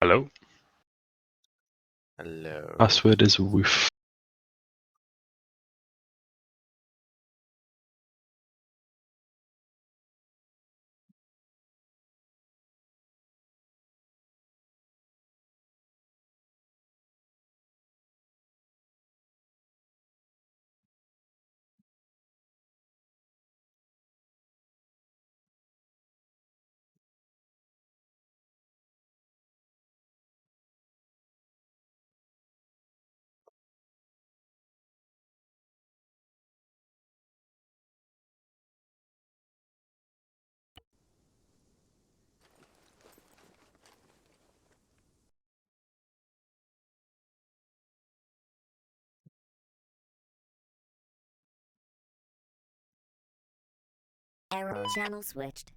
Hello? Hello. Password is woof. Error, channel switched.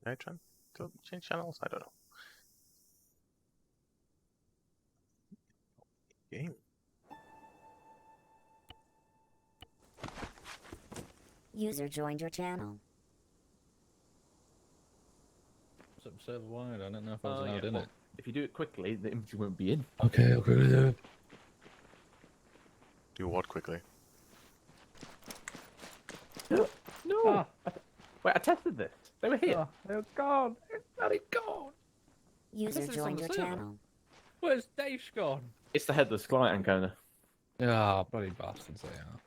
Did I try to change channels? I don't know. Game. User joined your channel. It's up server wide. I don't know if I was allowed in it. If you do it quickly, the infantry won't be in. Okay, I'll quickly do it. Do what quickly? No! Ah. Wait, I tested this. They were here. Oh, they're gone. It's bloody gone. User This is on joined the your server. channel. Where's Dave gone? It's the headless client encoder. Ah, bloody bastards they are.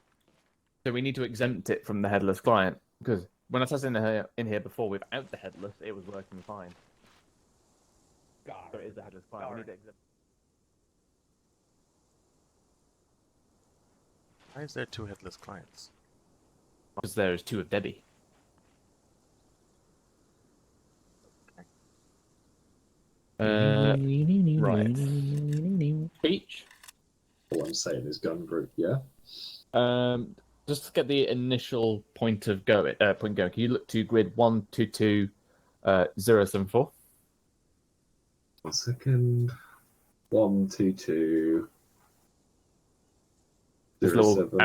So we need to exempt it from the headless client. Because when I tested in here before without the headless, it was working fine. God. So it is the headless client. We need to exempt. Why is there two headless clients? Because there is two of Debbie. Right. Peach. All I'm saying is gun group, yeah? Just to get the initial point going, can you look to grid 122074? 1 second. 1, 2, 2. This 0, little 7,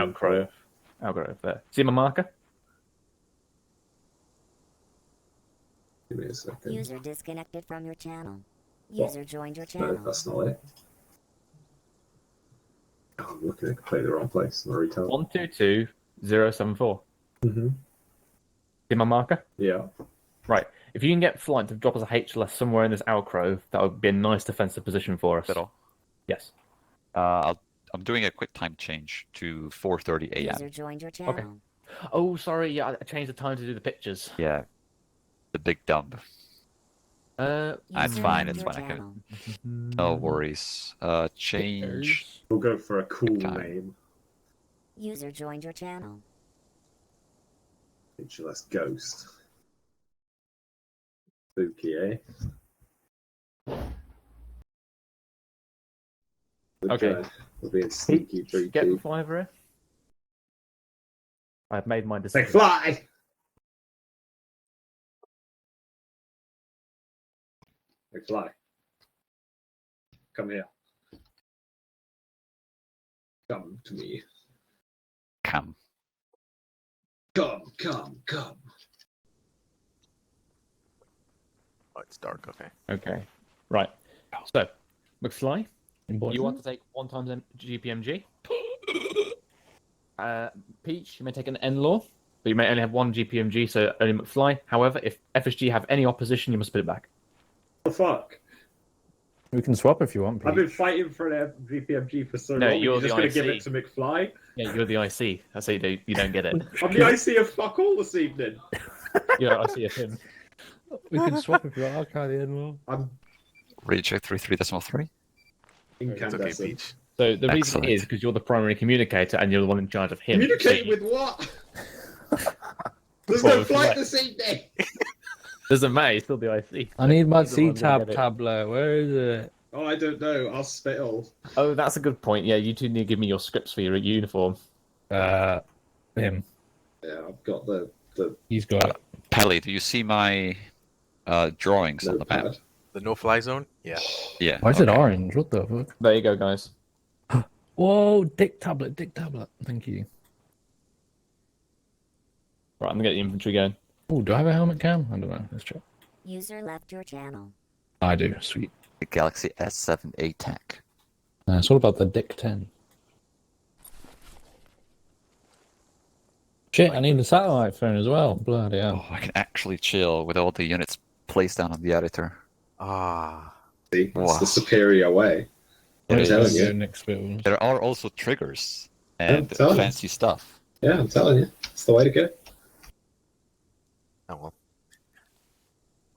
outgrowth there. See my marker? Give me a second. User disconnected from your channel. User joined your No, channel. that's not it. Oh, I'm looking at completely the wrong place. I'm retell. 122074. Mm-hmm. See my marker? Yeah. Right. If you can get flight to drop us a HLS somewhere in this alcove, that would be a nice defensive position for us. Fiddle. Yes. I'm doing a quick time change to 4:30 a.m. User joined your channel. Oh, sorry. Yeah, I changed the time to do the pictures. Yeah, the big dump. That's User fine. joined It's your fine. I channel. No worries. Change. We'll go for a cool Time. name. User joined your channel. HLS Ghost. Spooky, eh? Okay. We're being sneaky, Peach, get freaky. the fly over here. I've made my Say decision. fly! Say fly. Come here. Come to me. Cam. Come. Oh, it's dark. Okay. Okay. Right. So, McFly, Important? you want to take 1 times GPMG. Peach, you may take an N-Law, but you may only have 1 GPMG, so only McFly. However, if FSG have any opposition, you must put it back. What the fuck? We can swap if you want, Pete. I've been fighting for an GPMG for so No, long. you're You're just the going to give IC. it to McFly? Yeah, you're the IC. That's how you don't get it. I'm the IC of fuck all this evening. You're IC of him. We can swap if you want. I'll carry the in-law. I'm Reject 33.3. It's okay, incandescent. Peach. So the reason Excellent. is because you're the primary communicator and you're the one in charge of him. Communicating So with what? There's Well, no it's flight like- this evening. Doesn't matter. It's still the IC. I need my He's the one gonna C-tab get it. tablet. Where is it? Oh, I don't know. I'll spittle. Oh, that's a good point. Yeah, you two need to give me your scripts for your uniform. Him. Yeah, I've got the He's got it. Pally, do you see my drawings on the map? notepad. The no-fly zone? Yeah. Yeah. Why is it okay. orange? What the fuck? There you go, guys. Whoa, dick tablet. Thank you. Right, I'm gonna get the infantry going. Oh, do I have a helmet cam? I don't know. Let's check. User left your channel. I do. Sweet. The Galaxy S7 ATAC. It's all about the Dick 10. Shit, I need a satellite phone as well. Bloody hell. Oh, I can actually chill with all the units placed down on the editor. Ah. See, that's Wow. the superior way. It I'm telling is. you. Next bit. There are also triggers and telling you. fancy stuff. Yeah, I'm telling you, it's the way to go. Oh well.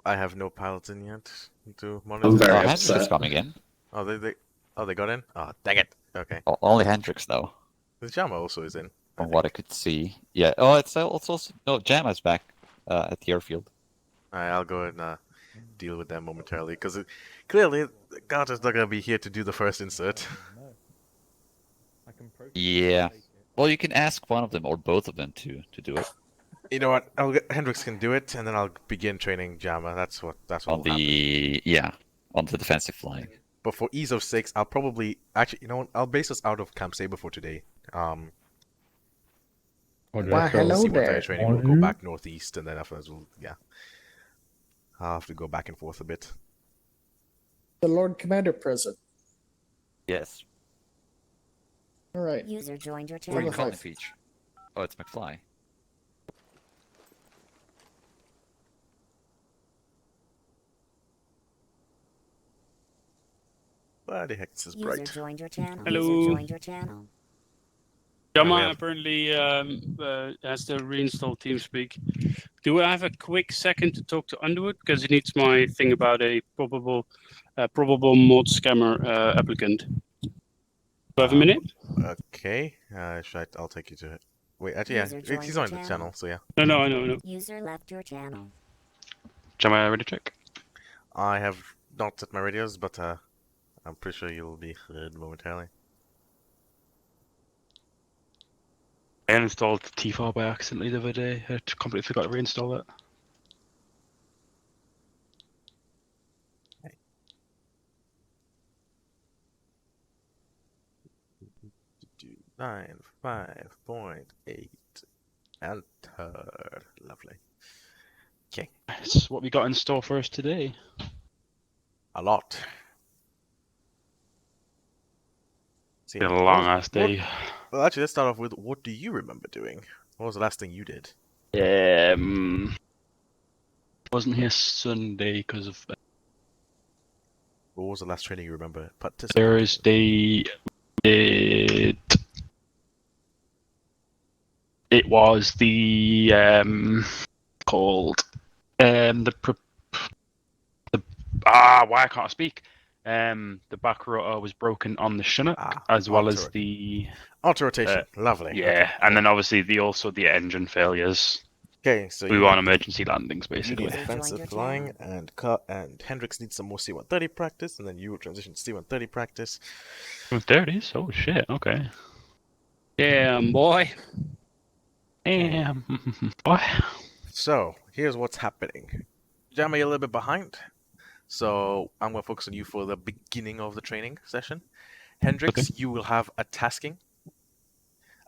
I have no pilots in yet to monitor. I'm very Oh, Hendrix is upset. coming in. Oh, they got in? Oh, dang it. Okay. Only Hendrix, though, The Jama also is in. from what I could see. Yeah. Oh, it's also no. Jama's back at the airfield. Alright, I'll go and deal with them momentarily, because clearly Carter's not going to be here to do the first insert. Yeah. Well, you can ask one of them or both of them to do it You know what? Hendrix can do it, and then I'll begin training Jama. That's what on will happen. on the defensive flying. But for ease of sakes, I'll probably actually, you know what? I'll base us out of Camp Saber for today. Why See what they're training. We'll go back northeast, and then afterwards, I'll have to go back and forth a bit. The Lord Commander present. Yes. All right. User joined your Where are you channel. calling Peach? Oh, it's McFly. Why the heck is this User bright? joined your channel. Hello. User joined your channel. Jama have- apparently has to reinstall TeamSpeak. Do I have a quick second to talk to Underwood because he needs my thing about a probable mod scammer applicant? Do I have a minute? Okay. I'll take you to it. Wait, actually, User joined he's the on the channel. channel, so yeah. No, I know. User left your channel. Jama, ready to check? I have not set my radios, but I'm pretty sure you'll be heard momentarily. I uninstalled T4 by accidentally the other day. I completely forgot to reinstall it. 9.5.8 enter. Lovely. Okay, It's what we got in store for us today. a lot. See, Been a long ass day. Well, actually, let's start off with what do you remember doing? What was the last thing you did? Wasn't here Sunday because of What was the last training you remember participating in? Thursday. It was the called why I can't speak. The back rotor was broken on the Chinook, as well as the Auto rotation. Lovely. yeah, and then obviously the engine failures. Okay, so We you were on need- emergency landings you basically. need Join defensive your flying, and Hendrix needs some more C-130 practice, and then you will transition to C-130 practice. There it is. Oh shit. Okay. Damn boy. Damn boy. So, here's what's happening. Jamie, you're a little bit behind, so I'm going to focus on you for the beginning of the training session. Hendrix, you will have a tasking.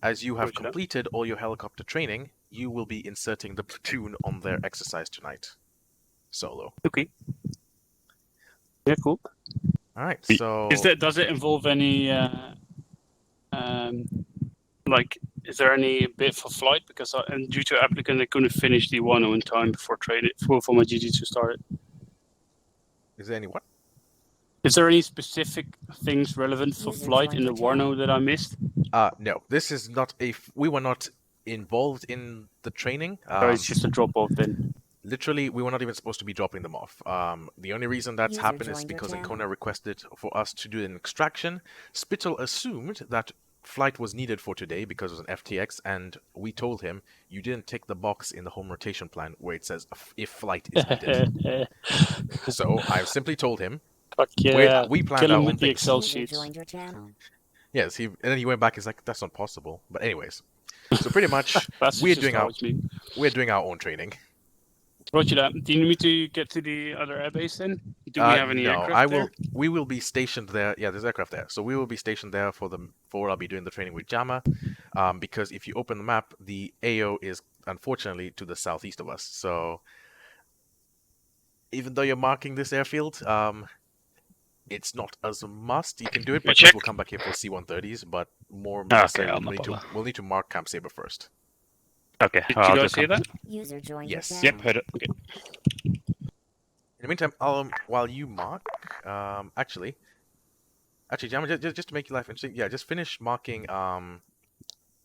As you have Roger that. completed all your helicopter training, you will be inserting the platoon on their exercise tonight. Solo. Okay. Yeah, cool. Alright, Y- so... Does it involve any is there any bit for flight? Because and due to applicant, I couldn't finish the 1 in time before training for my GT2 started. Is there any what? Is there any specific things relevant for User flight in joined the your channel. Warno that I missed? No. This is not a... We were not involved in the training. Or it's just a drop off then? Literally, we were not even supposed to be dropping them off. The only reason that's User happened is joined your because channel. Ancona requested for us to do an extraction. Spittle assumed that flight was needed for today because it was an FTX, and we told him you didn't tick the box in the home rotation plan where it says if flight is needed. So I've simply told him Fuck yeah. we planned Kill our him own with the things. Excel User sheets. joined your channel. Yes, and then he went back. He's like, that's not possible. But anyways, so pretty much That's we're just doing how it's me. our own training. Roger that. Do you need me to get to the other airbase then? Do we have any No, aircraft there? We will be stationed there. Yeah, there's aircraft there. So we will be stationed there for I'll be doing the training with Jama. Because if you open the map, the AO is unfortunately to the southeast of us. So even though you're marking this airfield, it's not as a must. You can do it Okay, because check. we'll come back here for C-130s, but more Okay, necessarily I'll not bother. we'll need to mark Camp Saber first. Okay, did you guys see that? User joined Yes. your Yep, channel. heard it. Okay. In the meantime, while you mark, actually, Jama, just to make your life interesting, yeah, just finish marking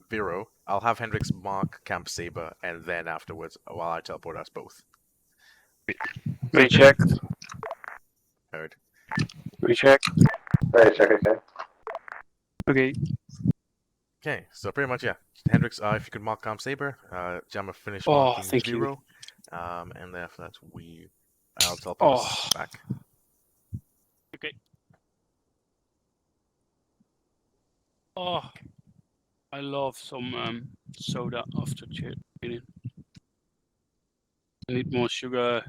Vero. I'll have Hendrix mark Camp Saber, and then afterwards, while I teleport us both. Recheck. Heard. Recheck. Check, okay. Okay. Okay, so pretty much, yeah. Hendrix, if you could mark Camp Saber, Jama finish Oh, marking thank you. Vero, and then after that, I'll teleport us back. Okay. Oh, I love some soda after training. I need more sugar.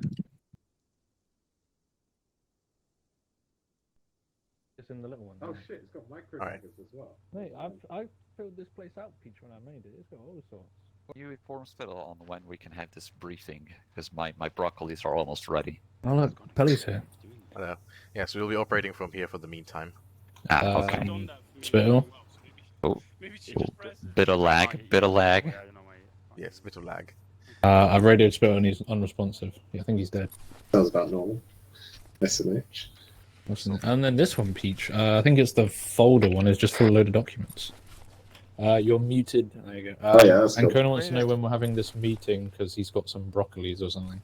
It's in the little one. Oh shit, it's got micro Alright. daggers as well. Mate, I filled this place out, Peach, when I made it. It's got all sorts. Will you inform Spittle on when we can have this briefing? Because my broccolis are almost ready. Oh look, Pelly's here. Yeah, so we'll be operating from here for the meantime. Ah, okay. Done that for me Spittle? as well, so Oh, maybe she just press. Bit of lag, bit of lag. Yes, bit of lag. I've radioed Spittle and he's unresponsive. Yeah, I think he's dead. Sounds about normal. SMH. And then this one, Peach. I think it's the folder one. Is just for a load of documents. You're muted. There you go. Oh, yeah, that's and cool. Conan wants to know when we're having this meeting because he's got some broccolis or something.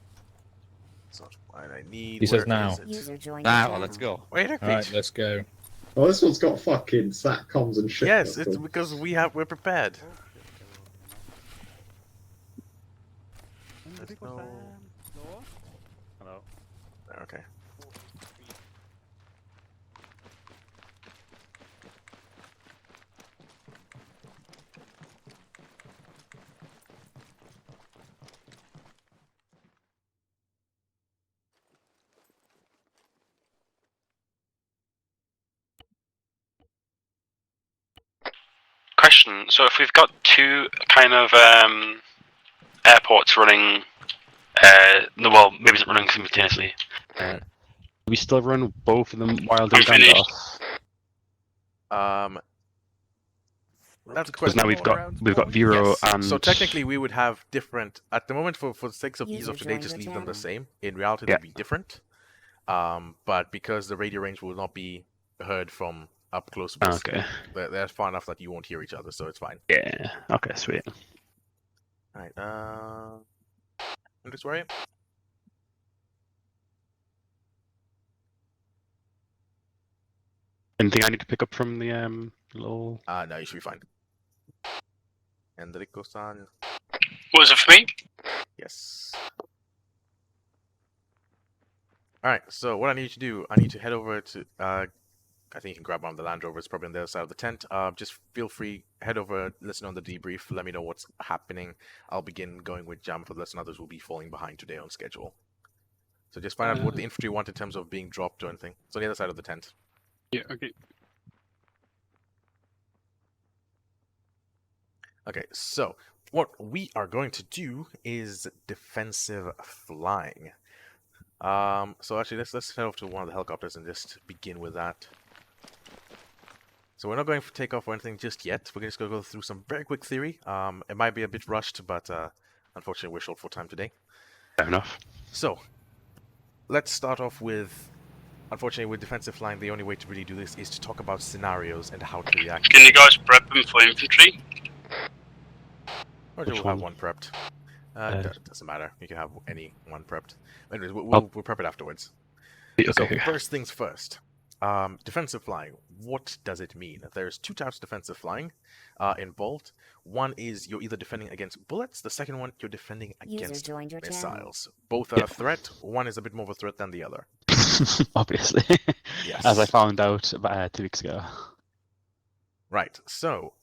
So what I need. He says where now. is it? User joined your Ah, channel. well, let's go. Wait a All right, minute. let's go. Oh, this one's got fucking satcoms and shit. Yes, That's it's cool. because we're prepared. There's no... Hello. Okay. Question. So if we've got two kind of airports running, no, well, maybe it's not running simultaneously. We still run both of them while doing standoff. That's a Because question. now we've got Vero Yes. and So technically, we would have different. At the moment, for the sake of ease User of today, joined just your leave them the channel. same. In reality, Yeah. they'll be different. But because the radio range will not be heard from up close, Okay. they're far enough that you won't hear each other, so it's fine. Yeah. Okay. Sweet. All right. I'm just worried. Anything I need to pick up from the little? No, you should be fine. Enrico-san, What was it for me? yes. All right. So what I need you to do, I need to head over to. I think you can grab one of the Land Rovers, probably on the other side of the tent. Just feel free, head over, listen on the debrief, let me know what's happening. I'll begin going with Jam for this, and others will be falling behind today on schedule. So just find out what the infantry want in terms of being dropped or anything. It's on the other side of the tent. Yeah. Okay. Okay, so what we are going to do is defensive flying. So actually, let's head over to one of the helicopters and just begin with that. So we're not going to take off or anything just yet. We're just going to go through some very quick theory. It might be a bit rushed, but unfortunately we're short for time today. Fair enough. So let's start off with, unfortunately with defensive flying, the only way to really do this is to talk about scenarios and how to react. Can you guys prep them for infantry? Or Which we'll have one? one prepped. Doesn't matter. You can have any one prepped. Anyways, Oh. we'll prep it afterwards. Okay. So first things first. Defensive flying. What does it mean? There's two types of defensive flying involved. One is you're either defending against bullets. The second one, you're defending User against joined your channel. missiles. Both are a threat. One is a bit more of a threat than the other. Obviously. Yes. As I found out about 2 weeks ago. Right. So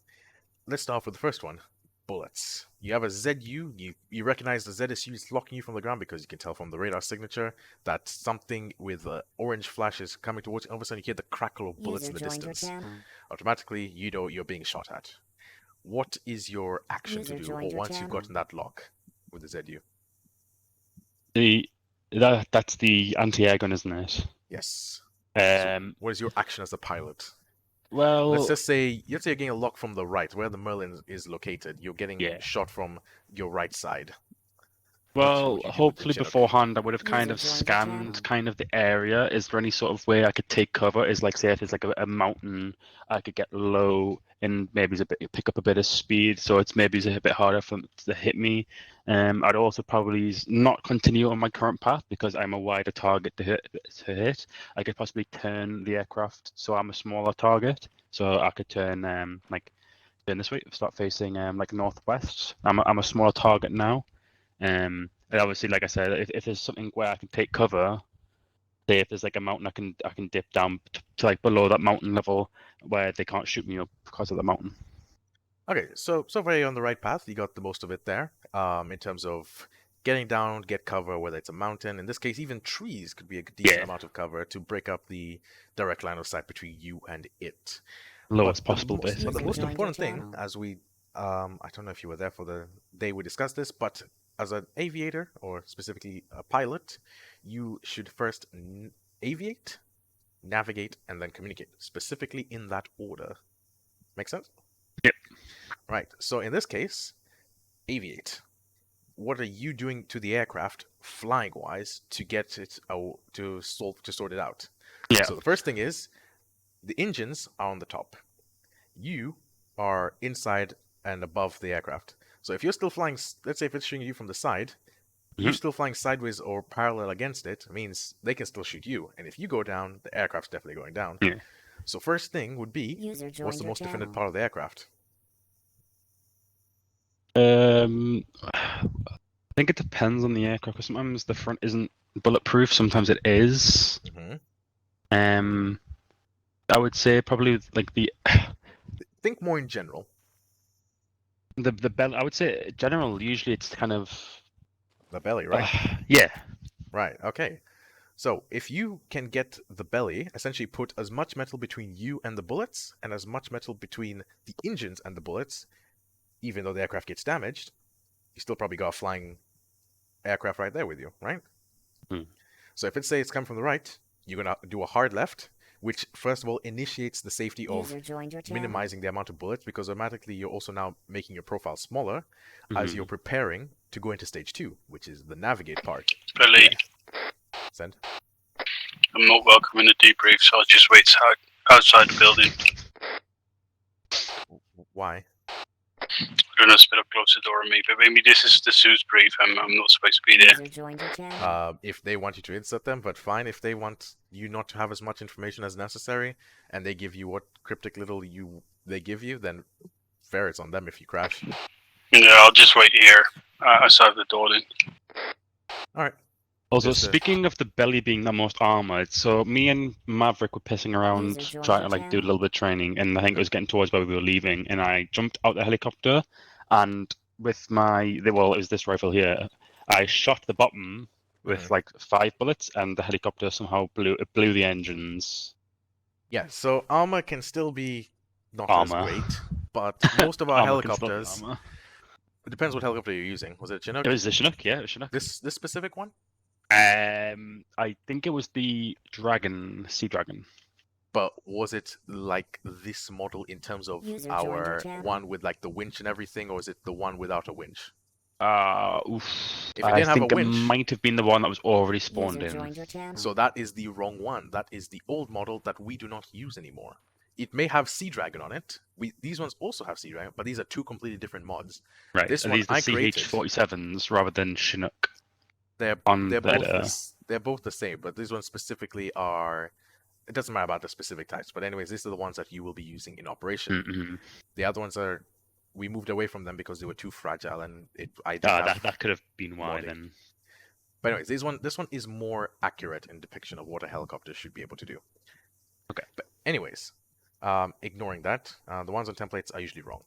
let's start off with the first one. Bullets. You have a ZU. You recognize the ZSU is locking you from the ground because you can tell from the radar signature that something with orange flash is coming towards you. All of a sudden, you hear the crackle of bullets User in the joined your distance. channel. Automatically, you know you're being shot at. What is your action User to do joined your once you've channel. gotten that lock with the ZU? That's the anti-air gun, isn't it? Yes. So Um, what is your action as a pilot? well, Let's just say you're getting a lock from the right, where the Merlin is located. You're getting Yeah. shot from your right side. well, would you do with the hopefully Chinook? beforehand I would have User kind of joined your scanned channel. kind of the area. Is there any sort of way I could take cover? Is like say if it's like a mountain, I could get low and maybe it's a bit pick up a bit of speed, so it's maybe a bit harder for them to hit me. I'd also probably not continue on my current path because I'm a wider target to hit. I could possibly turn the aircraft so I'm a smaller target, so I could turn like turn this way, start facing like northwest. I'm a smaller target now. And obviously, like I said, if there's something where I can take cover, say if there's like a mountain, I can dip down to like below that mountain level where they can't shoot me up because of the mountain. Okay, so far you're on the right path. You got the most of it there. In terms of getting down, get cover, whether it's a mountain. In this case, even trees could be a decent Yeah. amount of cover to break up the direct line of sight between you and it. Lowest But the possible, most- But the basically. most Joined your important thing, channel. as we, I don't know if you were there for the day we discussed this, but as an aviator, or specifically a pilot, you should first aviate, navigate, and then communicate, specifically in that order. Make sense? Yep. Right. So in this case, aviate. What are you doing to the aircraft, flying-wise, to get it to sort it out? Yeah. So the first thing is, the engines are on the top. You are inside and above the aircraft. So if you're still flying, let's say if it's shooting you from the side, you're still flying sideways or parallel against it, means they can still shoot you. And if you go down, the aircraft's definitely going down. Yeah. So first thing would be, User joined what's the your most defended channel. part of the aircraft? I think it depends on the aircraft. 'Cause sometimes the front isn't bulletproof. Sometimes it is. Mm-hmm. I would say probably like the Think more in general. the belly. I would say general. Usually it's kind of The belly, right? yeah. Right, okay. So if you can get the belly, essentially put as much metal between you and the bullets, and as much metal between the engines and the bullets, even though the aircraft gets damaged, you still probably got a flying aircraft right there with you, right? Hmm. So if it's coming from the right, you're gonna do a hard left, which first of all initiates the safety of User joined your channel. minimizing the amount of bullets, because automatically you're also now making your profile smaller as Mhm. you're preparing to go into stage 2, which is the navigate part. Billy, Send. I'm not welcome in the debrief, so I'll just wait outside the building. Why? I don't know, spit up close the door on me, but maybe this is the Sue's brief. I'm not supposed to be there. User joined your channel. If they want you to insert them, but fine. If they want you not to have as much information as necessary, and they give you what cryptic little they give you, then fair, it's on them if you crash. Yeah, I'll just wait here outside the door then. All right. Also, Just, speaking of the belly being the most armored, so me and Maverick were pissing around User joined trying your to like do a channel. little bit of training, and I think it was getting towards where we were leaving, and I jumped out the helicopter, and with it was this rifle here, I shot the bottom with like 5 bullets, and the helicopter somehow blew the engines. Yeah. So ARMA can still be not ARMA. as great, but most of our Armor can still be helicopters. armor. It depends what helicopter you're using. Was it a Chinook? It was the Chinook, yeah, it was Chinook. This specific one? I think it was the Sea Dragon. But was it like this model in terms of User joined your our channel. one with like the winch and everything, or is it the one without a winch? Oof. If it I didn't have a think it winch- might have been the one that was already spawned User in. joined your channel. So that is the wrong one. That is the old model that we do not use anymore. It may have Sea Dragon on it. These ones also have Sea Dragon, but these are 2 completely different mods. Right, This are one these the I created. CH-47s rather than Chinook? They're On they're the- both the same, but these ones specifically are it doesn't matter about the specific types, but anyways, these are the ones that you will be using in operation. Mm-hmm. The other ones are, we moved away from them because they were too fragile, and I didn't have That could have been why modding. then. But anyways, this one is more accurate in depiction of what a helicopter should be able to do. Okay. But anyways, ignoring that, the ones on templates are usually wrong.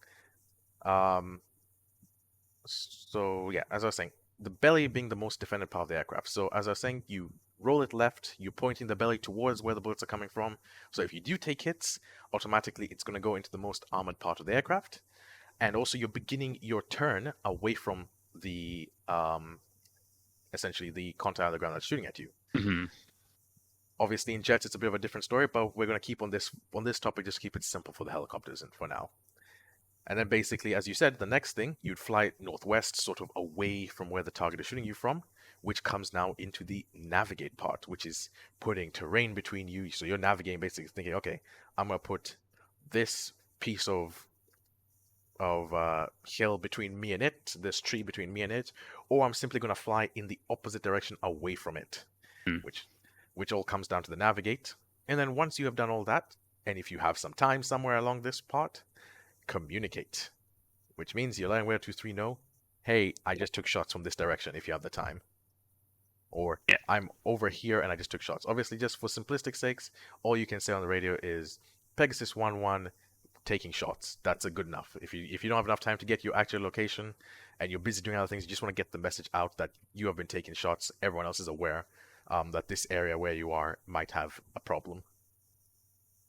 So yeah, as I was saying, the belly being the most defended part of the aircraft. So as I was saying, you roll it left, you're pointing the belly towards where the bullets are coming from. So if you do take hits, automatically it's going to go into the most armored part of the aircraft. And also you're beginning your turn away from the essentially the contact on the ground that's shooting at you. Mm-hmm. Obviously in jets it's a bit of a different story, but we're going to keep on this topic, just keep it simple for the helicopters and for now. And then basically, as you said, the next thing, you'd fly northwest, sort of away from where the target is shooting you from, which comes now into the navigate part, which is putting terrain between you. So you're navigating, basically thinking, okay, I'm going to put this piece of hill between me and it, this tree between me and it, or I'm simply going to fly in the opposite direction away from it, which all comes down to the navigate. And then once you have done all that, and if you have some time somewhere along this part, communicate, which means you're letting Where 2-3 know, hey, I just took shots from this direction if you have the time. Or, I'm over here and I just took shots. Obviously, just for simplistic sakes, all you can say on the radio is Pegasus 1-1 taking shots. That's a good enough. If you don't have enough time to get your actual location and you're busy doing other things, you just want to get the message out that you have been taking shots. Everyone else is aware that this area where you are might have a problem.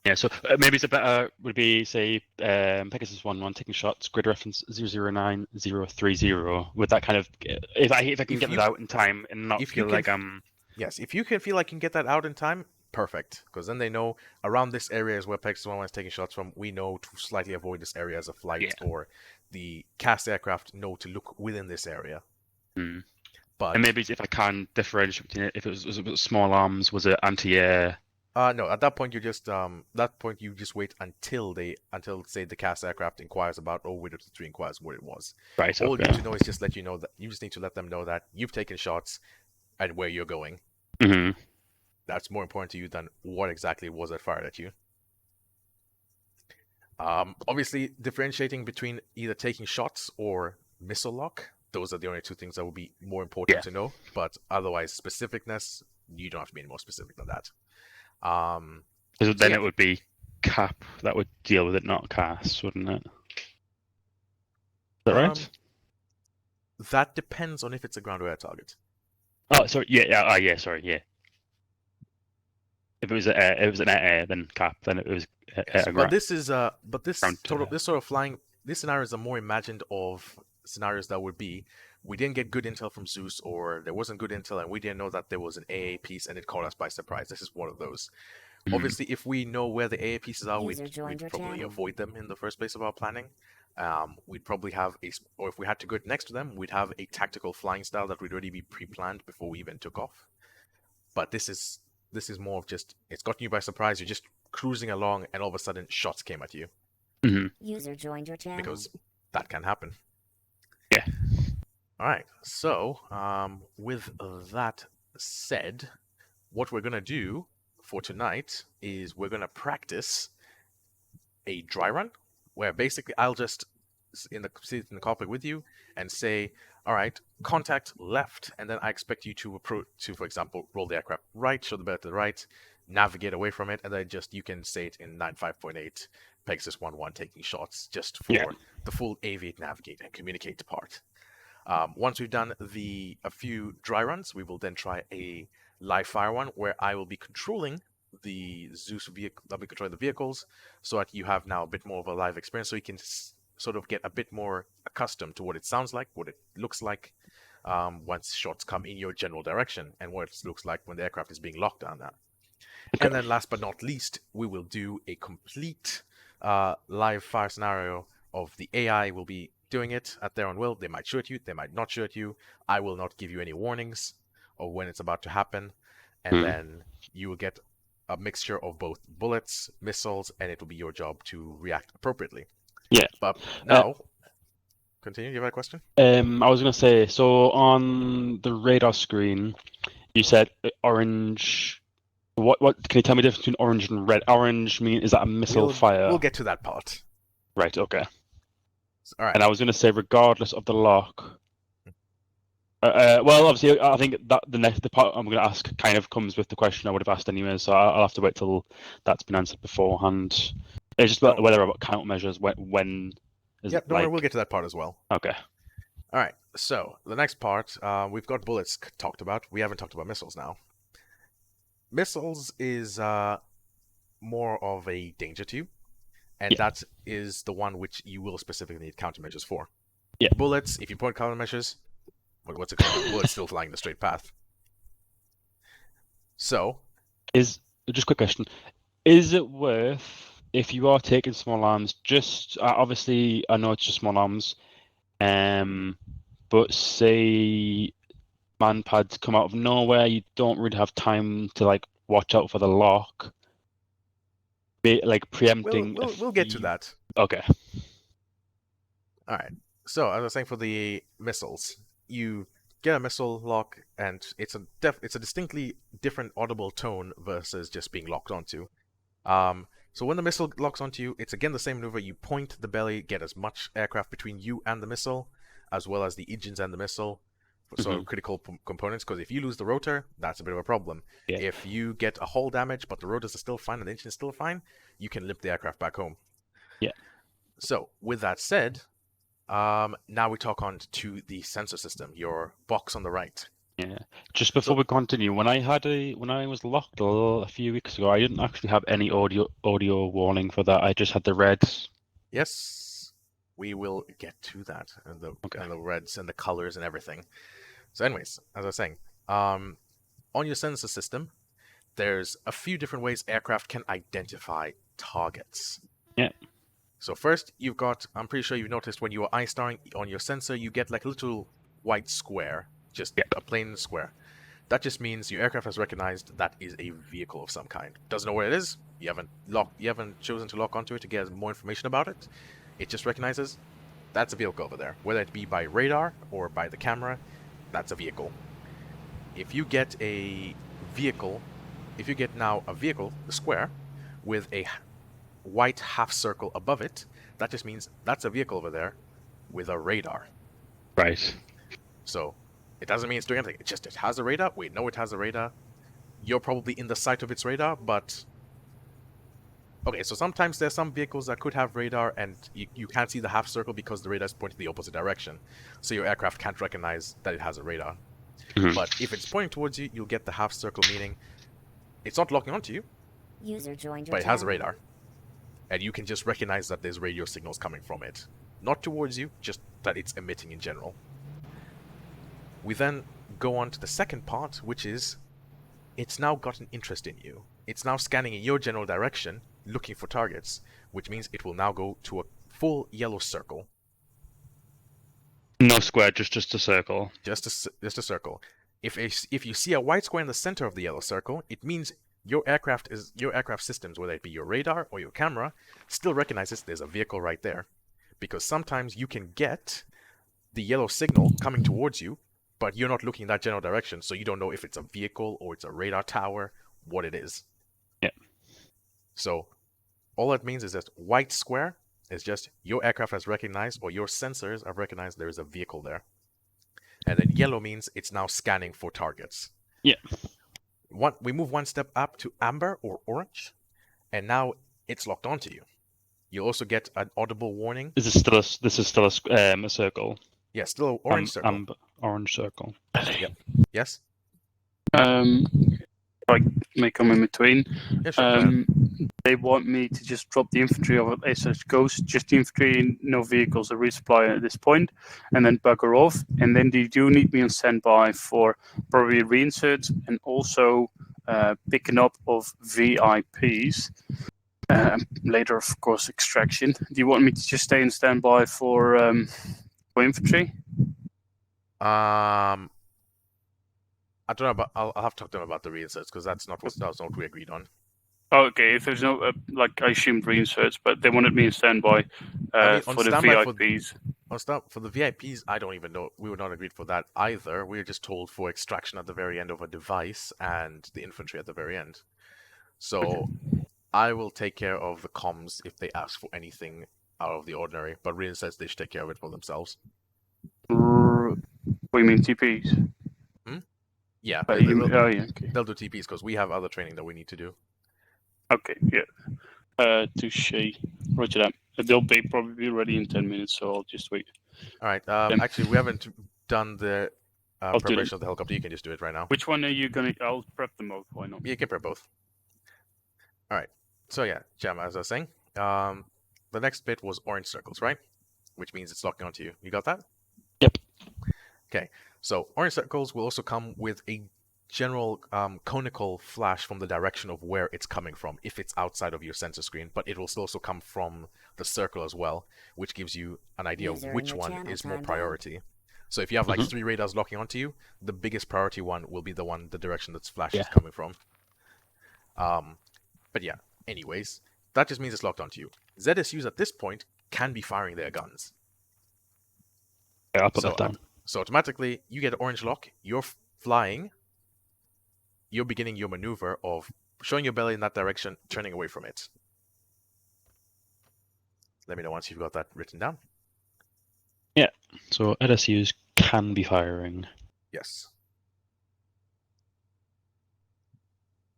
Yeah, so maybe it's a better would be say Pegasus 1-1 taking shots, grid reference 009030. Would that kind of if I can get it out in time and not feel like I'm yes, if you can feel like you can get that out in time, perfect, because then they know around this area is where Pegasus 1-1 is taking shots from. We know to slightly avoid this area as a flight, or the cast aircraft know to look within this area. But and maybe if I can differentiate between it, if it was small arms, was it anti-air? No, at that point you just wait until say the cast aircraft inquires about, or Widow 3 inquires what it was. Right. All you need to know is just let you know that you just need to let them know that you've taken shots and where you're going. Mm-hmm. That's more important to you than what exactly was that fired at you. Obviously, differentiating between either taking shots or missile lock, those are the only two things that would be more important to know. But otherwise, specificness, you don't have to be any more specific than that. So then it would be cap that would deal with it, not cast, wouldn't it? Is that right? That depends on if it's a ground or air target. Oh, sorry. Yeah. Sorry. Yeah. If it was an air, then cap. Then it was. But this sort of flying. This scenario is a more imagined of scenarios that would be. We didn't get good intel from Zeus, or there wasn't good intel, and we didn't know that there was an AA piece, and it caught us by surprise. This is one of those. Mm-hmm. Obviously, if we know where the AA pieces are, we'd probably avoid them in the first place of our planning. We'd probably have or if we had to go next to them, we'd have a tactical flying style that would already be pre-planned before we even took off. But this is more of just, it's gotten you by surprise. You're just cruising along, and all of a sudden, shots came at you. Mm-hmm. User joined your channel. Because that can happen. Yeah. All right, so with that said, what we're going to do for tonight is we're going to practice a dry run, where basically I'll just sit in the cockpit with you and say, all right, contact left, and then I expect you to for example, roll the aircraft right, show the belly to the right, navigate away from it, and then you can say it in 95.8, Pegasus 1-1 taking shots, just for the full aviate, navigate, and communicate part. Once we've done a few dry runs, we will then try a live fire one where I will be controlling the Zeus vehicle. I'll be controlling the vehicles, so that you have now a bit more of a live experience, so you can sort of get a bit more accustomed to what it sounds like, what it looks like once shots come in your general direction, and what it looks like when the aircraft is being locked down now. Okay. And then last but not least, we will do a complete live fire scenario of the AI will be doing it at their own will. They might shoot you, they might not shoot you. I will not give you any warnings of when it's about to happen. And then you will get a mixture of both bullets, missiles, and it will be your job to react appropriately. Yeah. But now, continue. You have a question? I was going to say, so on the radar screen, you said orange, What can you tell me the difference between orange and red? Orange is that a missile fire? We'll get to that part. Right. Okay. All right. And I was going to say, regardless of the lock. Well, obviously, I think that the part I'm going to ask kind of comes with the question I would have asked anyway, so I'll have to wait till that's been answered beforehand. It's just whether about countermeasures when. Yep. Don't worry. We'll get to that part as well. Okay. All right. So the next part, we've got bullets talked about. We haven't talked about missiles now. Missiles is more of a danger to you, and that is the one which you will specifically need countermeasures for. Yeah. Bullets, if you point countermeasures, what's it called? Bullets still flying in the straight path. So, just a quick question: is it worth, if you are taking small arms, just obviously I know it's just small arms, but say man pads come out of nowhere, you don't really have time to like watch out for the lock. Like preempting. We'll get to that. Okay. All right. So as I was saying, for the missiles, you get a missile lock, and it's a distinctly different audible tone versus just being locked onto. So when the missile locks onto you, it's again the same maneuver. You point the belly, get as much aircraft between you and the missile, as well as the engines and the missile. So critical components, because if you lose the rotor, that's a bit of a problem. Yeah. If you get a hull damage, but the rotors are still fine and the engine is still fine, you can limp the aircraft back home. Yeah. So with that said, now we talk on to the sensor system, your box on the right. Yeah. Just before we continue, when I was locked a few weeks ago, I didn't actually have any audio warning for that. I just had the reds. Yes, we will get to that, and the reds and the colors and everything. So anyways, as I was saying, on your sensor system, there's a few different ways aircraft can identify targets. Yeah. So first, you've got, I'm pretty sure you've noticed when you are eye-starring on your sensor, you get like a little white square, just a plain square. That just means your aircraft has recognized that is a vehicle of some kind. Doesn't know where it is. You haven't chosen to lock onto it to get more information about it. It just recognizes that's a vehicle over there, whether it be by radar or by the camera. That's a vehicle. If you get a vehicle, the square, with a white half circle above it, that just means that's a vehicle over there with a radar. Right. So it doesn't mean it's doing anything. It's just it has a radar. We know it has a radar. You're probably in the sight of its radar, but okay, so sometimes there's some vehicles that could have radar and you can't see the half circle because the radar is pointing the opposite direction. So your aircraft can't recognize that it has a radar. But if it's pointing towards you, you'll get the half circle, meaning it's not locking onto you, but it has a radar. And you can just recognize that there's radio signals coming from it. Not towards you, just that it's emitting in general. We then go on to the second part, which is it's now got an interest in you. It's now scanning in your general direction, looking for targets, which means it will now go to a full yellow circle. No square, just a circle. Just a circle. If you see a white square in the center of the yellow circle, it means your aircraft systems, whether it be your radar or your camera, still recognizes there's a vehicle right there. Because sometimes you can get the yellow signal coming towards you, but you're not looking in that general direction, so you don't know if it's a vehicle or it's a radar tower, what it is. Yeah. So all that means is that white square is just your aircraft has recognized, or your sensors have recognized there is a vehicle there. And then yellow means it's now scanning for targets. Yeah. We move one step up to amber or orange, and now it's locked onto you. You'll also get an audible warning. This is still a circle. Yeah, still an orange circle. Amber, orange circle. Yep. Yes? I may come in between. Yeah, sure, go ahead. They want me to just drop the infantry of it as it goes, just the infantry, no vehicles, a resupply at this point, and then bugger off. And then they do need me on standby for probably reinserts and also picking up of VIPs. Later, of course, extraction. Do you want me to just stay in standby for infantry? I don't know, but I'll have to talk to them about the reinserts because that's not what we agreed on. Oh, okay, if there's no, like, I assumed reinserts, but they wanted me in standby I mean, on for the standby VIPs. for the VIPs, I don't even know. We were not agreed for that either. We were just told for extraction at the very end of a device and the infantry at the very end. So I will take care of the comms if they ask for anything out of the ordinary. But Rian says they should take care of it for themselves. What do you mean, TPs? Yeah, Oh, yeah, okay. they'll do TPs because we have other training that we need to do. Okay, yeah. Touche. Roger that. They'll probably be ready in 10 minutes, so I'll just wait. All right. Then- Actually, we haven't done the I'll do preparation of the helicopter. You can just do it right now. Which one are you gonna? I'll prep them both. Why not? You can prep both. All right. So yeah, Jam, as I was saying, the next bit was orange circles, right? Which means it's locking onto you. You got that? Yep. Okay. So orange circles will also come with a general conical flash from the direction of where it's coming from, if it's outside of your sensor screen. But it will still also come from the circle as well, which gives you an idea User of in which your one channel is more timed out. priority. So if you have like 3 radars locking onto you, the biggest priority one will be the direction that flash is coming from. But yeah, anyways, that just means it's locked onto you. ZSUs at this point can be firing their guns. Yeah, I'll put that down. So automatically, you get an orange lock, you're flying, you're beginning your maneuver of showing your belly in that direction, turning away from it. Let me know once you've got that written down. So LSUs can be firing. Yes.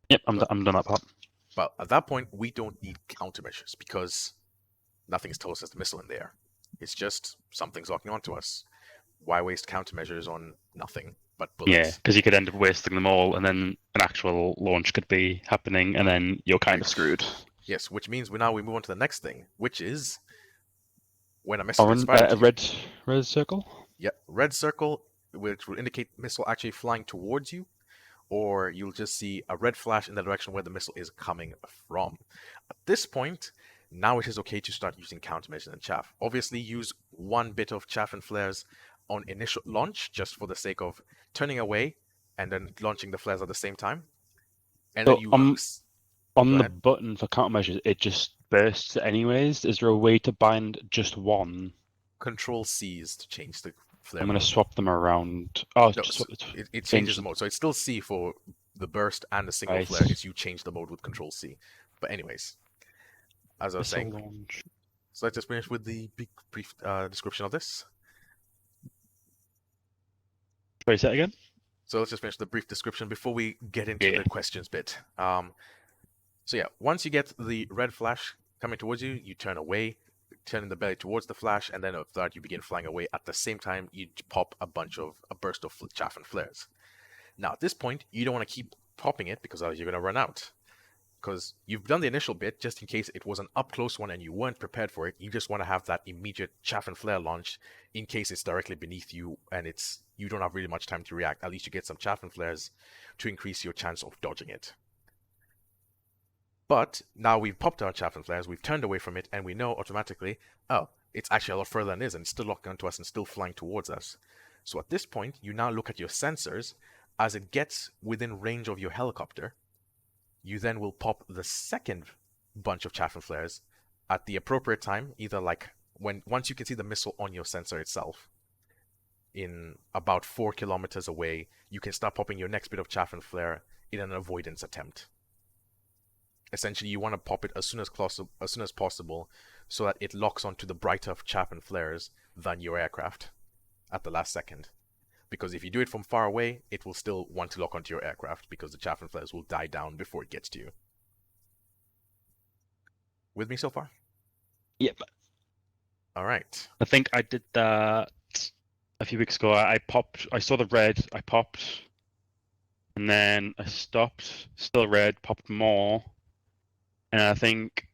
Yep, I'm done that part. But at that point, we don't need countermeasures because nothing's told us there's a missile in there. It's just something's locking onto us. Why waste countermeasures on nothing but bullets? Yeah, because you could end up wasting them all, and then an actual launch could be happening, and then you're kind of screwed. Yes, which means we move on to the next thing, which is when a missile is Orange, fired. a red circle. Yeah, red circle, which will indicate missile actually flying towards you, or you'll just see a red flash in the direction where the missile is coming from. At this point, now it is okay to start using countermeasures and chaff. Obviously, use one bit of chaff and flares on initial launch, just for the sake of turning away and then launching the flares at the same time. And So, then you on Go the ahead. button for countermeasures, it just bursts anyways. Is there a way to bind just one? Control C's to change the flare. I'm going to mode. swap them around. Oh, No, just so swap it changes changes the mode. So it's still C for the burst and the single Right. flare. It's you change the mode with Control C. But anyways, as I was saying, launch. so let's just finish with the brief description of this. Sorry, say that again? So let's just finish the brief description before we get into Yeah. the questions bit. So yeah, once you get the red flash coming towards you, you turn away, turning the belly towards the flash, and then after that you begin flying away. At the same time, you pop a burst of chaff and flares. Now at this point, you don't want to keep popping it because otherwise you're going to run out. Because you've done the initial bit just in case it was an up close one and you weren't prepared for it. You just want to have that immediate chaff and flare launch in case it's directly beneath you and you don't have really much time to react. At least you get some chaff and flares to increase your chance of dodging it. But now we've popped our chaff and flares, we've turned away from it, and we know automatically, oh, it's actually a lot further than it is, and it's still locking onto us and still flying towards us. So at this point, you now look at your sensors. As it gets within range of your helicopter, you then will pop the second bunch of chaff and flares at the appropriate time, either like once you can see the missile on your sensor itself. In about 4 kilometers away, you can start popping your next bit of chaff and flare in an avoidance attempt. Essentially, you want to pop it as soon as possible so that it locks onto the brighter chaff and flares than your aircraft at the last second. Because if you do it from far away, it will still want to lock onto your aircraft because the chaff and flares will die down before it gets to you. With me so far? Yep. All right. I think I did that a few weeks ago. I saw the red, I popped, and then I stopped, still red, popped more. And I think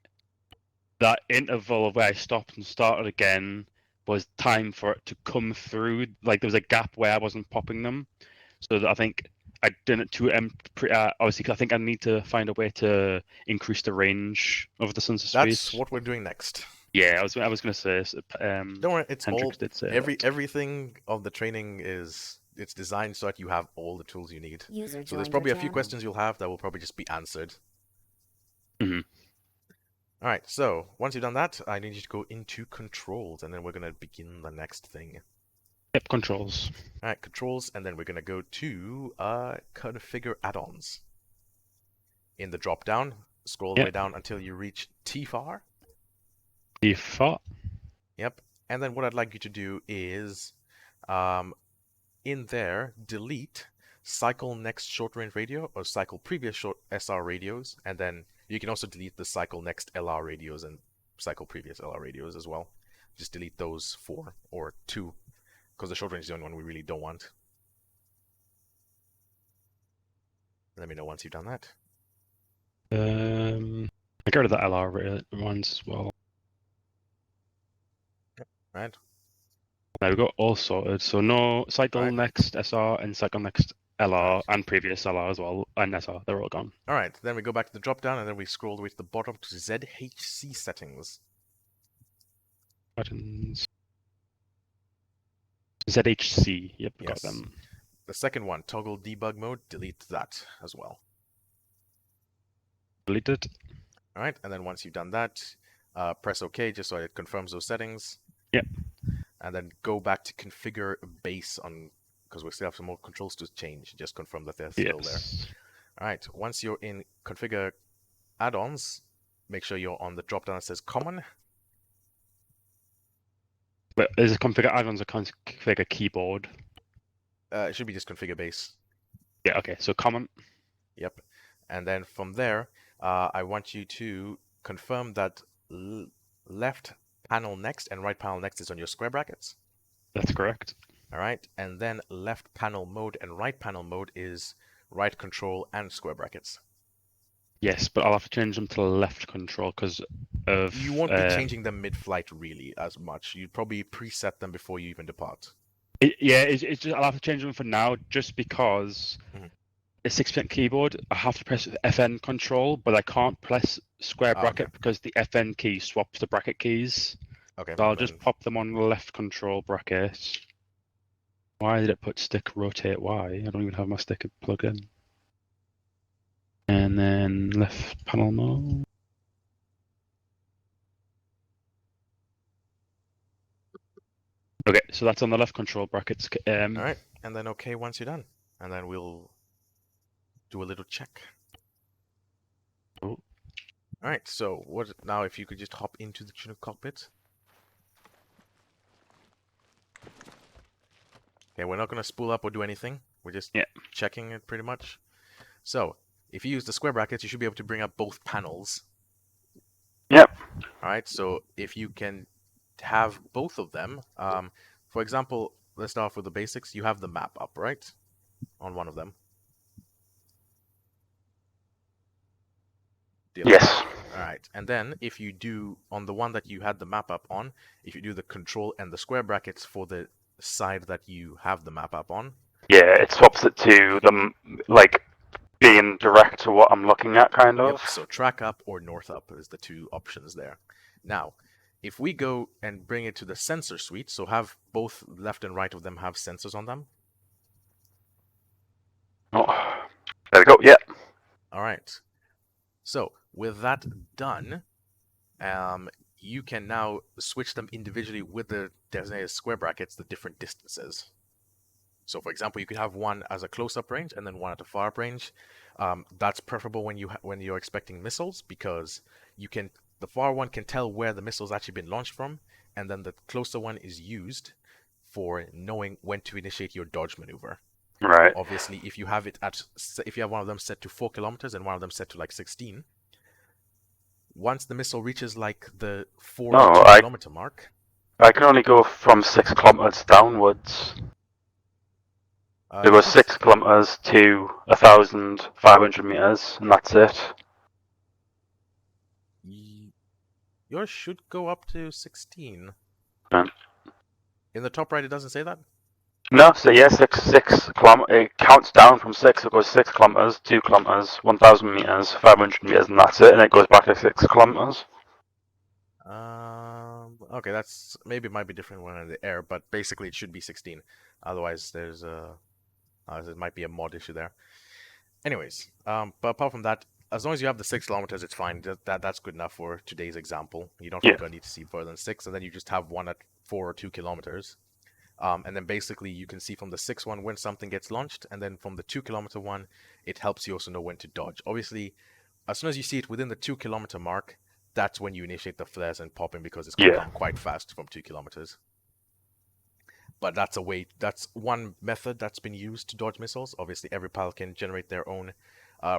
that interval of where I stopped and started again was time for it to come through. Like there was a gap where I wasn't popping them. So that I think I did it too obviously, 'cause I think I need to find a way to increase the range of the sensor space. That's what we're doing next. Yeah, I was going to say. Don't worry, it's Hendrix all did say everything of the training it's designed so that you have all the tools you need. User So there's joined probably your a few channel. questions you'll have that will probably just be answered. Mhm. All right. So once you've done that, I need you to go into controls, and then we're gonna begin the next thing. Yep, controls. All right, controls, and then we're gonna go to configure add-ons. In the drop down, scroll all the way Yep. down until you reach TFAR. Default. Yep. And then what I'd like you to do is, in there, delete cycle next short range radio or cycle previous short SR radios, and then you can also delete the cycle next LR radios and cycle previous LR radios as well. Just delete those 4 or 2, because the short range is the only one we really don't want. Let me know once you've done that. I go to the LR ones as well. Right. Now we've got all sorted. So no cycle Right. next SR and cycle next LR Right. and previous LR as well and SR. They're all gone. All right. Then we go back to the drop down, and then we scroll all the way to the bottom to ZHC settings. Buttons. ZHC. Yep, got Yes. them. The second one, toggle debug mode, delete that as well. Deleted. All right, and then once you've done that, press OK just so it confirms those settings. Yep. And then go back to configure base on, because we still have some more controls to change. Just confirm that they're still there. Yes. All right, once you're in configure add-ons, make sure you're on the drop down that says common. But is it configure add-ons or configure keyboard? It should be just configure base. Yeah, okay, so common. Yep. And then from there, I want you to confirm that left panel next and right panel next is on your square brackets. That's correct. All right. And then left panel mode and right panel mode is right control and square brackets. Yes, but I'll have to change them to left control because of... You won't be changing them mid-flight really as much. You'd probably preset them before you even depart. It's just I'll have to change them for now just because Mhm. it's 6% keyboard. I have to press FN control, but I can't press square bracket Okay. because the FN key swaps the bracket keys. Okay. So I'll then- just pop them on the left control bracket. Why did it put stick rotate Y? I don't even have my sticker plugged in. And then left panel mode. Okay, so that's on the left control brackets. All right. And then OK once you're done. And then we'll do a little check. Oh. All right. So what now? If you could just hop into the Chinook cockpit. Okay, we're not going to spool up or do anything. We're just checking it pretty much. So if you use the square brackets, you should be able to bring up both panels. Yep. All right. So if you can have both of them, for example, let's start off with the basics. You have the map up, right? On one of them. Deal. Yes. All right. And then if you do on the one that you had the map up on, if you do the control and the square brackets for the side that you have the map up on. Yeah, it swaps it to the like being direct to what I'm looking at, kind of. Yep, so track up or north up is the two options there. Now, if we go and bring it to the sensor suite, so have both left and right of them have sensors on them. Oh, there we go. Yeah. All right. So with that done, you can now switch them individually with the designated square brackets, the different distances. So, for example, you could have one as a close-up range and then one at a far-up range. That's preferable when you're expecting missiles because the far one can tell where the missile's actually been launched from, and then the closer one is used for knowing when to initiate your dodge maneuver. Right. Obviously, if you have one of them set to 4 kilometers and one of them set to like 16, once the missile reaches like the 2 kilometer mark, I can only go from 6 kilometers downwards. It goes 6 kilometers to 1,500 meters, and that's it. Yours should go up to 16. Right. In the top right, it doesn't say that? No, so yeah, 6 kilometers. It counts down from 6. It goes 6 kilometers, 2 kilometers, 1,000 meters, 500 meters, and that's it. And it goes back to 6 kilometers. Okay, that's maybe it might be different when in the air, but basically it should be 16. Otherwise, there might be a mod issue there. Anyways, but apart from that, as long as you have the 6 kilometers, it's fine. That's good enough for today's example. You don't Yeah. need to see further than 6, and then you just have one at 4 or 2 kilometers. And then basically you can see from the 6 one when something gets launched, and then from the 2 kilometer one, it helps you also know when to dodge. Obviously, as soon as you see it within the 2 kilometer mark, that's when you initiate the flares and popping, because it's going to come quite fast from 2 kilometers. But that's one method that's been used to dodge missiles. Obviously, every pilot can generate their own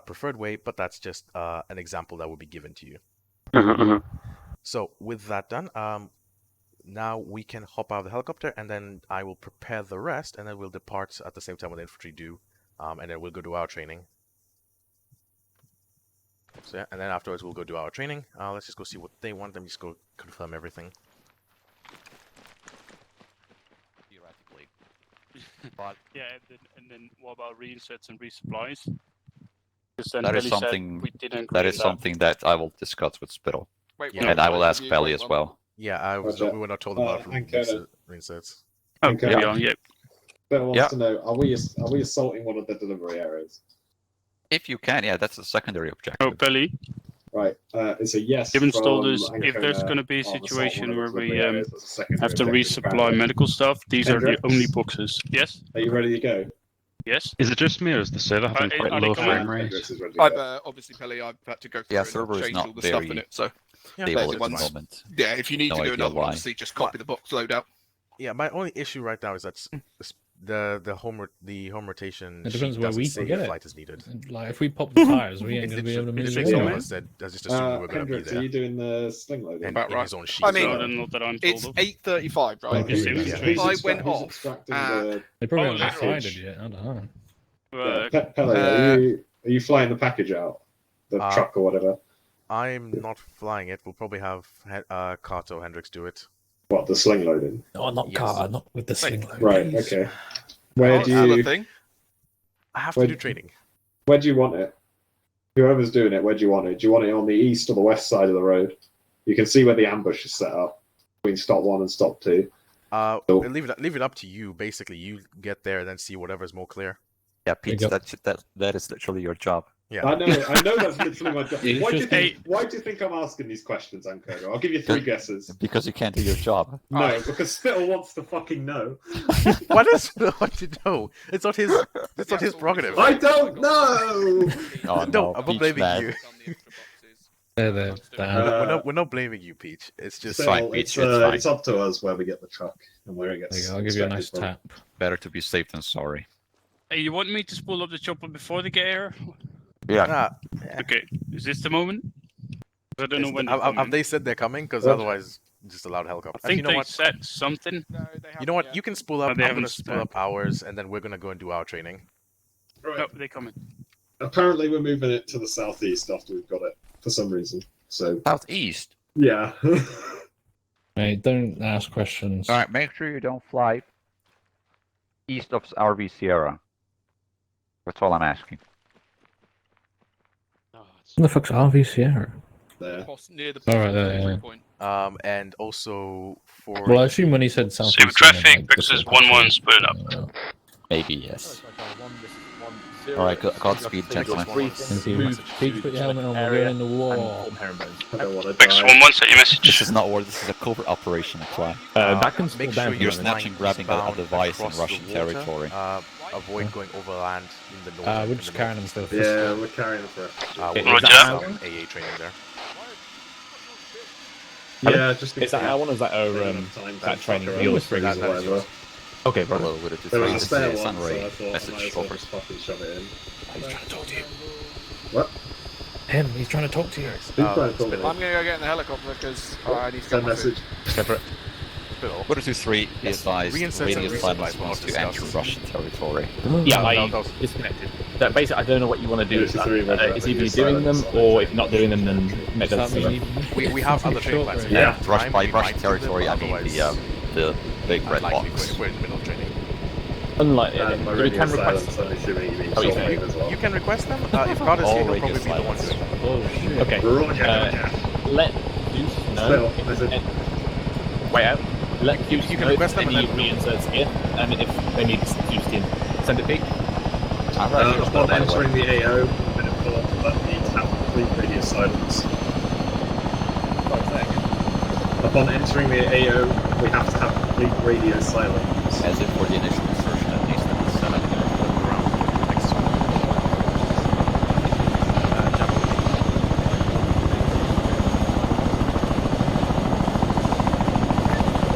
preferred way, but that's just an example that will be given to you. So with that done, now we can hop out of the helicopter, and then I will prepare the rest, and then we'll depart at the same time when the infantry do, and then we'll go do our training. So yeah, and then afterwards we'll go do our training. Let's just go see what they want. Let me just go confirm everything. Theoretically. But Yeah, and then what about reinserts and resupplies? Because then that is Billy said something we didn't that agree is on something that I will discuss with Spittle. Wait, Yeah, And I will ask Belly as well. Yeah, we were not told about reinserts. Oh, Okay. yeah. Bill wants Yeah. to know: Are we assaulting one of the delivery areas? If you can, yeah, that's a secondary Oh, objective. Billy, Right. It's a yes. Gibbons from told us if Ancona there's going to be a on assault situation one where of the we delivery areas. That's a secondary have to objective, resupply apparently. medical stuff, these are the Hendricks? only boxes. Yes? Are you ready to go? Yes? Is it just me, or is the server having quite are they low coming? frame rate? Hendricks is ready to I've go. obviously, Pelly, I've had to go through Yeah, and server is change not all the stuff in very it. So Stable there's at the ones- moment. yeah, if you need No to do idea another one, why. obviously just copy the box loadout. Yeah, my only issue right now is that the home rotation It sheet depends where doesn't we say can if get flight it. is needed. Like, if we pop the tires, we ain't It's going to be able to move literally someone man. away. said, just assume we were going to be Hendricks, are there. you doing the sling loading? And About in right. his own sheet. I mean, No, not that I'm It's told of. 8:35, right? It's Yeah. infantry. I went who's off extracting at- the They probably Oh, haven't package? decided yet. I don't know. Pele, are you flying the package out? The truck or whatever? I'm not flying it. We'll probably have Kato Hendricks do it. What, the sling loading? No, not Yes. Carter, not with the sling load. Right, okay. Where Oh, do that's the you thing. I have to Wait. do training. where do you want it? Whoever's doing it, where do you want it? Do you want it on the east or the west side of the road? You can see where the ambush is set up between stop 1 and stop 2. So So- leave it up to you. Basically, you get there and then see whatever's more clear. Yeah, Pete, go. that is literally your job. Yeah. I know that's literally my job. It's Why do just- you think I'm asking these questions, Ankoda? I'll give you 3 guesses. Because you can't do your job. No, because Spittle wants to fucking know. What is what to know? It's not his. It's not his prerogative. I don't know! Oh, No, I'm not Peach blaming man. you. They're We're not blaming you, Peach. It's just Spittle, fine, it's, Peach, it's fine. it's up to us where we get the truck and where it There gets. you go. I'll give you a nice extracted from. tap. Better to be safe than sorry. Hey, you want me to spool up the chopper before they get here? Yeah. Okay, is this the moment? I don't know when they're have coming. they said they're coming? Because What? otherwise, just a loud helicopter. I think you know they what? said something. You know what? You can spool up. they I'm haven't gonna spool up ours, and then we're gonna go and do our training. Right. No, they're coming. Apparently, we're moving it to the southeast after we've got it for some reason. So Southeast. yeah. Mate, don't ask questions. All right, make sure you don't fly east of RV Sierra. That's all I'm asking. Oh, What the fuck's RV Sierra? There. Near the All right, there, yeah. point. And also for Well, I assume when he said South Save traffic, Brixus 1-1, split up. Maybe, yes. Alright, Godspeed, gentlemen. Please put your helmet on. We're going in the war. I don't want to Brixus die. 1-1, set your message. This is not war, this is a covert operation, apply. That can make slow sure down. you're You're for a minute. snatching, grabbing a bound device in across the Russian water. territory. Avoid going overland in the north. We're in just the carrying them north. for the Yeah, we're carrying it for it. Is We're that doing our some AA training there. Yeah, just Is that our one or is that our that training deal with That- Briggs? that is yours. Okay, Hello, brother. with it There was a this spare is one, so I Sunray thought I message might as well over. just fucking shove it in. He's trying to talk to you. What? Him, he's trying to talk to you. Who's trying to talk Spittle. to I'm me? gonna go get in the helicopter because I need to Send get my food. message. Spittle. 2-3, be advised, Reinserts and radius resupplies silence were wants not to enter discussed. Russian territory. Yeah, No, I that was- disconnected. That basically, I don't know what you want to do. It's three, but It's either it's you're doing them, silence. or if you're not doing them, then make that Does that mean decision. We have other training plans. If we Yeah. have Rush time, by we Russian might do them, territory, I mean otherwise, the big red unlikely box. we're in the middle of training. Unlike, And my we radio can request. silence, I'm assuming you mean Oh, you short can. wave as well. You can request them. If Carter's here, All he'll radio probably be the one silence. doing them. Oh shit. Okay. Roger, Let Deuce know. Still, if is it- Wait out. Let Deuce You can know request if them any and then- reinserts here. And if they need Deuce can send it peak. I'm ready to Upon by the way. entering the AO, we've been informed that the tap complete radio silence. Fuck's sake. Upon entering the AO, we have to have complete radio silence. As if for the initial insertion, at least, and set up Around next one.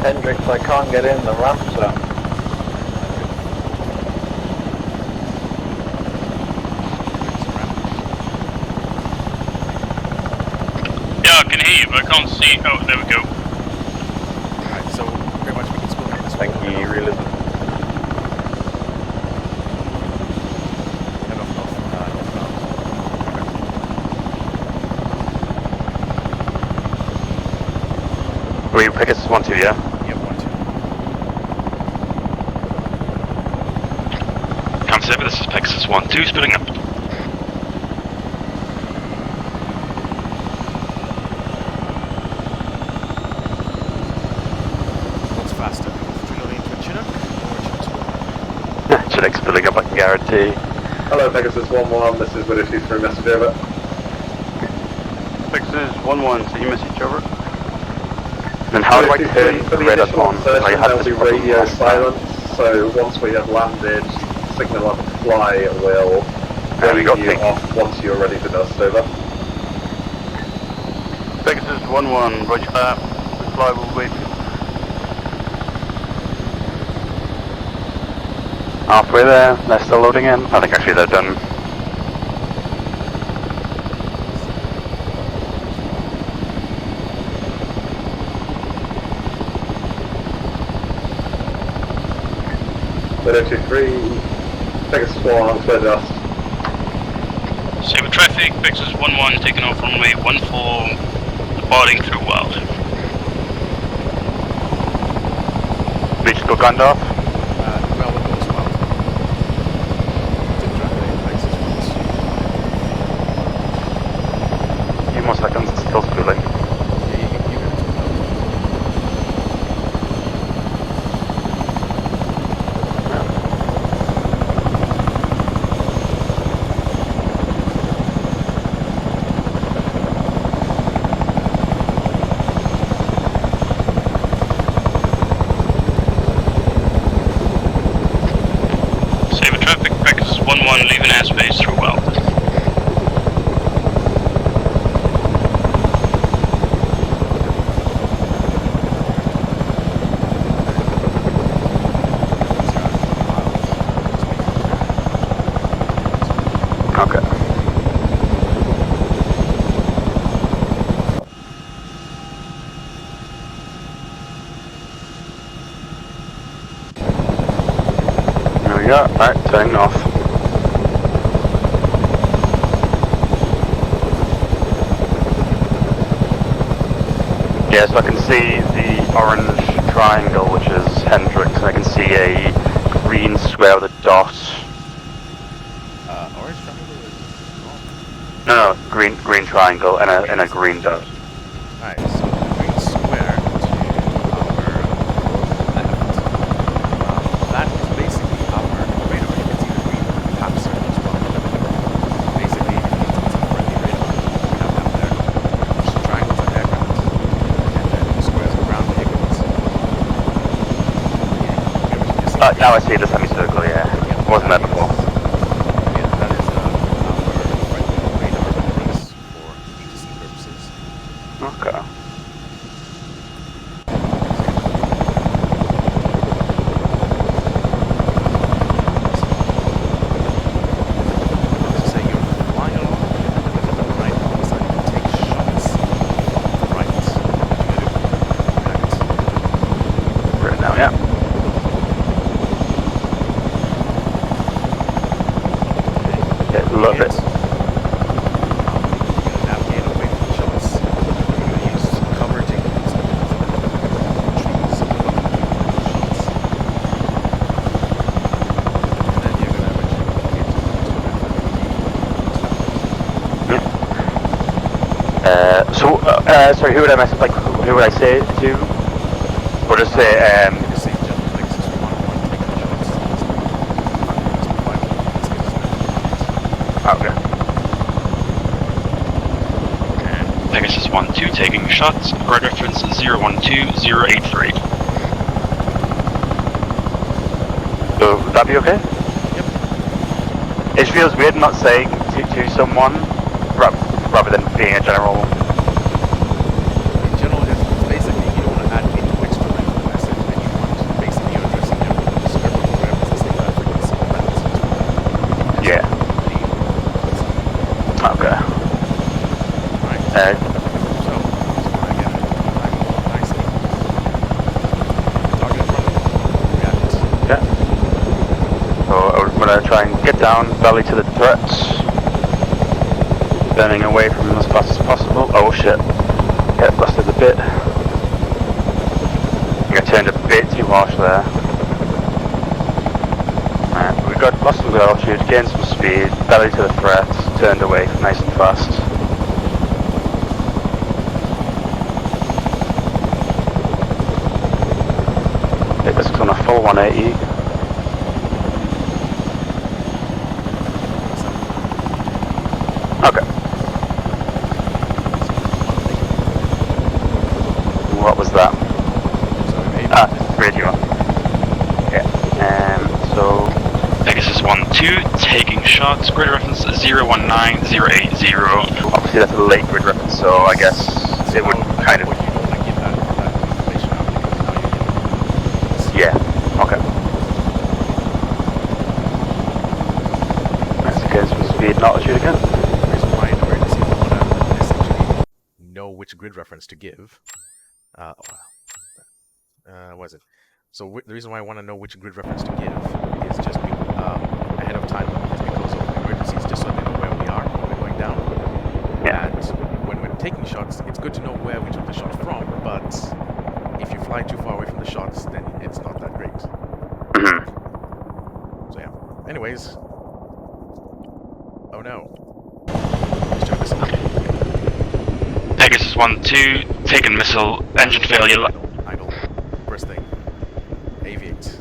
Hendrix, I can't get in the ramp zone. Yeah, I can hear you, but I can't see. Oh, there we go. Alright, so pretty much we can split up this Thank one. you, realism. Head off north. We Pegasus 1-2, yeah? Yeah, 1-2. Can't say, but this is Pegasus 1-2, splitting up. What's faster? 309 to a Chinook or Chinook splitting up, I can guarantee. Hello, Pegasus 1-1, this is Widow 2-3 message over. Pegasus 1-1, so you message over. Then how do I Widow turn 2-3, for the radars initial on? I insertion, had there'll this be problem radio last time. silence, so once we have landed, signal up fly will There we go, wave you thank you. off once you're ready to dust over. Pegasus 1-1, roger that. The fly will wait. Halfway there, they're still loading in. I think actually they're done. Widow 2-3, Pegasus 1, clear dust. Saber traffic, Pegasus 1-1, taking off runway 14, departing through Wild. Reach to Gandalf. well, we'll go as well. Didn't drive any places once. Few more seconds, it's still spooling. Yeah, you can talk about Saber traffic, Pegasus 1-1, leaving airspace through Wild. Okay. There we go. Alright, turning north. Yeah, so I can see the orange triangle, which is Hendrix, and I can see a green square with a dot. orange triangle is wrong. No, green triangle and a green dot. Alright, so the green square to our left. That is basically our radar. You can see the green caps are as well. Basically, it's a friendly radar we have down there. Which is triangles are aircraft, and then the squares are ground vehicles. Yeah, we can just Now I see the semicircle, yeah. Wasn't there before. Yeah, that is our friendly radar base for DTC purposes. Okay. So say you're flying along, and then right all of a sudden you take shots from the right. Right now, yeah. Yeah, love it. Navigate away from the shots. You're going to use cover techniques like trees, shots. And then you're going to eventually Sorry, who would I message? Like, who would I say it to? Or just say, just say jump flex is 1-1, take the shots. Okay. Pegasus 1-2 taking shots. Grid reference 012083. So, would that be okay? Yep. It feels weird not saying to someone rather than being a general. In general, it's basically you don't want to add any extra length of message, and you want basically you're addressing them with the script or whatever to say that frequency that listen to it. Yeah. Okay. Right. So again, time nicely. Target in front of you. React. Yeah. So I'm gonna try and get down, belly to the threats. Turning away from them as fast as possible. Oh shit. Get busted a bit. I think I turned a bit too harsh there. We got lost some good altitude, gained some speed, belly to the threat, turned away nice and fast. Hit this on a full 180. Okay. What was that? Radio. Yeah. So Pegasus 1-2 taking shots. Grid reference 019080. obviously that's a late grid reference, so I guess it would kind of. You don't want to give that information out because now you're getting Yeah. Okay. That's against some speed and altitude again. the reason why in emergency you want to essentially know which grid reference to give. What is it? So the reason why I want to know which grid reference to give is just ahead of time is because of emergencies, just so they know where we are when we're going down. Yeah. And when we're taking shots, it's good to know where we took the shot from, but if you fly too far away from the shots, then it's not that great. So yeah. Anyways. Oh no. Let's check this out. Pegasus 1-2 taking missile. Engine failure. Idle. First thing. Aviate.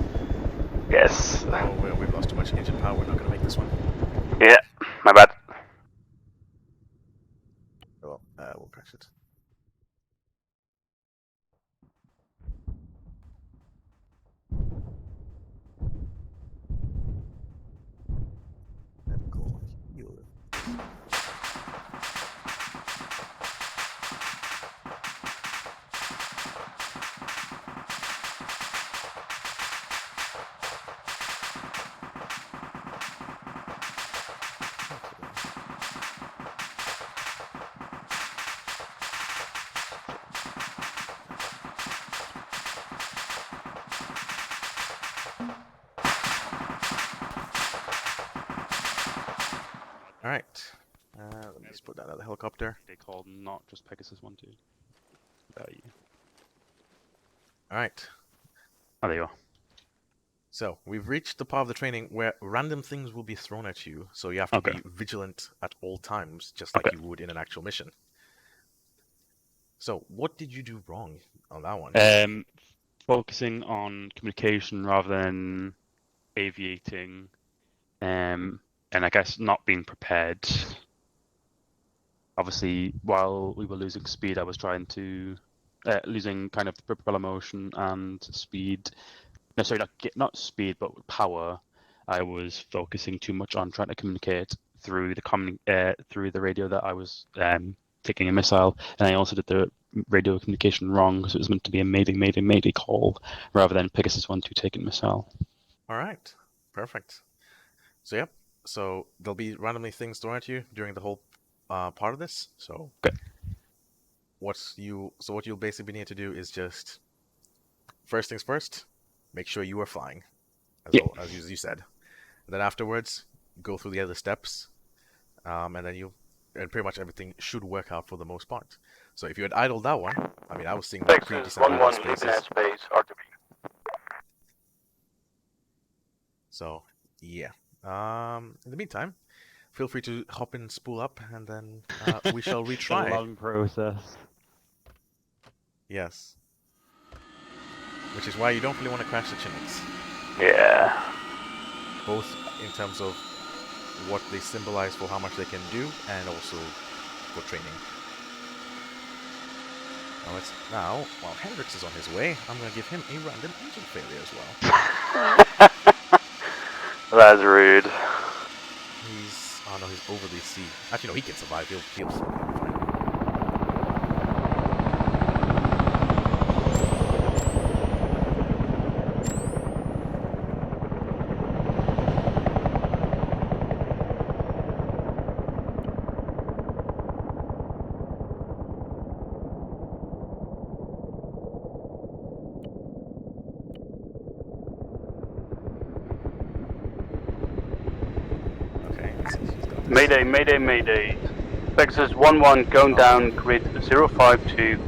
Yes. Oh, we've lost too much engine power. We're not going to make this one. Yeah. My bad. Well, we'll crash it. Medical healer. Alright. Let me just put that other helicopter. They called not just Pegasus 1-2. Value. Alright. Oh, there you are. So, we've reached the part of the training where random things will be thrown at you, so you have to be vigilant at all times, just like you would in an actual mission. So, what did you do wrong on that one? Focusing on communication rather than aviating, and I guess not being prepared. Obviously, while we were losing speed, I was trying to losing kind of propeller motion and speed. No, sorry, not speed, but power. I was focusing too much on trying to communicate through the radio that I was taking a missile, and I also did the radio communication wrong because it was meant to be a mayday call rather than Pegasus 1-2 taking missile. All right, perfect. So yep. So there'll be randomly things thrown at you during the whole part of this. So what you'll basically need to do is just first things first, make sure you are flying, as you said. And then afterwards, go through the other steps, and then pretty much everything should work out for the most part. So if you had idled that one, I mean, I was seeing pretty decent idle spaces. So yeah. In the meantime, feel free to hop in, spool up, and then we shall retry. A long process. Yes. Which is why you don't really want to crash the Chinooks. Yeah. Both in terms of what they symbolize for how much they can do, and also for training. Now, while Hendrix is on his way, I'm going to give him a random engine failure as well. That's rude. Oh no, he's over the sea. Actually, no, he can survive. He'll be fine. Mayday, mayday, mayday. Pegasus 1-1 going down, grid 052.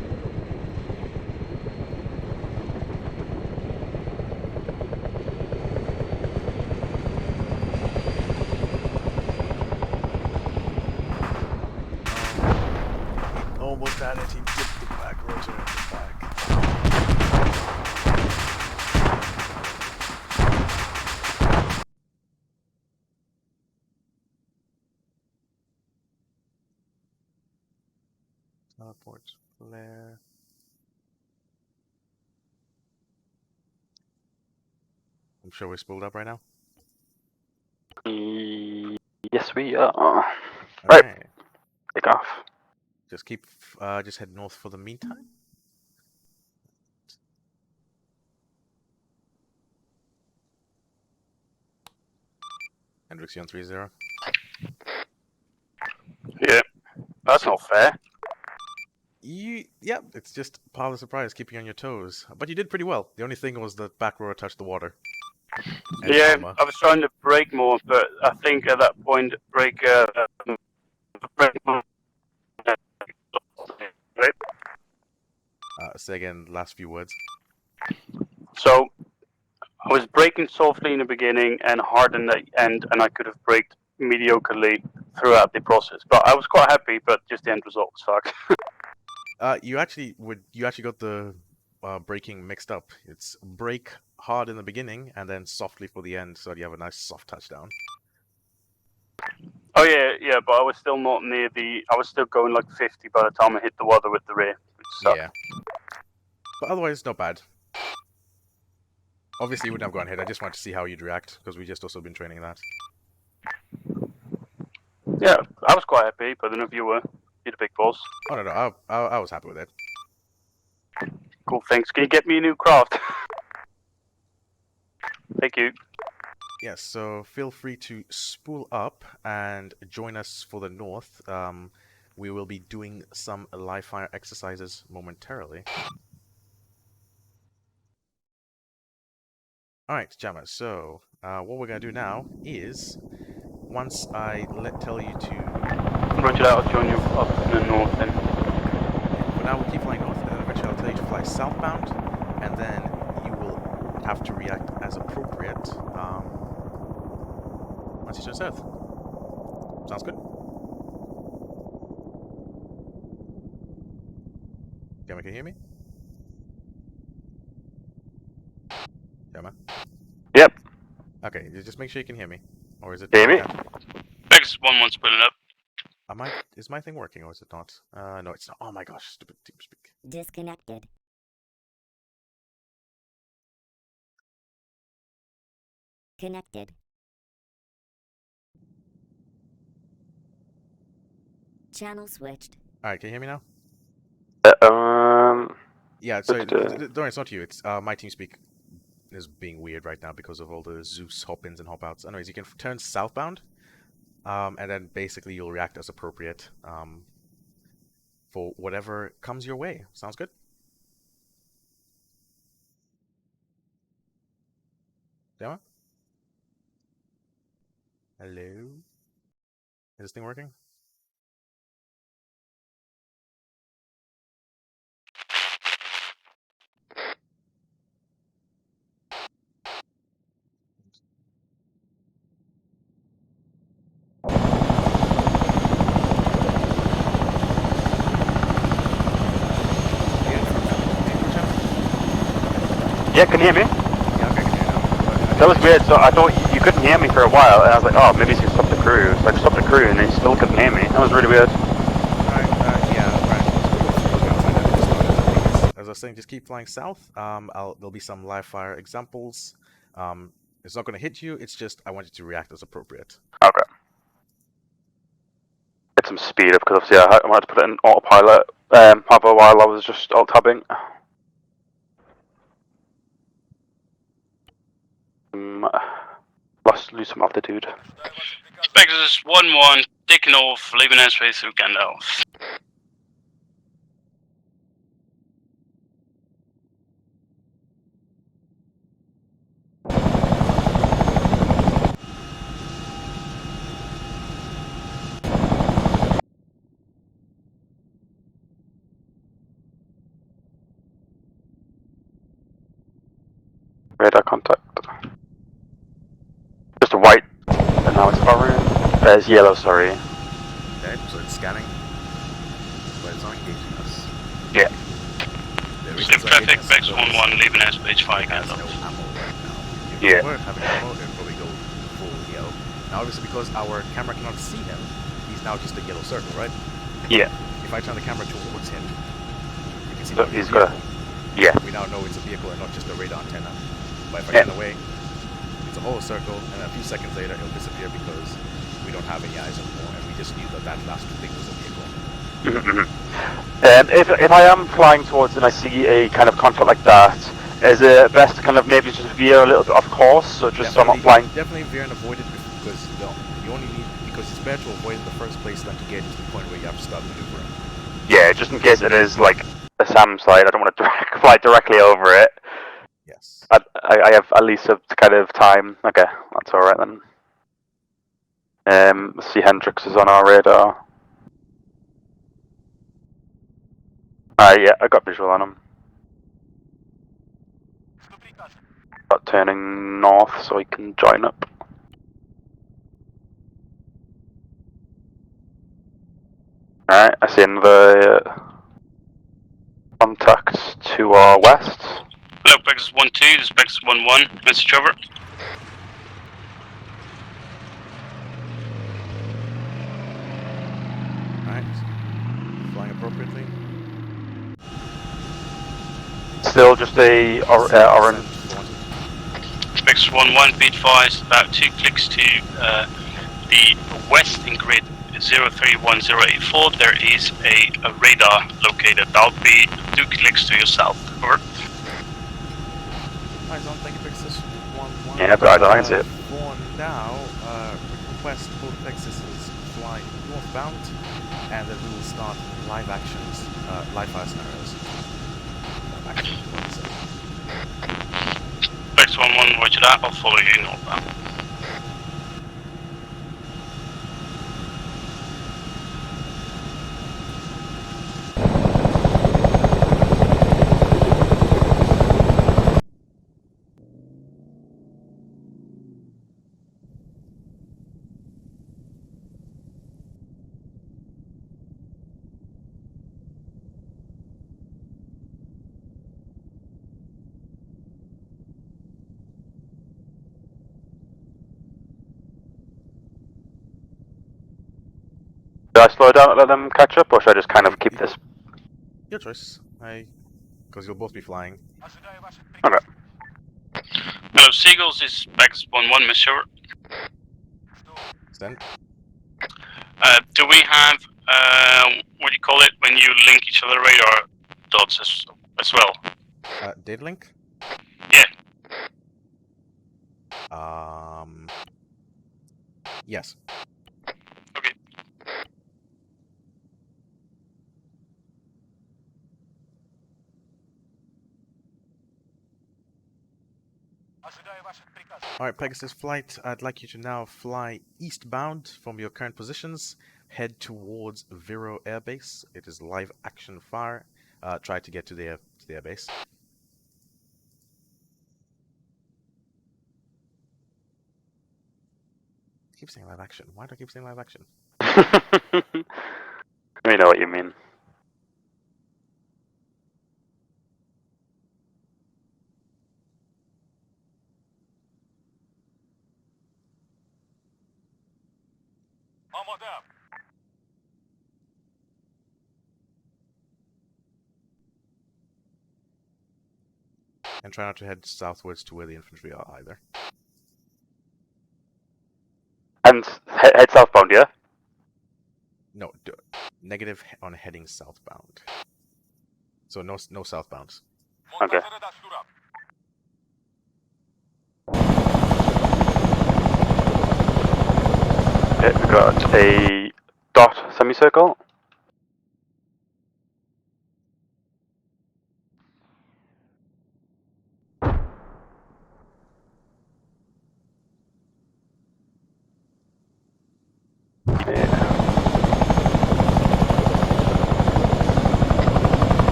Almost had it. He dipped the back rotor in the back. Teleport flare. I'm sure we're spooled up right now. Yes, we are. Okay. Right. Take off. Just just head north for the meantime. Hendrix, you on 3-0. Yeah, that's not fair. Yep, it's just part of the surprise, keeping you on your toes. But you did pretty well. The only thing was the back rower touched the water. And Yeah, ARMA. I was trying to brake more, but I think at that point, brake right? Say again, last few words. So I was braking softly in the beginning and hard in the end, and I could have braked mediocrely throughout the process. But I was quite happy, but just the end result was fucked. You actually got the braking mixed up. It's brake hard in the beginning and then softly for the end, so you have a nice soft touchdown. Oh yeah, but I was still not near the. I was still going like 50 by the time I hit the water with the rear. Yeah. But otherwise, not bad. Obviously, you wouldn't have gone ahead. I just wanted to see how you'd react, because we just also been training that. Yeah, I was quite happy, but I don't know if you were. You're the big boss. Oh, no, I was happy with it. Cool, thanks. Can you get me a new craft? Thank you. Yes, so feel free to spool up and join us for the north. We will be doing some live fire exercises momentarily. Alright, Jammer, so what we're going to do now is, once I tell you to... Roger that, I'll join you up in the north then. For now, we'll keep flying north, and then eventually I'll tell you to fly southbound, and then you will have to react as appropriate once you turn south. Sounds good? Jammer, can you hear me? Jammer? Yep. Okay, just make sure you can hear me. Or is it... Hear me? Pegasus 1-1 splitting up. Is my thing working or is it not? No, it's not. Oh my gosh, stupid TeamSpeak. Disconnected. Connected. Channel switched. Alright, can you hear me now? Yeah, sorry, don't worry, it's not you. It's my TeamSpeak is being weird right now because of all the Zeus hop-ins and hop-outs. Anyways, you can turn southbound, and then basically you'll react as appropriate for whatever comes your way. Sounds good? Dema? Hello? Is this thing working? Yeah, can you hear me? Yeah, okay, I can hear you now. That was weird, so I thought you couldn't hear me for a while, and I was like, oh, maybe he's gonna stop the crew. So I stopped the crew, and they still couldn't hear me. That was really weird. Alright, yeah, right. was saying, just keep flying south. There'll be some live fire examples. It's not going to hit you. It's just I want you to react as appropriate. Okay. Get some speed up because obviously I wanted to put it in autopilot. However, while I was just alt tabbing. Lose some altitude. Pegasus 1-1, taking off, leaving airspace through Gandalf. Radar contact. Just a white, and now it's orange. There's yellow, sorry. Okay, so it's scanning, but it's not engaging us. Yeah. Traffic, Bex 1-1, leaving airspace, fire Gandalf. No ammo right now. If Yeah. we were having ammo, it would probably go full yellow. Now, obviously, because our camera cannot see him, he's now just a yellow circle, right? Yeah. If I turn the camera towards him, you can see So that he's got a. Yeah. We now know it's a vehicle and not just a radar antenna. But if I Yeah. turn away, it's a whole circle, and a few seconds later, it'll disappear because we don't have any eyes anymore, and we just knew that that last thing was a vehicle. If I am flying towards and I see a kind of conflict like that, is it best to kind of maybe just veer a little bit off course, so just so I'm not flying? Definitely veer and avoid it because you only need, because it's better to avoid it in the first place than to get to the point where you have to start maneuvering. Yeah, just in case it is like a SAM site, I don't want to fly directly over it. Yes. I have at least a kind of time. Okay, that's alright then. Let's see, Hendrix is on our radar. Yeah, I got visual on him. About turning north so he can join up. Alright, I see another contact to our west. Hello, Pegasus 1-2, this is Pegasus 1-1, message over. Alright. Flying appropriately. Still just a orange. Pegasus 1-1, be advised, about 2 clicks to the west in grid 031084, there is a radar located. That'll be 2 clicks to your south. Over. Eyes on, thank you, Pegasus 1-1. Yeah, but I don't see it. For now, request both Pegasus fly northbound, and then we will start live actions, live fire scenarios. Pegasus 1-1, roger that, I'll follow you northbound. Should I slow down and let them catch up, or should I just kind of keep this? Your choice. Because you'll both be flying. Okay. Hello, Seagulls, this is Pegasus 1-1, Miss Shore. Stand. Do we have, what do you call it, when you link each other radar dots as well? Data link? Yeah. Yes. Okay. Alright, Pegasus flight, I'd like you to now fly eastbound from your current positions, head towards Vero Air Base. It is live action fire. Try to get to the air base. I keep saying live action. Why do I keep saying live action? We know what you mean. And try not to head southwards to where the infantry are either. And head southbound, yeah? No, negative on heading southbound. So no southbounds. Okay. Okay, we got a dot semicircle.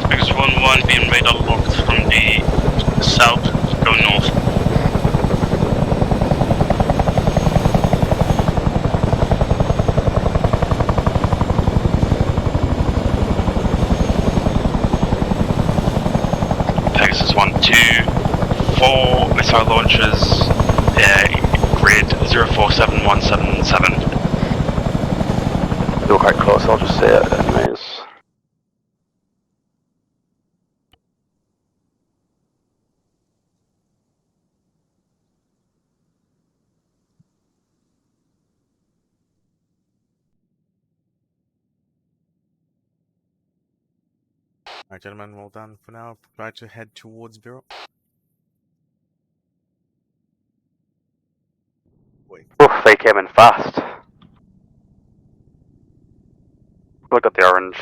Because 1-1 being radar locked from the south, go north. Pegasus 1-2, 4 missile launchers, grid 047177. You're quite close, I'll just say it anyways. Alright, gentlemen, well done for now. Try to head towards Vero. Wait. Oof, they came in fast. Look at the orange.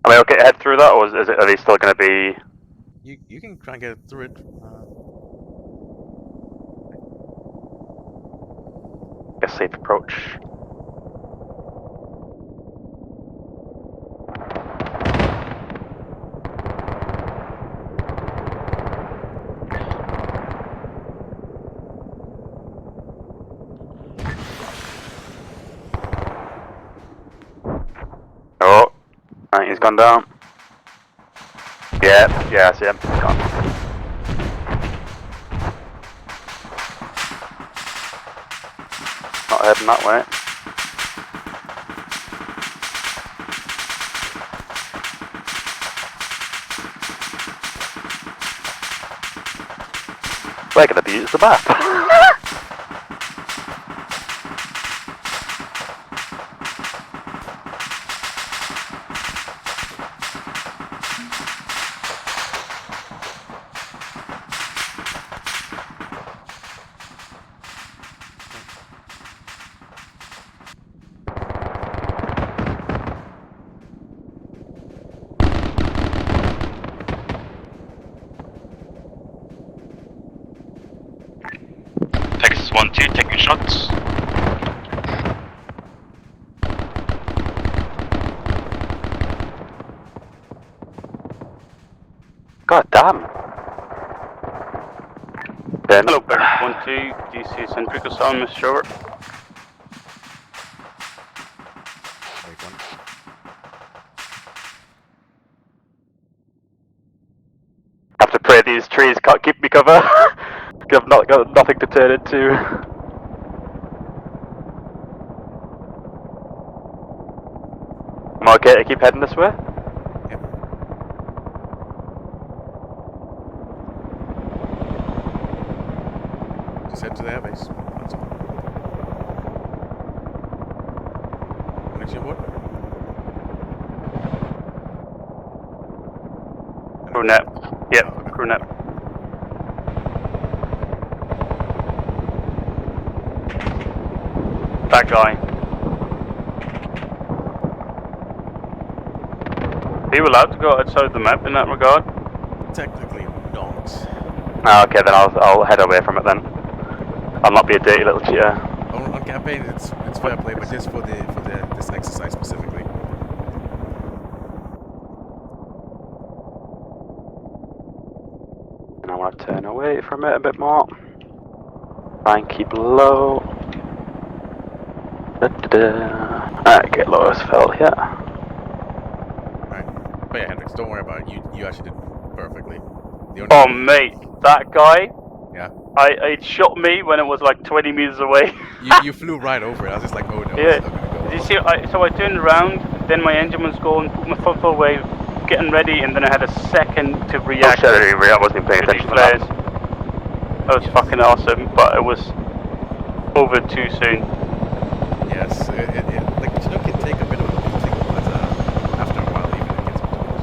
Am I okay to head through that, or are they still going to be... You can try and get through it. A safe approach? Oh, right, he's gone down. Yeah, I see him. He's gone. Not heading that way. We're gonna be using the map. Pegasus 1-2, taking shots. God damn. Ben. Hello, Pegasus 1-2, do you see Centricus on Mr. Shower? Have to pray these trees can't keep me cover. I've not got nothing to turn into. Am I okay to keep heading this way? Just head to the airbase. That's all. Connection aboard? Crew net. Yep, crew net. That guy. Are you allowed to go outside the map in that regard? Technically not. Ah, okay, then I'll head away from it then. I'll not be a dirty little cheater. On campaign, it's fair play, but just for this exercise specifically. And I want to turn away from it a bit more. Try and keep low. Alright, get low as fell here. Alright. But yeah, Hendrix, don't worry about it. You actually did perfectly. The only Oh mate, that guy. Yeah. It shot me when it was like 20 meters away. You flew right over it. I was just like, oh no. Yeah. It's not gonna go Did you see? So I turned around, then my engine was going, put my throttle away, getting ready, and then I had a second to Oh react. shit, I wasn't even paying to these attention to that. flares. That was fucking awesome, but it was over too soon. Yes, like Chinook can take a bit of a beating, but after a while, even it gets better.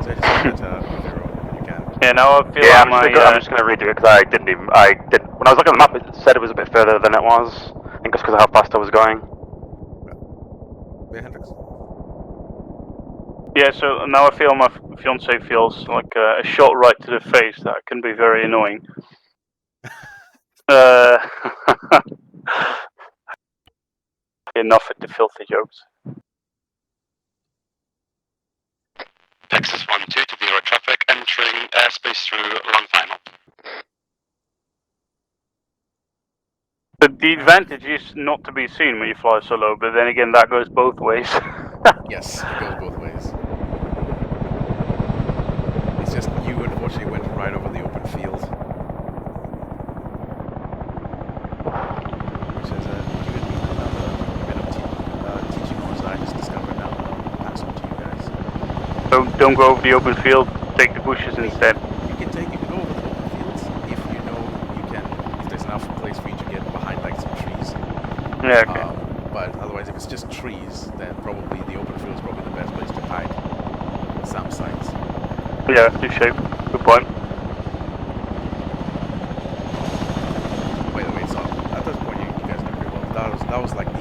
So just give it a zero when you can. Yeah, now I feel Yeah, like I'm just gonna redo it because I didn't. When I was looking at the map, it said it was a bit further than it was. I think it's because of how fast I was going. Yeah, Hendrix. Yeah, so now I feel my fiance feels like a shot right to the face. That can be very annoying. Enough with the filthy jokes. Texas 1-2 to zero traffic, entering airspace through long final. But the advantage is not to be seen when you fly so low, but then again, that goes both ways. Yes, it goes both ways. It's just you unfortunately went right over the open field. Which is given me another bit of teaching course that I just discovered now. I'll pass on to you guys. Don't go over the open field, take the bushes instead. You can go over the open fields if you know if there's enough place for you to get behind like some trees. Yeah, okay. But otherwise, if it's just trees, then probably the open field is probably the best place to hide some sites. Yeah, good shape. Good point. By the way, so at this point, you guys know pretty well. That was like the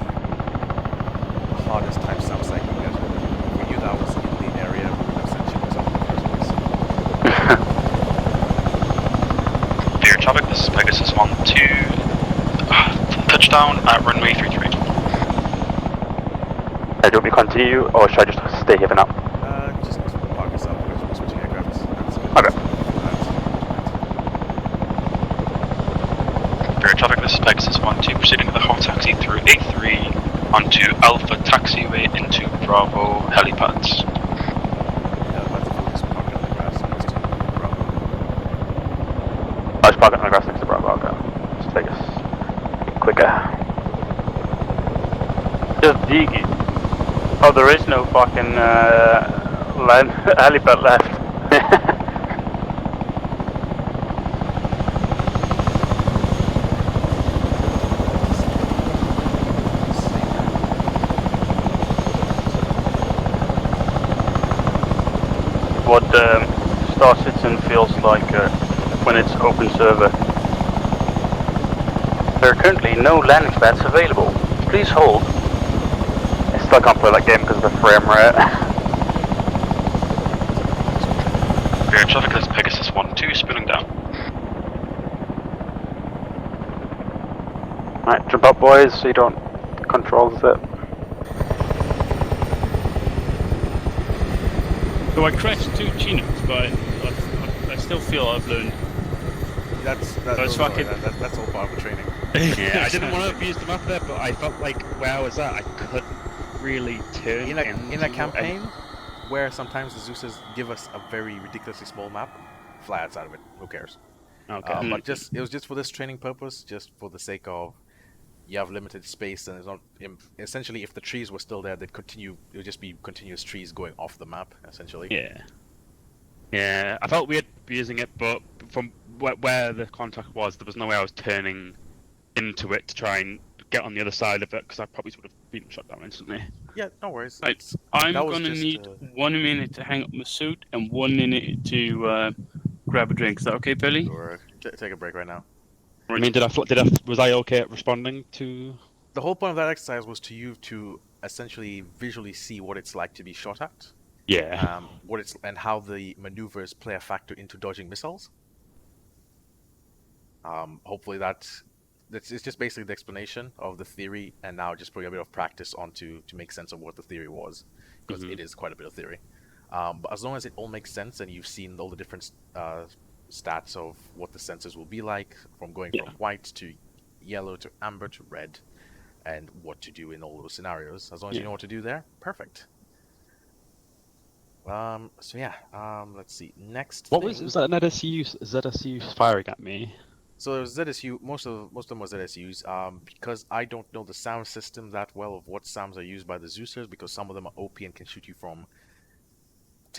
hardest type SAM site you guys were doing. If we knew that was in the area, we would have sent you myself in the first place. Clear traffic, this is Pegasus 1-2. Touchdown at runway 33. Do you want me to continue, or should I just stay here for now? Just park us up. We're switching aircraft. Okay. Clear traffic, this is Pegasus 1-2, proceeding with a hot taxi through A3 onto Alpha Taxiway into Bravo helipads. I just park it on the grass next to Bravo, okay. Just take us quicker. Just dig it. Oh, there is no fucking helipad left. What Star Citizen feels like when it's open server. There are currently no landing pads available. Please hold. I still can't play that game because of the frame rate. Clear traffic, this is Pegasus 1-2, spinning down. Right, jump up boys so you don't control it. So I crashed 2 Chinooks, but I still feel I've learned. That's all part of the training. Yeah, I didn't want to abuse the map there, but I felt like where I was at, I couldn't really turn in a campaign where sometimes the Zeus's give us a very ridiculously small map, fly outside of it. Who cares? Okay. But it was just for this training purpose, just for the sake of you have limited space, and it's not essentially if the trees were still there, they'd continue. It would just be continuous trees going off the map, essentially. Yeah. Yeah, I felt weird using it, but from where the contact was, there was no way I was turning into it to try and get on the other side of it, because I probably would have been shot down instantly. Yeah, no worries. Right. I'm gonna need 1 minute to hang up my suit and 1 minute to grab a drink. Is that okay, Billy? Sure. Take a break right now. I mean, was I okay at responding to? The whole point of that exercise was to essentially visually see what it's like to be shot at. Yeah. And how the maneuvers play a factor into dodging missiles. Hopefully it's just basically the explanation of the theory, and now just putting a bit of practice onto to make sense of what the theory was, because it is quite a bit of theory. But as long as it all makes sense and you've seen all the different stats of what the sensors will be like, from going from white to yellow to amber to red, and what to do in all those scenarios, as long as you know what to do there, perfect. So yeah, let's see. Next What thing... was that an ZSU firing at me? So there's ZSU, most of them were ZSUs, because I don't know the sound system that well of what sounds are used by the Zeusers, because some of them are OP and can shoot you from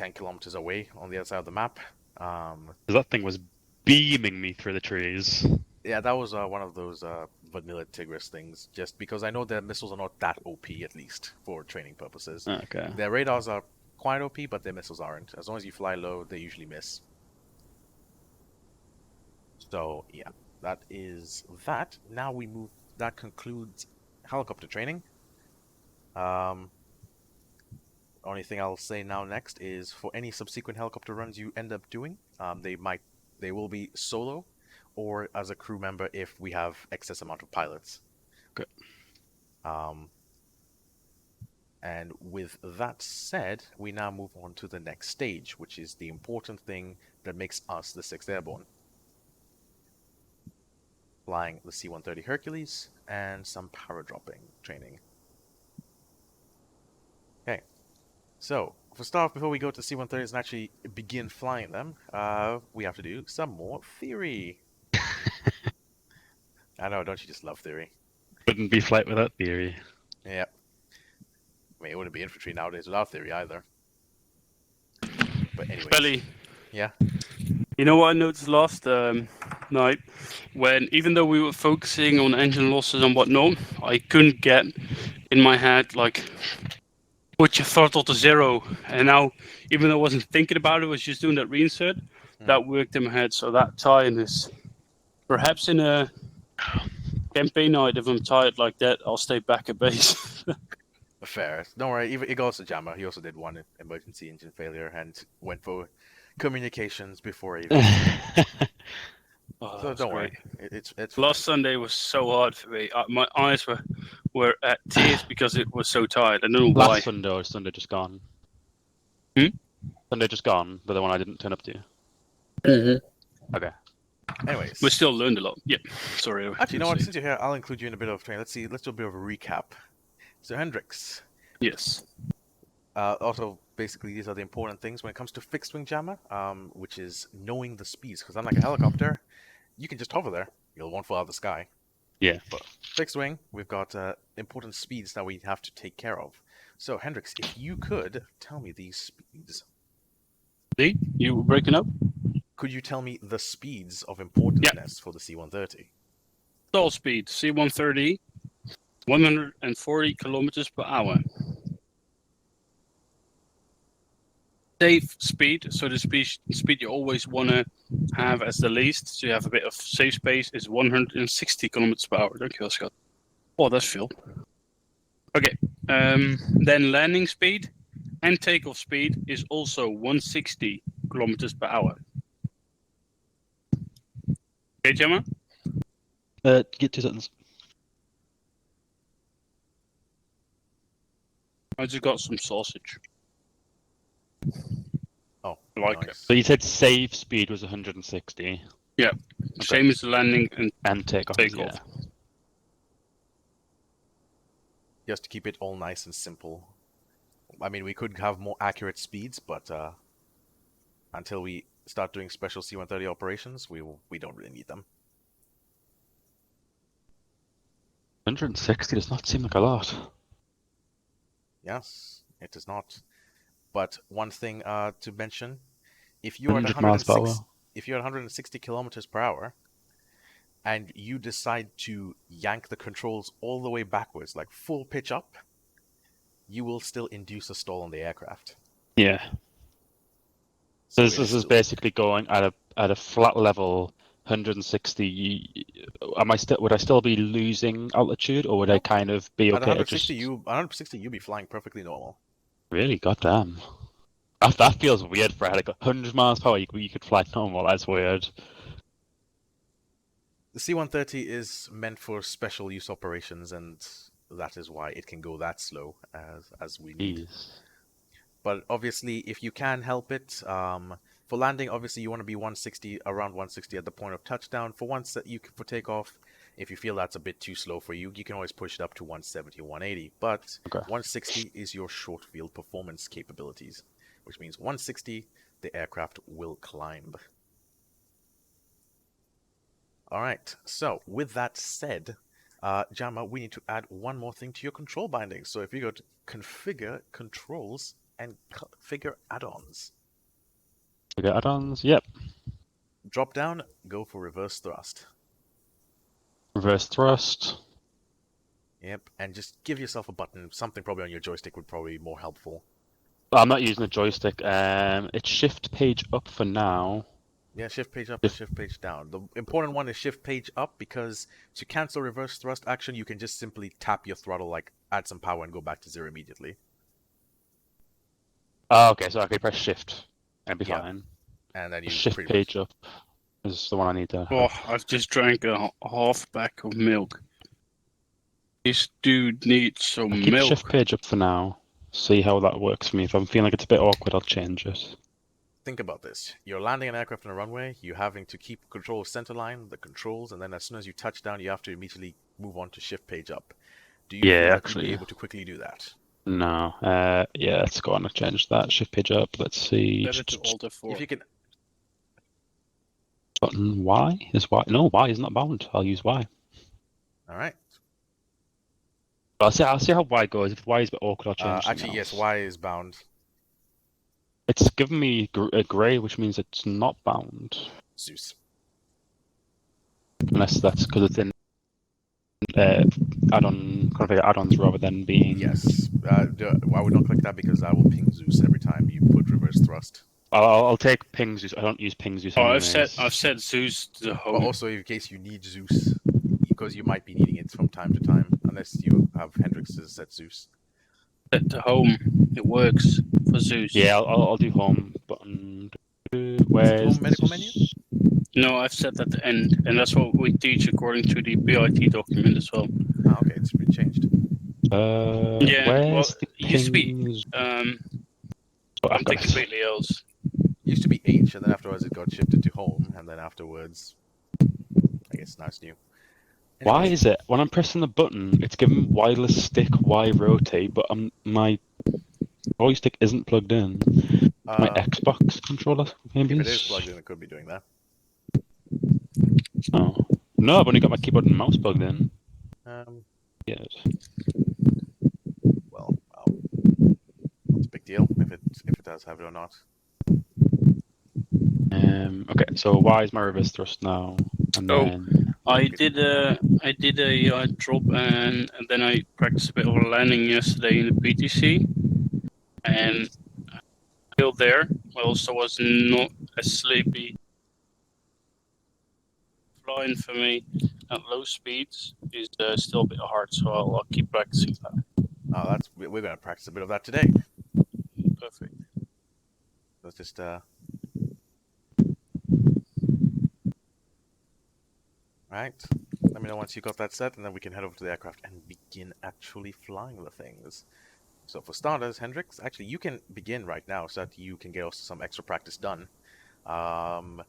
10 kilometers away on the other side of the map. 'Cause that thing was beaming me through the trees. Yeah, that was one of those vanilla Tigris things, just because I know their missiles are not that OP, at least, for training purposes. Okay. Their radars are quite OP, but their missiles aren't. As long as you fly low, they usually miss. So, yeah, that is that. Now we move, that concludes helicopter training. Only thing I'll say now next is for any subsequent helicopter runs you end up doing, they will be solo or as a crew member if we have excess amount of pilots. Okay. And with that said, we now move on to the next stage, which is the important thing that makes us the 6th Airborne. Flying the C-130 Hercules and some paradropping training. Okay. So, for start, before we go to C-130s and actually begin flying them, we have to do some more theory. I know, don't you just love theory? Wouldn't be flight without theory. Yep. I mean, it wouldn't be infantry nowadays without theory either. But anyways. Belly. Yeah? You know what I noticed last night? When, even though we were focusing on engine losses and whatnot, I couldn't get in my head, like, put your throttle to 0. And now, even though I wasn't thinking about it, I was just doing that reinsert, that worked in my head. So that tie-in is perhaps in a campaign night, if I'm tired like that, I'll stay back at base. Fair. Don't worry, it goes to Jammer. He also did one emergency engine failure and went for communications before even. So don't worry. It's Last Sunday was so hard for me. My eyes were at tears because it was so tired. I don't know why. Last Sunday or Sunday just gone? Sunday just gone, but the one I didn't turn up to. Okay. Anyways. We still learned a lot. Yeah. Sorry. Actually, you know what? Since you're here, I'll include you in a bit of training. Let's do a bit of a recap. So, Hendrix. Yes. Also, basically, these are the important things when it comes to fixed wing jammer, which is knowing the speeds. Because unlike a helicopter, you can just hover there. You'll won't fall out of the sky. Yeah. But fixed wing, we've got important speeds that we have to take care of. So, Hendrix, if you could tell me these speeds. See? You were breaking up? Could you tell me the speeds of importance for the C-130? Stall speed, C-130, 140 kilometers per hour. Safe speed, so the speed you always want to have as the least, so you have a bit of safe space, is 160 kilometers per hour. Dankjewel, Scott. Oh, that's veel. Okay, then landing speed and takeoff speed is also 160 kilometers per hour. Okay, Gemma? Get 2 seconds. I just got some sausage. Oh, I like nice. it. So you said save speed was 160. Yeah, Okay. same as the landing and takeoff. Just to keep it all nice and simple. I mean, we could have more accurate speeds, but until we start doing special C-130 operations, we don't really need them. 160 does not seem like a lot. Yes, it does not. But one thing to mention, if you're at 100 miles per hour. if you're at 160 kilometers per hour, and you decide to yank the controls all the way backwards, like full pitch up, you will still induce a stall on the aircraft. Yeah. So this is basically going at a flat level, 160. Would I still be losing altitude, or would I kind of be At okay? 160, you'll be flying perfectly normal. Really, goddamn. That feels weird for like 100 miles per hour. You could fly normal. That's weird. The C-130 is meant for special use operations, and that is why it can go that slow as we need. But obviously, if you can help it, for landing, obviously you want to be around 160 at the point of touchdown. For takeoff, if you feel that's a bit too slow for you, you can always push it up to 170, 180. But 160 is your short field performance capabilities, which means 160, the aircraft will climb. All right, so with that said, Jamma, we need to add one more thing to your control bindings. So if you go to Configure, Controls, and figure add-ons. Figure add-ons, yep. Drop down, go for reverse thrust. Reverse thrust. Yep, and just give yourself a button. Something probably on your joystick would probably be more helpful. I'm not using a joystick. It's shift page up for now. Yeah, shift page up and shift page down. The important one is shift page up because to cancel reverse thrust action, you can just simply tap your throttle, like add some power and go back to 0 immediately. Oh, okay, so I can press shift and be Yeah. fine. And then you Shift pretty page up is the one I need to. Oh, I've just drank a half pack of milk. This dude needs some Keep milk. shift page up for now. See how that works for me. If I'm feeling like it's a bit awkward, I'll change it. Think about this. You're landing an aircraft on a runway, you're having to keep control of center line, the controls, and then as soon as you touch down, you have to immediately move on to shift page up. Do you feel like you'll be able to quickly do that? No. Yeah, let's go on and change that. Shift page up. Let's see. Better to Alt F4. If you can... Button Y? Is Y? No, Y is not bound. I'll use Y. Alright. I'll see how Y goes. If Y is a bit awkward, I'll change something Actually, yes, else. Y is bound. It's given me a grey, which means it's not bound. Zeus. Unless that's because it's in add-on configure add-ons rather than being. Yes. I would not click that because I will ping Zeus every time you put reverse thrust. I'll take ping Zeus. I don't use ping Zeus. Oh, anyways. I've set Zeus to the home. But also, in case you need Zeus, because you might be needing it from time to time, unless you have Hendrix's set Zeus. Set to home. It works for Zeus. Yeah, I'll do home button. Where's home medical menu? No, I've set at the end, and that's what we teach according to the BIT document as well. Oh, okay, it's been changed. Yeah, well, where's it used to be something completely else. It used to be H, and then afterwards it got shifted to home, and then afterwards, I guess now it's new. Why is it when I'm pressing the button, it's giving wireless stick Y rotate, but my joystick isn't plugged in? My Xbox controller, maybe. If it is plugged in, it could be doing that. Oh no, I've only got my keyboard and mouse plugged in. Yes. Well, it's a big deal if it does have it or not. Okay, so why is my reverse thrust now? And then I did a drop and then I practiced a bit of a landing yesterday in the PTC, and still there. I also was not as sleepy. Flying for me at low speeds is still a bit hard, so I'll keep practicing that. Oh, we're going to practice a bit of that today. Perfect. Let's just Right. Let me know once you got that set, and then we can head over to the aircraft and begin actually flying the things. So for starters, Hendrix, actually you can begin right now so that you can get also some extra practice done. I'm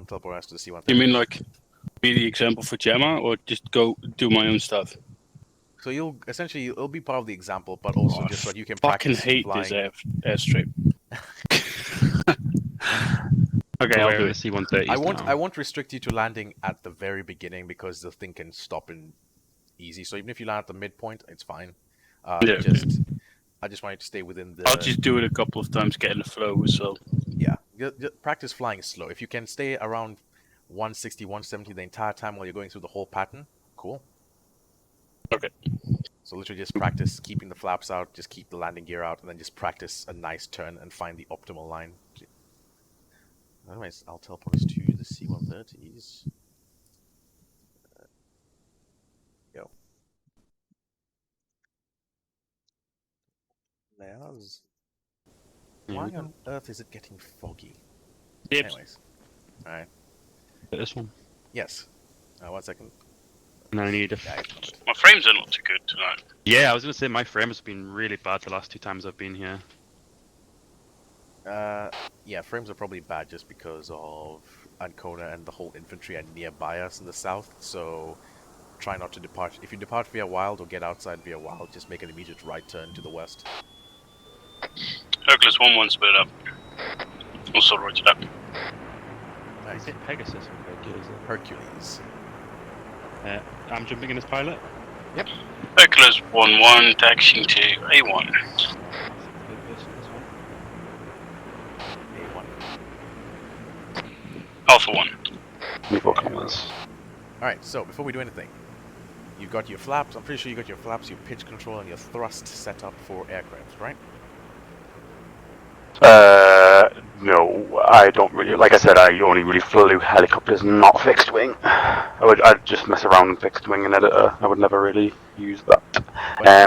teleporting us to the C-130. You mean like be the example for Gemma, or just go do my own stuff? So it'll be part of the example, but also just so that you can fucking practice hate flying. this airstrip. okay, I'll I'll do the C-130s I won't restrict you to landing at the very beginning because the thing can stop in easy. So even if you land at the midpoint, it's fine. I just want you to stay within the. I'll just do it a couple of times, get in the flow. So yeah, practice flying slow. If you can stay around 160, 170 the entire time while you're going through the whole pattern, cool. Okay. So literally just practice keeping the flaps out, just keep the landing gear out, and then just practice a nice turn and find the optimal line. Anyways, I'll teleport us to the C-130s. Go. Why on earth is it getting foggy? Anyways. Alright. This one. Yes. 1 second. And I need my frames are not too good tonight. Yeah, I was gonna say my frame has been really bad the last 2 times I've been here. Yeah, frames are probably bad just because of Ancona and the whole infantry are nearby us in the south, so try not to depart. If you depart via wild or get outside via wild, just make an immediate right turn to the west. Hercules 1-1 split up. Also roger that. Nice. Is it Pegasus or Hercules? Hercules. I'm jumping in as pilot? Yep. Hercules 1-1, taxiing to A1. Alpha 1. Newport Commons. Alright, so before we do anything, you've got your flaps. I'm pretty sure you got your flaps, your pitch control, and your thrust set up for aircraft, right? No, I don't really. Like I said, I only really flew helicopters, not fixed wing. I'd just mess around in fixed wing and editor. I would never really use that.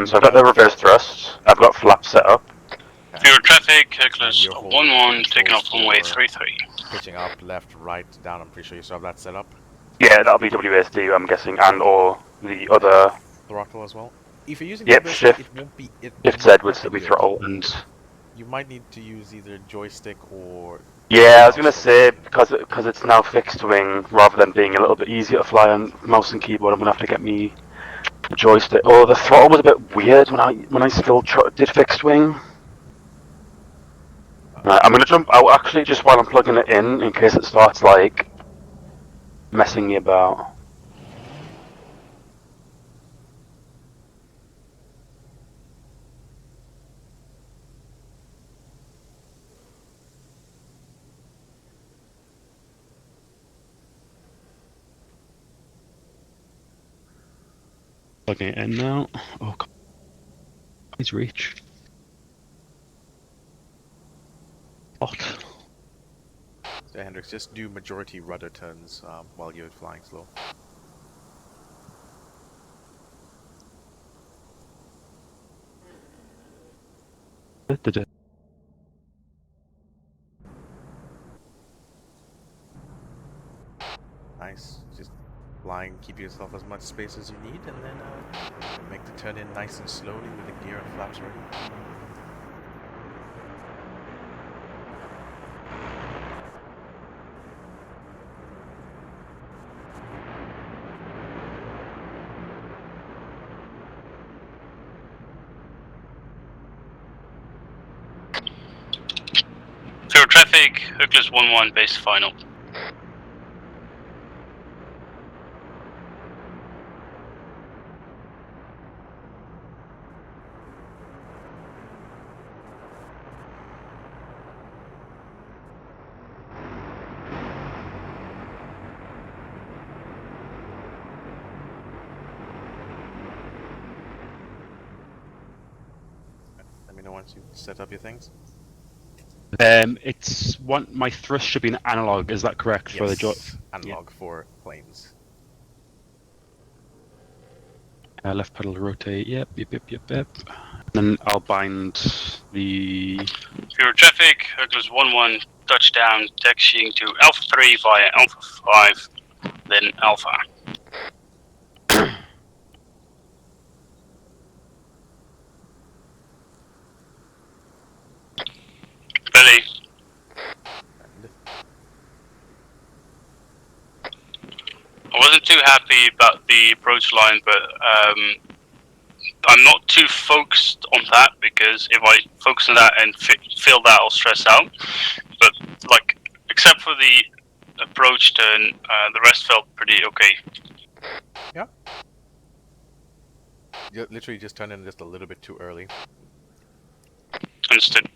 So I've got the reverse thrust. I've got flaps set up. Pure traffic, Hercules you're holding 1-1, taking off controls runway for 33. Pitching up, left, right, down. I'm pretty sure you still have that set up. Yeah, that'll be WSD, I'm guessing, and or the other. Throttle as well. If you're using Yep, WSD, shift. it won't be. Shift Z would still be throttle, and you might need to use either joystick or. yeah, I was gonna say because it's now fixed wing, rather than being a little bit easier to fly on mouse and keyboard, I'm gonna have to get me a joystick. Oh, the throttle was a bit weird when I still did fixed wing. Right, I'm gonna jump out actually just while I'm plugging it in case it starts like messing me about. Plugging it in now. Oh, God. Please reach. Hot. So Hendrix, just do majority rudder turns while you're flying slow. Nice. Just flying, keep yourself as much space as you need, and then make the turn in nice and slowly with the gear and flaps ready. Pure traffic, Hercules 1-1, base final. Let me know once you set up your things. It's one. My thrust should be an analog. Is that correct for the job? Analog for planes. Left pedal to rotate. Yep. Then I'll bind the. Pure traffic, Hercules 1-1, touchdown, taxiing to Alpha 3 via Alpha 5, then Alpha. Billy. I wasn't too happy about the approach line, but I'm not too focused on that because if I focus on that and feel that, I'll stress out. But like, except for the approach turn, the rest felt pretty okay. Yeah. You literally just turned in just a little bit too early. Understood.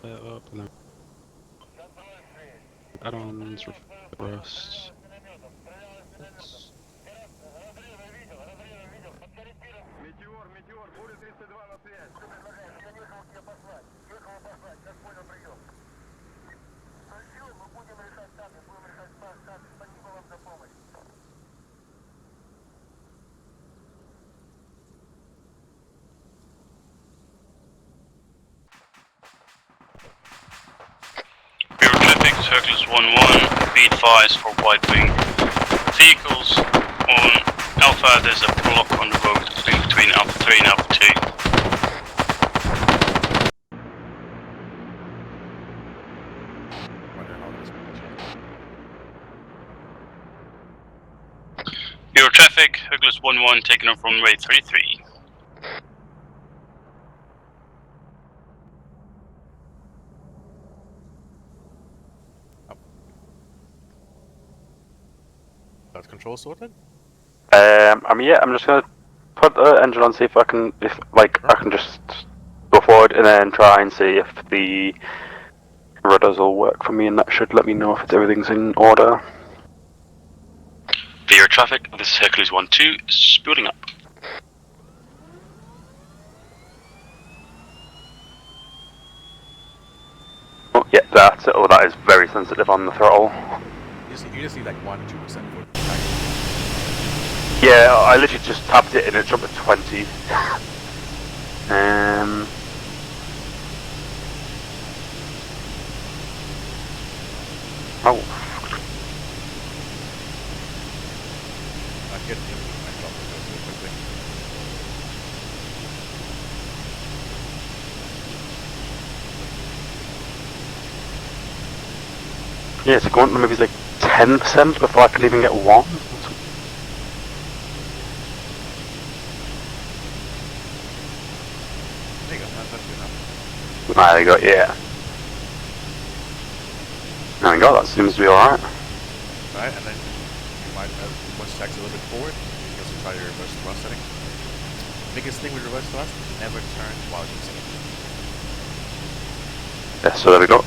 Up and then add-ons, reverse. Hercules 1-1, be advised for wide wing vehicles. On Alpha, there's a block on the road between Alpha 3 and Alpha 2. Euro traffic, Hercules 1-1, taking off runway 33. pilot control sorted? Yeah, I'm just gonna put the engine on, see if I can, I can just go forward and then try and see if the rudders will work for me, and that should let me know if everything's in order. For your traffic, this is Hercules 1-2, spooling up. Oh, yeah, that's it. Oh, that is very sensitive on the throttle. You just need like 1-2% for Yeah, I literally just tapped it and it jumped at 20. Oh. I get the quickly. Yeah, it's going to maybe like 10% before I can even get one. There you go, that's good enough. There you go, yeah. There we go, that seems to be alright. Right, and then you might once it taxi a little bit forward, you can also try your reverse thrust setting. Biggest thing with reverse thrust, never turn while using it. Yeah, so there we go.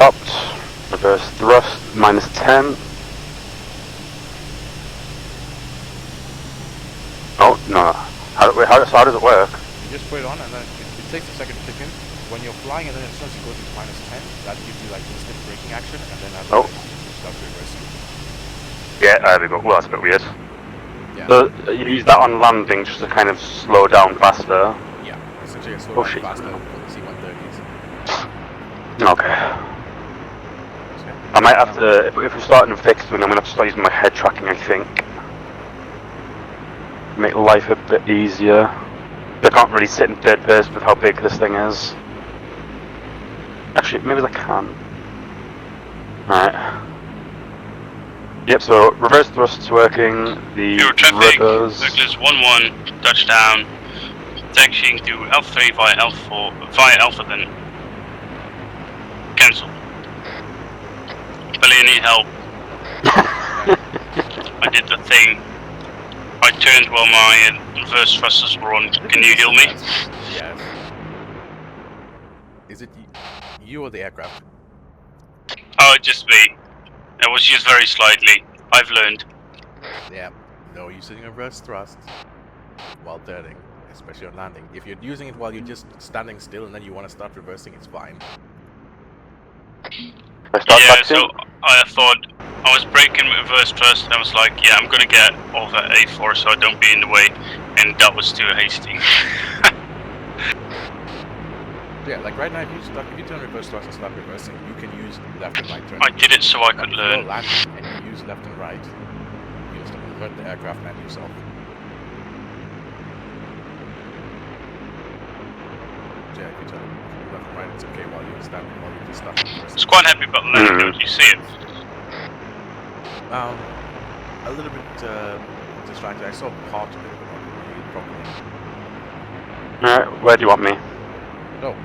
Upped, reverse thrust, -10. Oh, no. How does it work? You just put it on and then it takes a second to kick in. When you're flying and then as soon as you go to -10, that gives you like instant braking action and then after you start reversing. Yeah, there we go. Well, that's a bit weird. Yeah. So, you use that on landing just to kind of slow down faster? Yeah, essentially a slow Oh, down shit. faster for the C-130s. Okay. I might have to, if we're starting fixed wing, I'm going to have to start using my head tracking, I think. Make life a bit easier. I can't really sit in third person with how big this thing is. Actually, maybe I can. Alright. Yep, so reverse thrust's working, the traffic, rudders... Hercules 1-1, touchdown, taxiing to Alpha 3 via Alpha 4, via Alpha then. Cancel. Billy, I need help. I did the thing. I turned while my reverse thrusters were on. Can you heal me? Yes. Is it you or the aircraft? Oh, just me. It was used very slightly. I've learned. Yeah. No using reverse thrust while turning, especially on landing. If you're using it while you're just standing still and then you want to start reversing, it's fine. Yeah, so I thought I was braking with reverse thrust and I was like, yeah, I'm gonna get off at A4 so I don't be in the way, and that was too hasty. Yeah, like right now, if you turn reverse thrust and start reversing, you can use left and right turn. I did it so I could learn. If you're landing and you use left and right, you just hurt the aircraft and yourself. Yeah, if you turn left and right, it's okay while you're standing, while you're just stuck. I was quite happy about the landing though, did you see it? A little bit distracted. I saw part of it, but not really properly. Alright, where do you want me? No.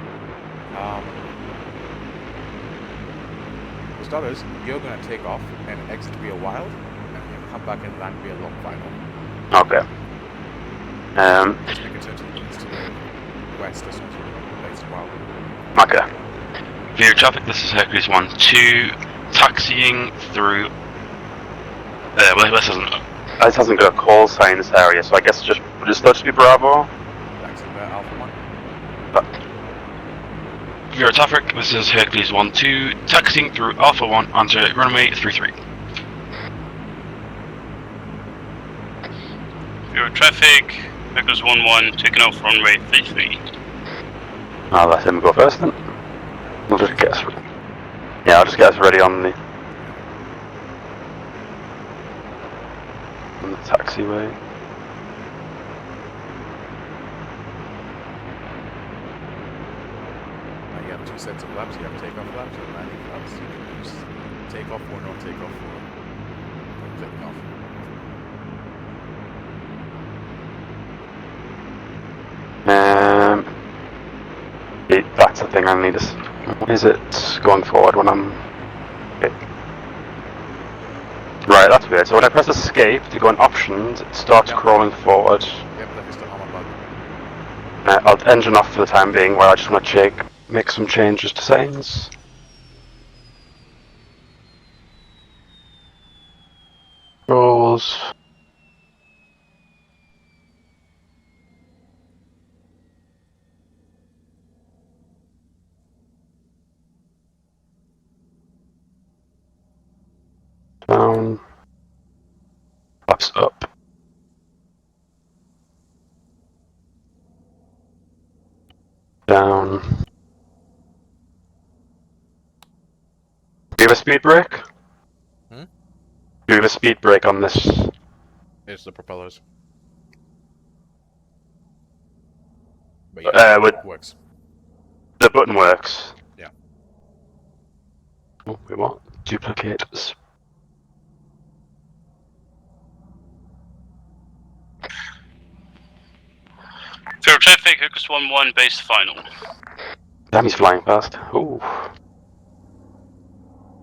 For starters, you're going to take off and exit via wild, and you'll come back and land via long final. Okay. Just make a turn to the east to the west as soon as you place wild. Okay. For your traffic, this is Hercules 1-2, taxiing through... well, this hasn't got a call sign in this area, so I guess would it still just be Bravo? Taxi via Alpha 1. For your traffic, this is Hercules 1-2, taxiing through Alpha 1 onto runway 33. For your traffic, Hercules 1-1, taking off runway 33. I'll let him go first then. We'll just get us... Yeah, I'll just get us ready on the taxiway. You have two sets of flaps. You have takeoff flaps and landing flaps. You can use takeoff or not takeoff for clicking off. That's the thing I need. Is it going forward when I'm... Okay. Right, that's weird. So when I press escape to go on options, it starts crawling forward. Yep, that is the ARMA bug. I'll engine off for the time being while I just want to make some changes to settings. Controls. Down. Flaps up. Down. Do you have a speed brake? Hmm? Do you have a speed brake on this? It's the propellers. But yeah, it works. The button works. Yeah. Oh, we want duplicate. Fair traffic, Hookers 1-1, base final. Damn, he's flying fast. Ooh.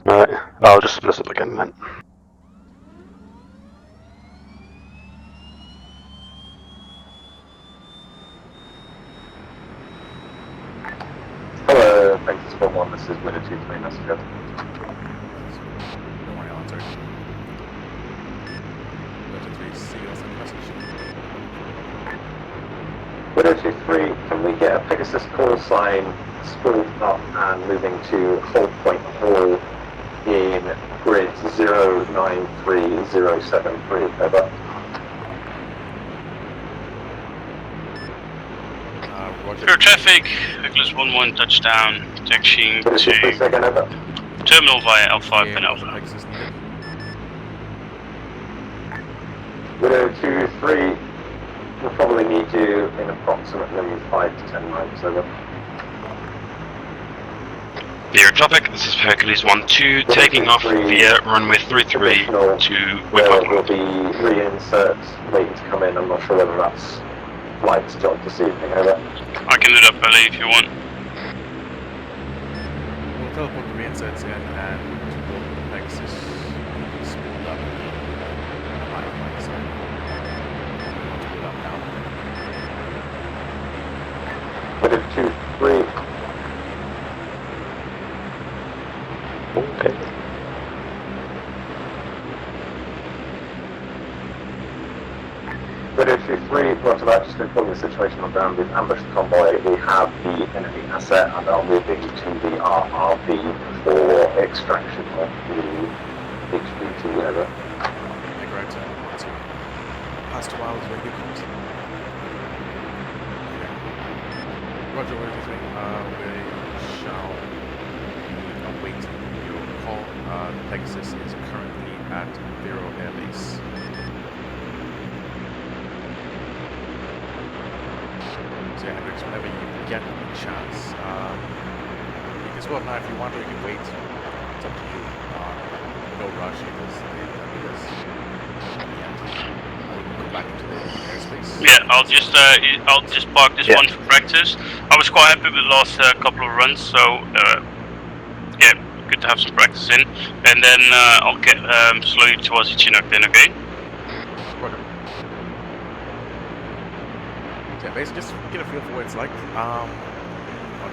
Alright, I'll just split up again then. Hello, thanks for one. This is Winner 2-3 messenger. Don't worry, I'll answer it. Winner 2-3, see you also message. Winner 2-3, can we get a Pegasus call sign spooled up and moving to hold point hall in grid 093073, over. Fair traffic, Hookers 1-1, touchdown, taxiing to terminal via L5 and Alpha. Winner 2-3, we'll probably need you in approximately 5 to 10 miles, over. Fair traffic, this is Hercules 1-2, taking off via runway 33 to There will be reinserts waiting to come in. I'm not sure whether that's flight's job this evening, over. I can do that early if you want. We'll teleport the reinserts in and we'll Pegasus spooled up. Spooled up now. Winner 2-3. Okay. Winner 2-3, what about just informing the situation on ground? We've ambushed the convoy, we have the enemy asset and are moving to the RRV for extraction of the HVT, over. Correct. Past 2 hours, radio calls. Roger, we're listening. We shall await your call. Pegasus is currently at Vero Air Base. So yeah, Hendrix, whenever you get a chance, you can swap now if you want, or you can wait. It's up to you. No rush because go back into the airspace. Yeah, I'll just park this one for practice. I was quite happy with the last couple of runs, so yeah, good to have some practice in. And then I'll get slowly towards Chinook then, okay? Yeah, basically just get a feel for what it's like, on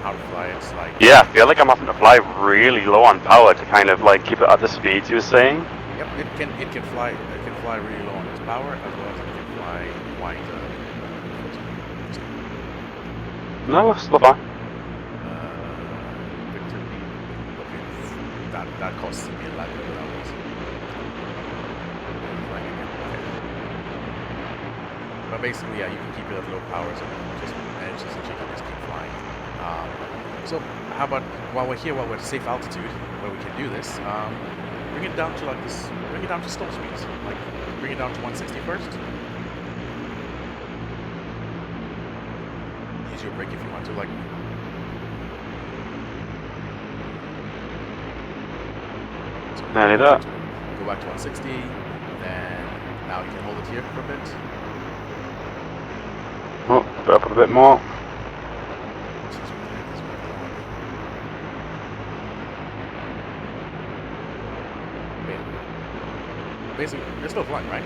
how to fly. It's like, Yeah, I feel like I'm having to fly really low on power to kind of like keep it at the speeds you were saying. yep, it can fly really low on its power as well as it can fly wide. No, it's still fine. Victor B. Okay, that costs me a lot of hours. But basically, yeah, you can keep it at low powers and just manage this, and you can just keep flying. So how about while we're here, while we're at safe altitude, where we can do this, bring it down to like this, bring it down to stall speeds, like bring it down to 160 first. Use your brake if you want to, like. So Nearly there. Go back to 160, then now you can hold it here for a bit. Oh, put up a bit more. basically, you're still flying, right?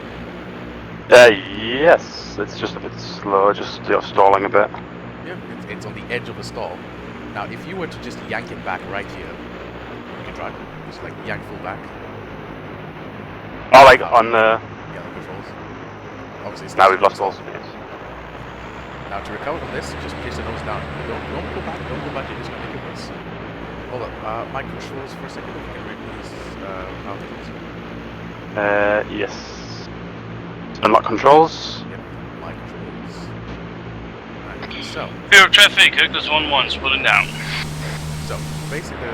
Yes. It's just a bit slow, just stalling a bit. Yeah, it's on the edge of the stall. Now, if you were to just yank it back right here, you can try. Just like yank full back. Oh, like on the... Yeah, the controls. Obviously, it's Now we've lost all speed. Now, to recover from this, just place the nose down. Don't go back. Don't go back. You're just gonna make it worse. Hold up. My controls for a second. If you can release power controls. Yes. Unlock controls. Yep. My controls. Right. So. Fear of traffic. Hector's 1-1 pulling down. So basically,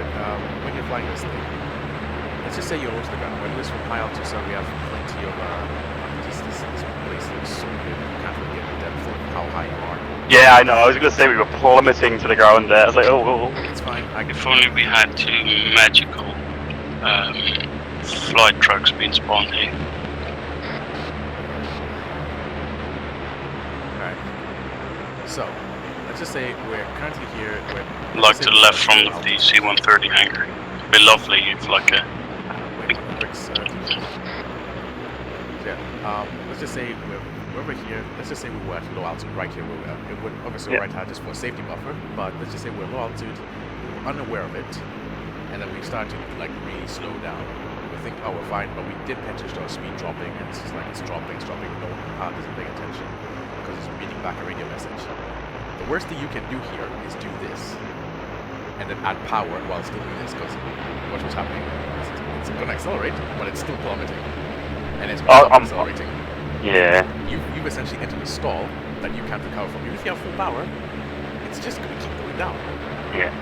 when you're flying this thing, let's just say you're close to the ground. When it is from high altitude, so we have plenty of this place looks so good. You can't really get the depth of how high you are. Yeah, I know. I was gonna say we were plummeting to the ground there. I was like, oh. It's fine. If only we had two magical flight trucks being spawned here. Alright. So, let's just say we're currently here. Like to the left from the C-130 hangar. It'd be lovely if like a... Let's just say we're over here. Let's just say we were at low altitude right here. It would obviously right hand just for a safety buffer, but let's just say we're low altitude, we're unaware of it, and then we start to like really slow down. We think, oh, we're fine, but we did pay attention to our speed dropping, and it's just like it's dropping. No one isn't paying attention because it's reading back a radio message. The worst thing you can do here is do this, and then add power while still doing this, because watch what's happening. It's going to accelerate, but it's still plummeting, and it's accelerating. Yeah. You've essentially entered a stall that you can't recover from. Even if you have full power, it's just going to keep going down. Yeah.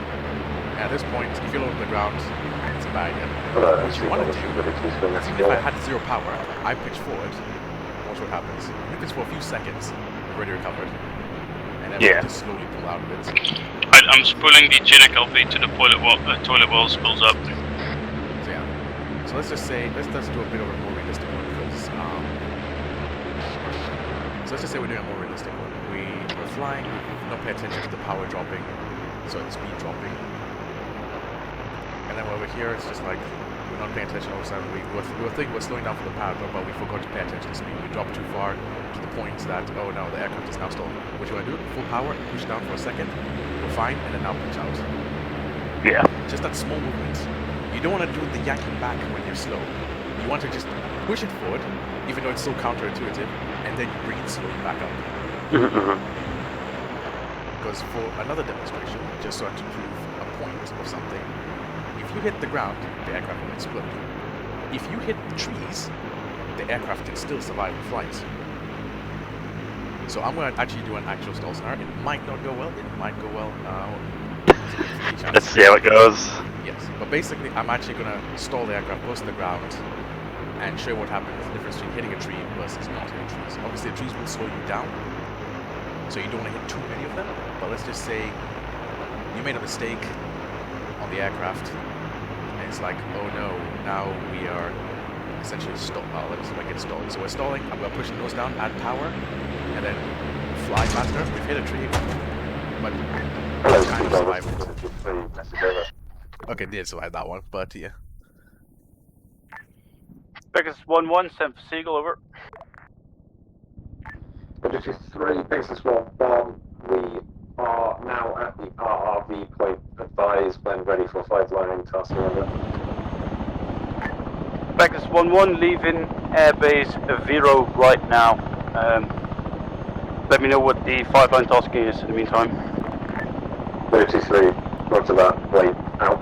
At this point, if you're low to the ground, it's a bad idea. What you want to do is, even if I had zero power, I pitch forward. Watch what happens. You pitch for a few seconds, you've already recovered. And then we just slowly pull out of it. I'm spooling the Genic LP to the toilet wall spills up. So yeah. So let's just say, let's do a bit of a more realistic one because, so let's just say we're doing a more realistic one. We're flying, we don't pay attention to the power dropping, so the speed dropping. And then over here, it's just like, we're not paying attention all of a sudden. We think we're slowing down for the power drop, but we forgot to pay attention to speed. We dropped too far to the point that, oh no, the aircraft is now stalling. What you want to do? Full power, push down for a second, we're fine, and then now push out. Yeah. Just that small movement. You don't want to do the yanking back when you're slow. You want to just push it forward, even though it's so counterintuitive, and then you bring it slowly back up. Because for another demonstration, just so to prove a point of something, if you hit the ground, the aircraft will explode. If you hit trees, the aircraft can still survive the flight. So I'm going to actually do an actual stall scenario. It might not go well, it might go well. Let's see how it goes. Yes, but basically I'm actually going to stall the aircraft close to the ground and show you what happens with the difference between hitting a tree versus not hitting trees. Obviously the trees will slow you down, so you don't want to hit too many of them, but let's just say you made a mistake on the aircraft, and it's like, oh no, now we are essentially stalled. Let me see if I can get stalled. So we're stalling, I'm going to push the nose down, add power, and then fly faster. We've hit a tree, but kind of survived it. Okay, did survive that one, but yeah. Pegasus 1-1, send for Seagull, over. This is 3, Pegasus 1-1. We are now at the RRV point. Advise when ready for flight lining task order. Pegasus 1-1, leaving airbase Vero right now. Let me know what the flight line tasking is in the meantime. 33, roger that, wait, out.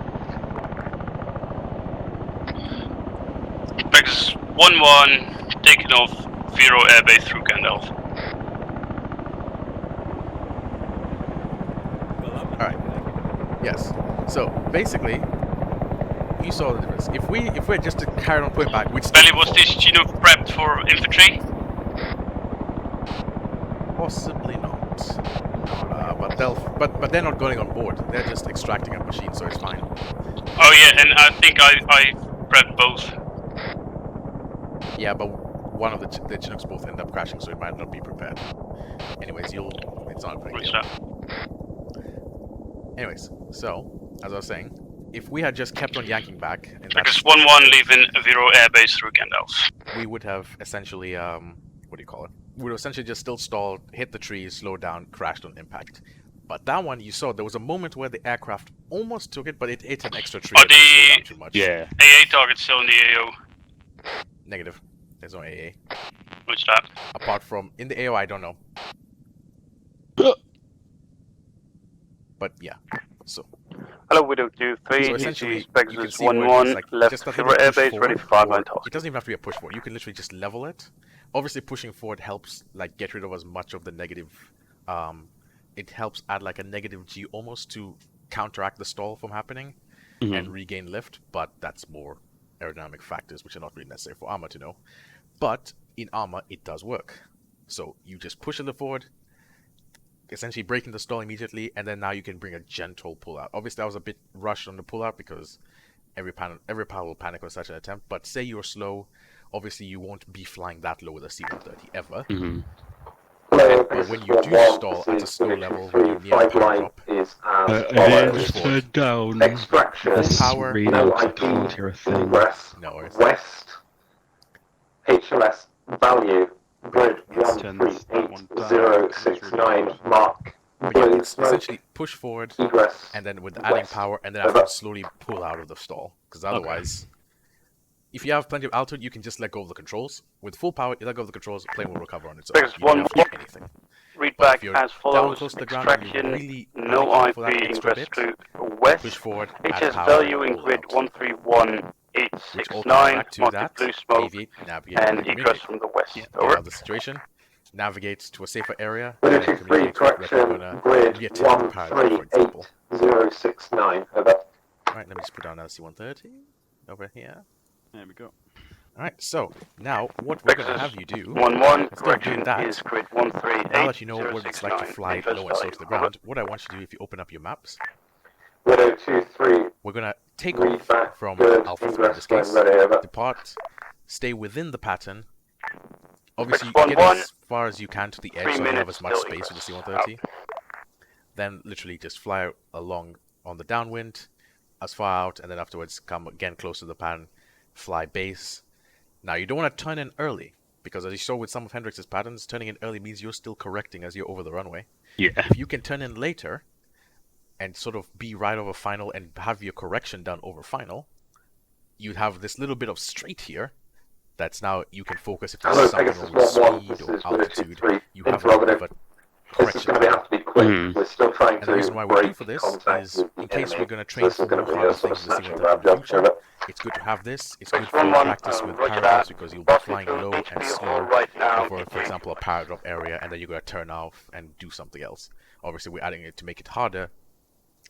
Pegasus 1-1, taking off Vero airbase through Gandalf. Alright. Yes. So basically, you saw the difference. If we had just carried on putting back, we'd still. Belly, was this Chinook prepped for infantry? Possibly not. But they're not going on board. They're just extracting a machine, so it's fine. Oh yeah, and I think I prepped both. Yeah, but one of the Chinooks both end up crashing, so it might not be prepared. Anyways, it's not a big deal. Anyways, so as I was saying, if we had just kept on yanking back, and Pegasus 1-1, leaving Vero airbase through Gandalf. we would have essentially what do you call it? We would have essentially just still stalled, hit the trees, slowed down, crashed on impact. But that one, you saw there was a moment where the aircraft almost took it, but it hit an extra tree Are and it slowed the down too much. Yeah. AA target still in the AO? Negative. There's no AA. What's that? Apart from in the AO, I don't know. But yeah, so. Hello, Widow 2-3. So essentially, GC specs you can is see where it is, 1-1. like, Left just a zero little push airbase forward, ready for 5 line or task. it doesn't even have to be a push forward. You can literally just level it. Obviously, pushing forward helps like get rid of as much of the negative. It helps add like a negative G almost to counteract the stall from happening and regain lift. But that's more aerodynamic factors, which are not really necessary for ARMA to know. But in ARMA, it does work. So you just push it forward, essentially breaking the stall immediately, and then now you can bring a gentle pull out. Obviously, I was a bit rushed on the pull out because every pilot will panic on such an attempt. But say you're slow, obviously you won't be flying that low with a C-130 ever. But when you do stall at a slow level, when you're near power drop, Just turn down Extraction. this power, radio no 'cause I IP, can't hear a thing. ingress, no worries. west, HLS value, grid It's turned that one down, 13069, mark, But yeah, blue it's smoke, essentially push forward, egress, and then with adding west. power, and then after slowly pull out of the stall. Because otherwise, if you have plenty of altitude, you can just let go of the controls. With full power, you let go of the controls, plane will recover on its own. There's You don't have to one do anything. Read But if back you're as down follows. close to the ground and you're Extraction, really no panicking for that IP, extra ingress bit, to west. push forward, add HS power, value in pull grid out. 131869, Back to marked that, blue smoke, aviate, navigate, and communicate. egress from the west. You Over. have the situation, navigate to a safer area, Widow and then 23, communicate with whether you're correction, gonna grid reattempt the paradigm, for example. 138,069, over. Alright, let me just put down another C-130 over here. There we go. Alright, so now what we're going to have you do, 1-1, instead of correction doing that, is grid 138. now that you know what it's like to fly low and slow to the ground, what I want you to do if you open up your maps, Widow 23, we're going to take read off back, from good, Alpha 3 in ingress this when case, ready, over. depart, stay within the pattern. Obviously, you 1-1, get as far as you can to the edge 3 so you have minutes as much till space with the egress. C-130. Then literally just fly along on the downwind, as far out, and then afterwards come again close to the pattern, fly base. Now you don't want to turn in early, because as you saw with some of Hendrix's patterns, turning in early means you're still correcting as you're over the runway. Yeah. If you can turn in later, and sort of be right over final and have your correction done over final, you'd have this little bit of straight here, that's now you can focus if there's Hello, something Pegasus wrong with 1-1, speed this or is Widow altitude, 23, you have a little bit of a this is correction going to time. have to be quick. We're still trying And to the reason why we break do for this contact is, with the in case enemy. we're going to So train this for is going more to be harder a sort of things in the snatch and C-130 grab in the job. future, Over. it's good to have this. It's good for 1-1, practice with roger paragraphs that. because you'll be flying Bossy low to and HPO slow right now. for example, a paradrap area, and then you're going to turn off and do something else. Obviously, we're adding it to make it harder,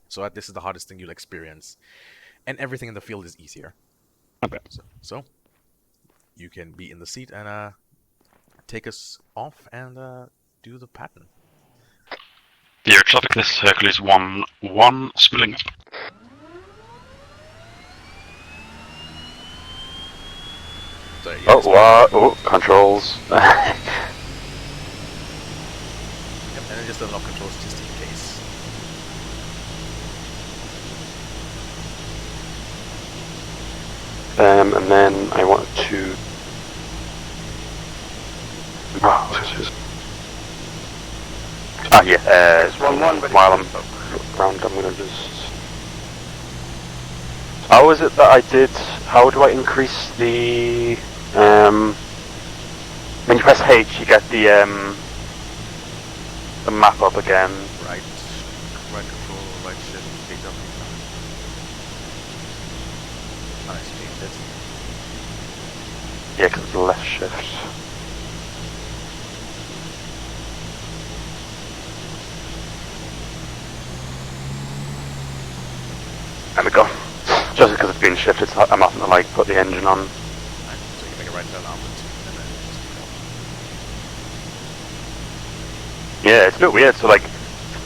so that this is the hardest thing you'll experience, and everything in the field is easier. Okay. So you can be in the seat and take us off and do the pattern. The air traffic, this Hercules 1-1, spilling up. So, yeah, Oh, wow. Oh, controls. Yep, and then just unlock controls just in case. And then I want to. While I'm around, I'm gonna just. How is it that I did? How do I increase the? When you press H, you get the map up again. Right control, right shift, KW. I changed it. Yeah, because it's left shift. There we go. Just because it's been shifted, so I'm having to like put the engine on. Right, so you make a right turn Alpha 2 and then just Yeah, it's a bit weird. So like,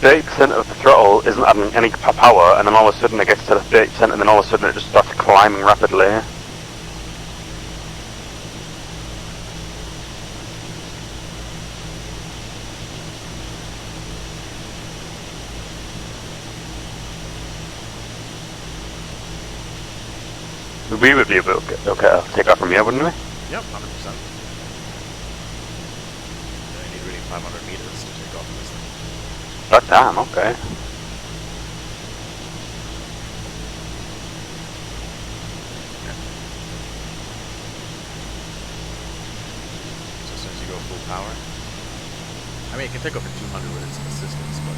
30% of the throttle isn't adding any power, and then all of a sudden it gets to the 30%, and then all of a sudden it just starts climbing rapidly. We would be able to okay, take off from here, wouldn't we? Yep, 100%. You only need really 500 meters to take off this thing. God damn, okay. So as soon as you go full power, I mean, it can take up to 200 with its assistance, but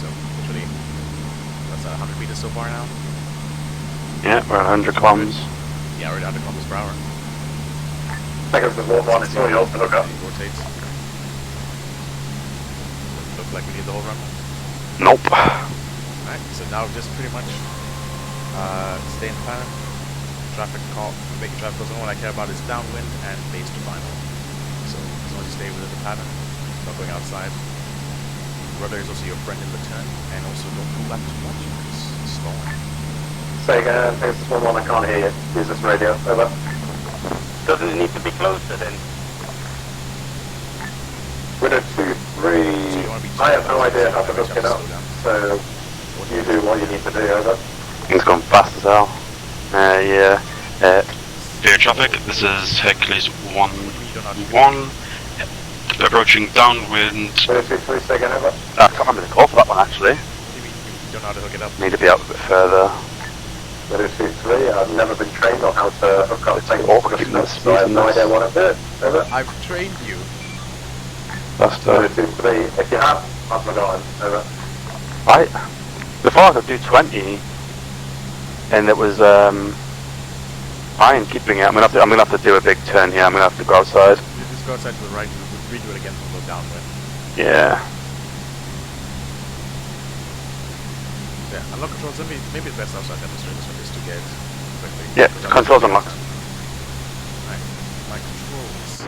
so literally, that's 100 meters so far now. Yeah, we're 100 kilometers. Yeah, we're at 100 kilometers per hour. I think it's the warp on, it's all yours to look up. It rotates. Look like we need the whole run. Nope. Alright, so now just pretty much stay in pattern. Traffic call, making traffic calls. All I care about is downwind and base to final. So as long as you stay within the pattern, not going outside. Rudder is also your friend in the turn, and also don't pull back too much because it's stalling. Say again, this is 1-1, I can't hear you. Use this radio, over. Doesn't it need to be closer then? Winner 2-3, I have no idea how to hook it up, so you do what you need to do, over. Things going fast as hell. Yeah. Air traffic, this is Hercules 1-1. Approaching downwind. Winner 2-3, say again, over. I can't remember the call for that one actually. You don't know how to hook it up. Need to be out a bit further. Winner 2-3, I've never been trained on how to hook up things, awkward keeping that so I have no idea what I'm doing, over. I've trained you. That's Winner 2-3, if you have, I've forgotten, over. Before I could do 20, and it was fine keeping it. I'm gonna have to do a big turn here. I'm gonna have to go outside. Just go outside to the right. We'll redo it again. We'll go downwind. Yeah. Yeah, unlock controls. Maybe it's best outside demonstrate this one just to get quickly. Yeah, controls unlocked. Right, my controls.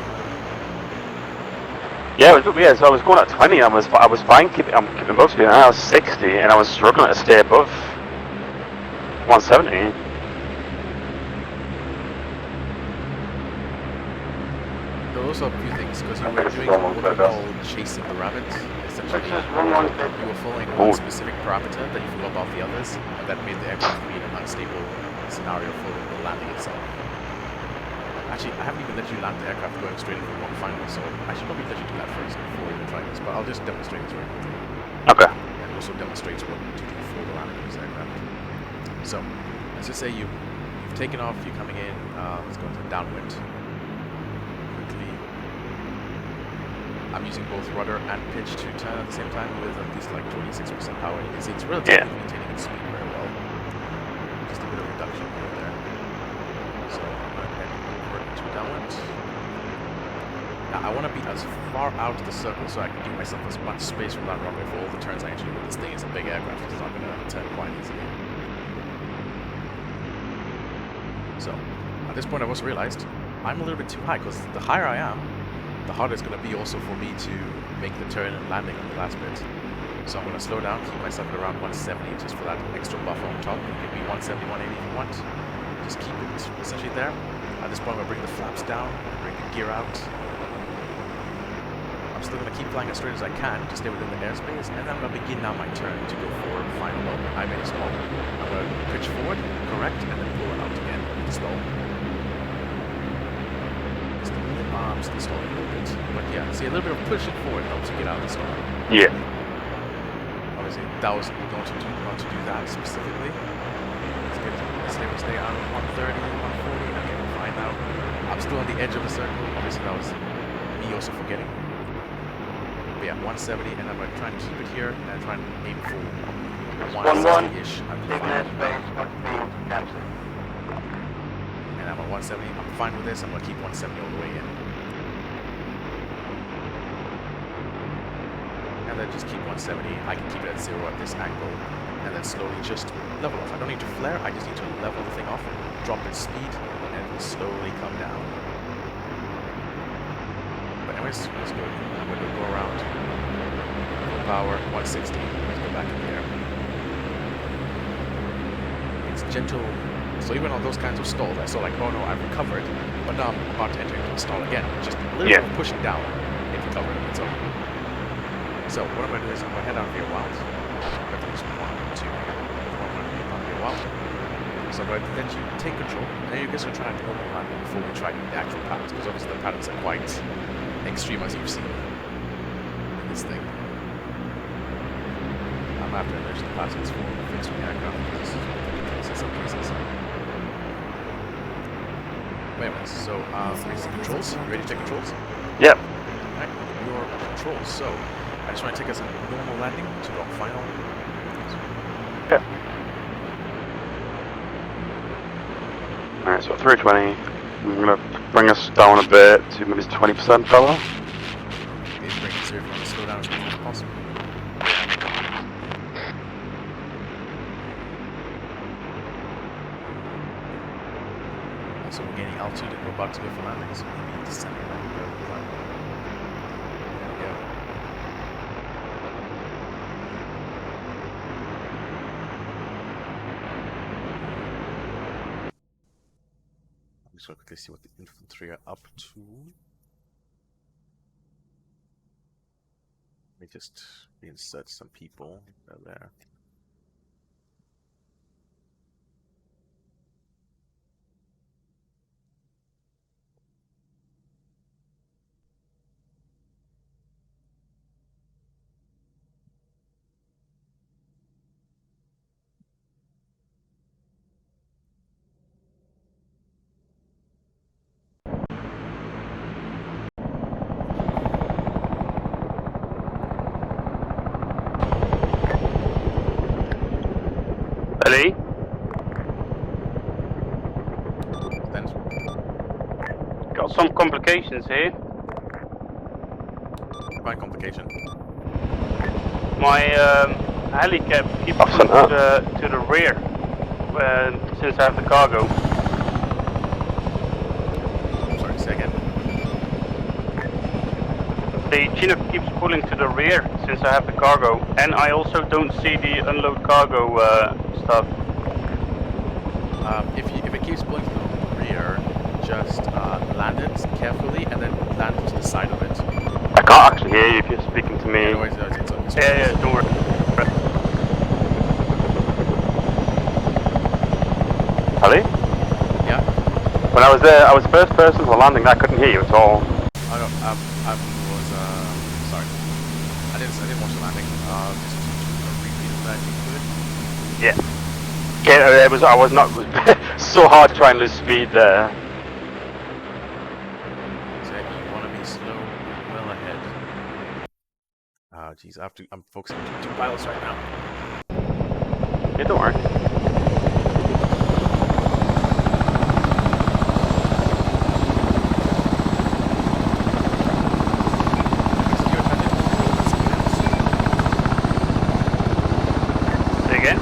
Yeah, it was a bit weird. So I was going at 20. I was fine keeping. I'm keeping both speed. And I was 60, and I was struggling to stay above 170. There were also a few things because you were doing what we call chasing the rabbit. Essentially, you were following one specific parameter that you flew above the others, and that made the aircraft be in an unstable scenario for the landing itself. Actually, I haven't even let you land the aircraft going straight into one final, so I should probably let you do that first before even trying this, but I'll just demonstrate this very quickly. Okay. And it also demonstrates what to do for the landing of this aircraft. So, let's just say you've taken off, you're coming in, let's go into downwind. Quickly. I'm using both rudder and pitch to turn at the same time with at least like 26% power. You can see it's relatively maintaining its speed very well. Just a bit of reduction here and there. So I'm going to head over to downwind. Now I want to be as far out of the circle so I can give myself as much space from that runway for all the turns I actually do. This thing is a big aircraft, it's not going to turn quite easily. So at this point I've also realized I'm a little bit too high because the higher I am, the harder it's going to be also for me to make the turn and landing on the last bit. So I'm going to slow down, keep myself at around 170 just for that extra buffer on top. It could be 170, 180 if you want. Just keep it essentially there. At this point I'm going to bring the flaps down, bring the gear out. I'm still going to keep flying as straight as I can to stay within the airspace, and then I'm going to begin now my turn to go for final low. I made a stall. I'm going to pitch forward, correct, and then pull it out again with the stall. I'm still stalling a little bit, but yeah, see, a little bit of pushing forward helps you get out of the stall. Yeah. Obviously, that was going to do that specifically. Let's get stay on 130, 140. Okay, we're fine now. I'm still on the edge of the circle. Obviously, that was me also forgetting. But yeah, 170, and I'm going to try and keep it here and try and aim for 160-ish. And I'm at 170. I'm fine with this. I'm going to keep 170 all the way in. And then just keep 170. I can keep it at 0 at this angle, and then slowly just level off. I don't need to flare, I just need to level the thing off, drop its speed, and it will slowly come down. But anyways, let's go. I'm going to go around. Full power, 160. Let's go back in the air. It's gentle. So even on those kinds of stalls, I saw like, oh no, I've recovered, but now I'm about to enter into a stall again. Just a little bit of pushing down if recovered on its own. So what I'm going to do is I'm going to head out here a while. I'm going to do this 1, 2, 1, 1, 1, 1, 1, 1. So I'm going to let you take control, and then you guys can try a normal landing before we try the actual patterns, because obviously the patterns are quite extreme as you've seen in this thing. I'm gonna have to enrich the patterns for fixed wing aircraft because this is ridiculous in some cases. Wait a minute, so ready to take controls? You ready to take controls? Yep. Alright, your controls. So I just want to take us a normal landing to dock final. Okay. Alright, so 320. I'm gonna bring us down a bit to maybe 20% fellow. Please bring it so if you want to slow down as much as possible. So we're gaining altitude and we're about to go for landing, so maybe descending right there. There we go. I'm just gonna quickly see what the infantry are up to. Let me just reinsert some people there. Ellie? Got some complications here. By complication? My helicab keeps going to the rear since I have the cargo. Sorry, say again. The Chinook keeps pulling to the rear since I have the cargo, and I also don't see the unload cargo stuff. If it keeps pulling to the rear, just land it carefully and then land to the side of it. I can't actually hear you if you're speaking to me. Otherwise, Yeah, don't worry. Ali? Yeah? When I was there, I was first person for landing. I couldn't hear you at all. I was sorry. I didn't watch the landing. Just repeat that you could. Yeah. Okay, I was not so hard to try and lose speed there. So you want to be slow, well ahead. Geez, I'm focusing on two pilots right now. Yeah, don't worry. Say again?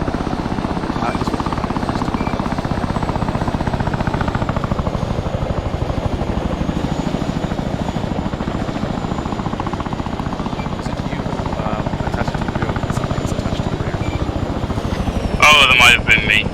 Oh, that might have been me.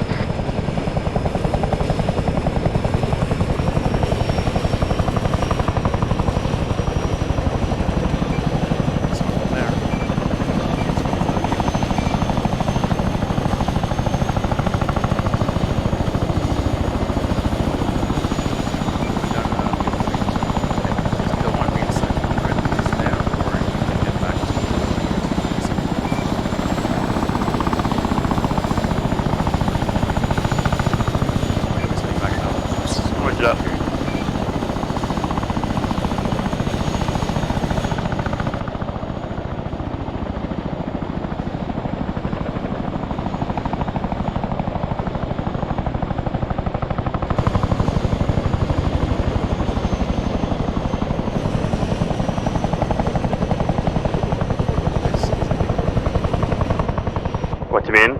What do you mean?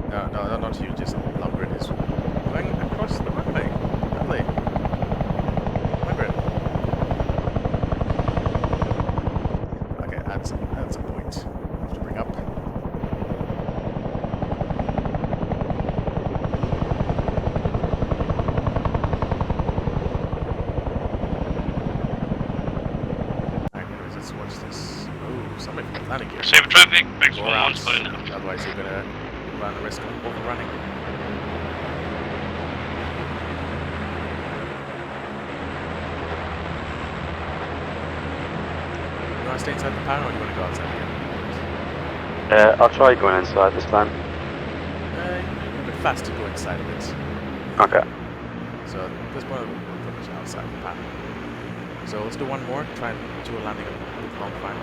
No, not you. Just Lundgren is going across the runway. Lovely. Lundgren. Okay, that's a point. I have to bring up. Alright, anyways, let's watch this. Oh, somebody from landing gear. Saber traffic, next Go one around. on spot now. Otherwise, you're gonna run the risk of overrunning. want to stay inside the pan, or do you want to go outside again? I'll try going inside this time. You're a bit fast to go inside of it. Okay. So at this point, we're pretty much outside the pan. So let's do one more. Try and do a landing with long final.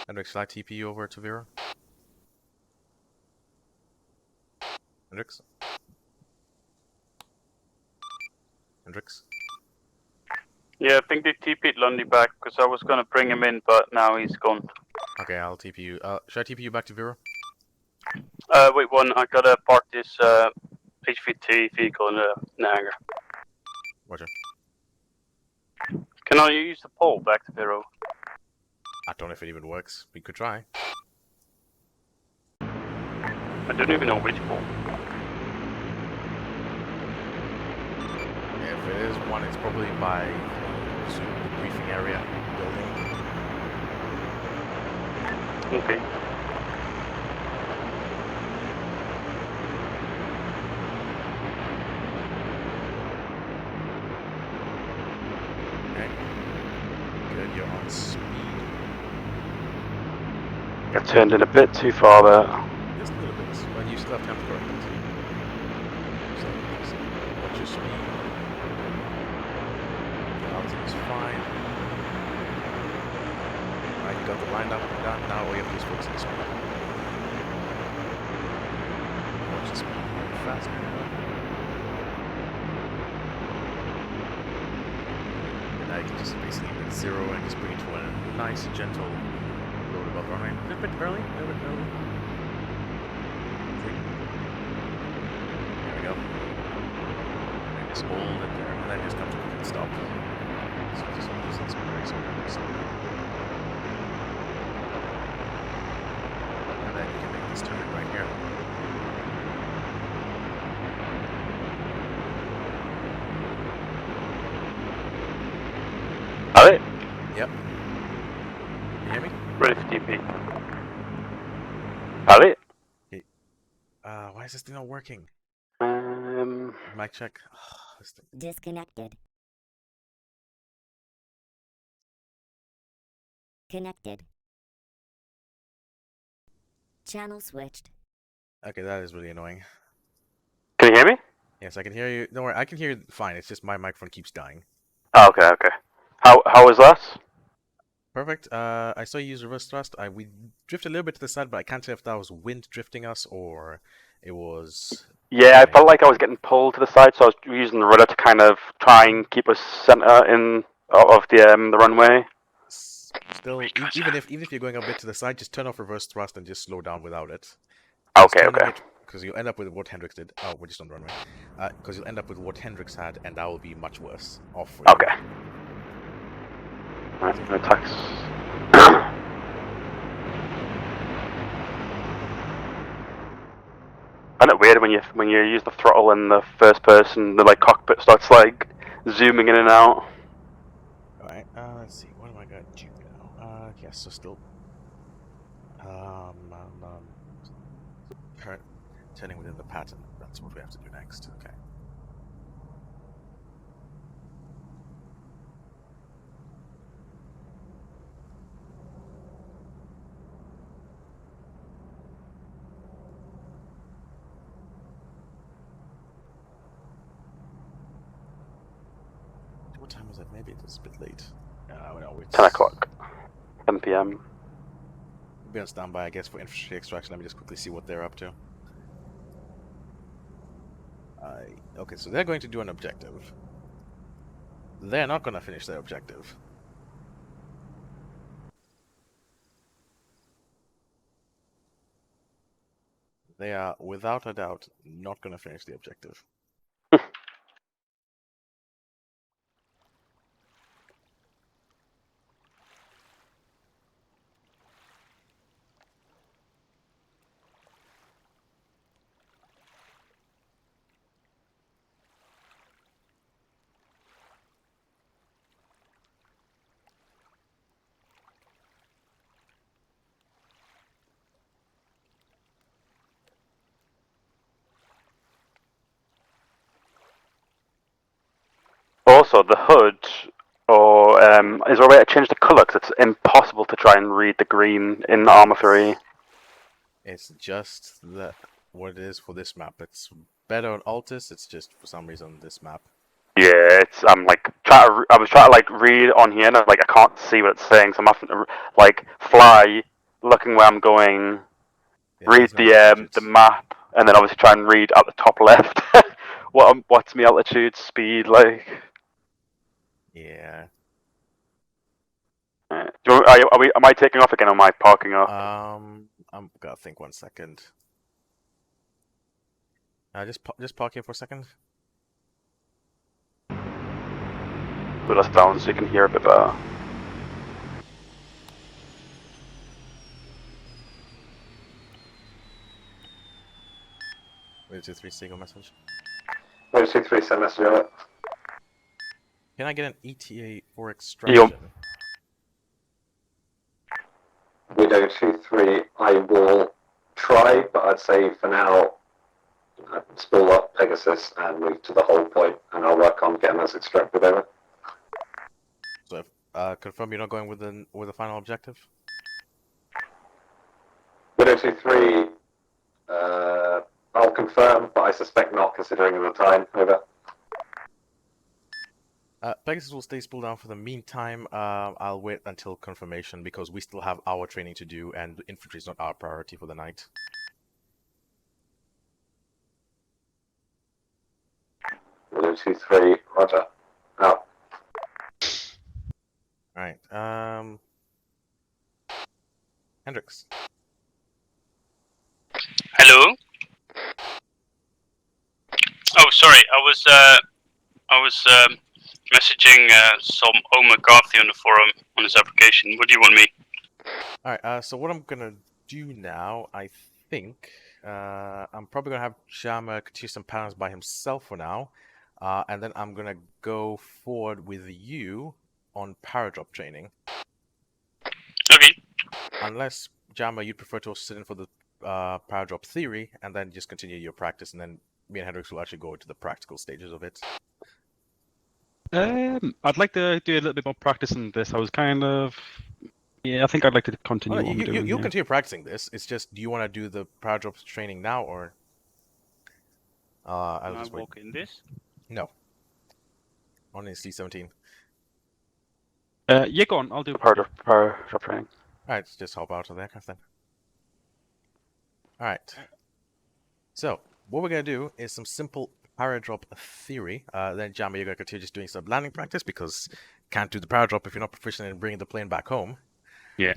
Hendrix, shall I TP you over to Vera? Hendrix? Hendrix? Yeah, I think they TP'd Lundy back because I was gonna bring him in, but now he's gone. Okay, I'll TP you. Should I TP you back to Vera? Wait, I gotta park this HVT vehicle in the hangar. Roger. Can I use the pole back to Vero? I don't know if it even works. We could try. I don't even know which pole. If it is one, it's probably by the briefing area building. Okay. Okay. Good, you're on speed. I turned in a bit too far there. Just a little bit, but you still have time to correct it. So, what's your speed? The altitude is fine. Alright, you got the line up and down. Now all you have to do is focus on the speed. Watch the speed very fast. And now you can just basically hit 0 and just bring it to a nice, gentle load above runway. A little bit early, a little bit early. There we go. And just hold it there, and then just come to a complete stop. So just use this very slowly. And then you can make this turn right here. Alright. Yep. You hear me? Ready for TP. Alright. Okay. Why is this thing not working? Mic check. This thing. Disconnected. Connected. Channel switched. Okay, that is really annoying. Can you hear me? Yes, I can hear you. Don't worry, I can hear you fine. It's just my microphone keeps dying. Oh, okay, okay. How was that? Perfect. I saw you use reverse thrust. We drifted a little bit to the side, but I can't tell if that was wind drifting us or it was. Yeah, I felt like I was getting pulled to the side, so I was using the rudder to kind of try and keep us center in of the runway. Still, even if you're going a bit to the side, just turn off reverse thrust and just slow down without it. Okay, okay. Because you'll end up with what Hendrix did. Oh, we're just on the runway. Because you'll end up with what Hendrix had, and that will be much worse off for you. Okay. Alright, attacks. Isn't it weird when you use the throttle in the first person, the cockpit starts zooming in and out? Alright, let's see. What am I gonna do now? Yes, so still. Turning within the pattern. That's what we have to do next. Okay. What time is it? Maybe it's a bit late. No, it's 10 o'clock. 10 p.m. We'll be on standby, I guess, for infantry extraction. Let me just quickly see what they're up to. Okay, so they're going to do an objective. They're not going to finish their objective. They are, without a doubt, not going to finish the objective. Also, the hood, or is there a way to change the colour? Because it's impossible to try and read the green in ARMA 3. It's just what it is for this map. It's better on Altis. It's just for some reason this map. Yeah, I'm like I was trying to like read on here, and I can't see what it's saying, so I'm having to like fly, looking where I'm going, read the map, and then obviously try and read at the top left what's my altitude, speed, like. Yeah. Am I taking off again, or am I parking up? I'm gotta think 1 second. Just park here for a second. Put us down so you can hear a bit better. Wait, 2-3 single message. 2-3 send message on it. Can I get an ETA for extraction? Widow 2-3, I will try, but I'd say for now, spool up Pegasus and move to the whole point, and I'll work on getting us extracted over. So, confirm you're not going with the final objective? Widow 2-3, I'll confirm, but I suspect not, considering the time. Over. Pegasus will stay spooled down for the meantime. I'll wait until confirmation because we still have our training to do, and infantry is not our priority for the night. Widow 2-3, roger. Out. Alright, Hendrix. Hello? Oh, sorry, I was messaging some McCarthy on the forum on his application. What do you want me? Alright, so what I'm gonna do now, I think, I'm probably gonna have Shama continue some patterns by himself for now, and then I'm gonna go forward with you on paradrop training. Okay. Unless, Jama, you'd prefer to sit in for the paradrop theory, and then just continue your practice, and then me and Hendrix will actually go into the practical stages of it. I'd like to do a little bit more practice in this. I was kind of... Yeah, I think I'd like to continue what I'm doing. You'll continue practicing this. It's just, do you want to do the paradrop training now, or... I'll just walk in this? No. Only C-17. Yeah, go on. I'll do paradrop training. Alright, just hop out of the aircraft then. Alright. So, what we're going to do is some simple paradrop theory. Then, Jamie, you're going to continue just doing some landing practice because can't do the paradrop if you're not proficient in bringing the plane back home. Yeah.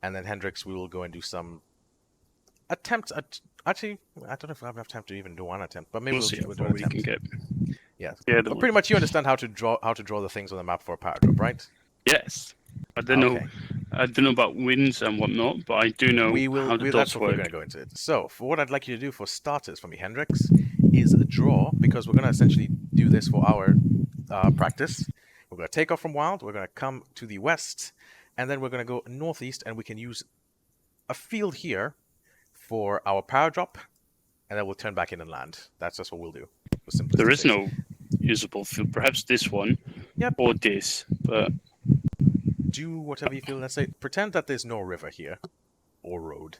And then, Hendrix, we will go and do some attempts at... Actually, I don't know if I have enough time to even do one attempt, but maybe we'll do an attempt. We can get. Yeah. Yeah, But pretty much you understand how to draw the things on the map for a paradrop, right? Yes. I don't know. I don't know about winds and whatnot, but I do know how the that's dots what we're work. going to go into it. So, for what I'd like you to do for starters for me, Hendrix, is draw, because we're going to essentially do this for our practice. We're going to take off from Wild, we're going to come to the west, and then we're going to go northeast, and we can use a field here for our paradrop, and then we'll turn back in and land. That's just what we'll do. There is no usable field. Perhaps this one, or this, but... Do whatever you feel. Let's say, pretend that there's no river here, or road.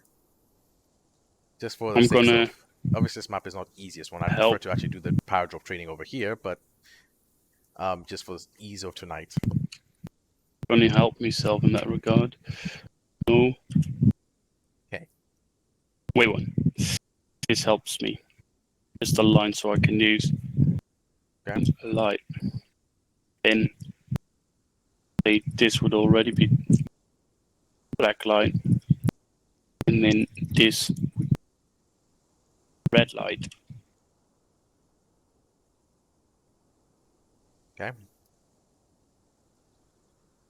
Just for the sake of... Obviously, this map is not the easiest one. I prefer to actually do the paradrop training over here, but just for the ease of tonight. I'm going to help myself in that regard. No. Okay. Wait one. This helps me. Just a line so I can use a light. Then this would already be black light. And then this red light. Okay.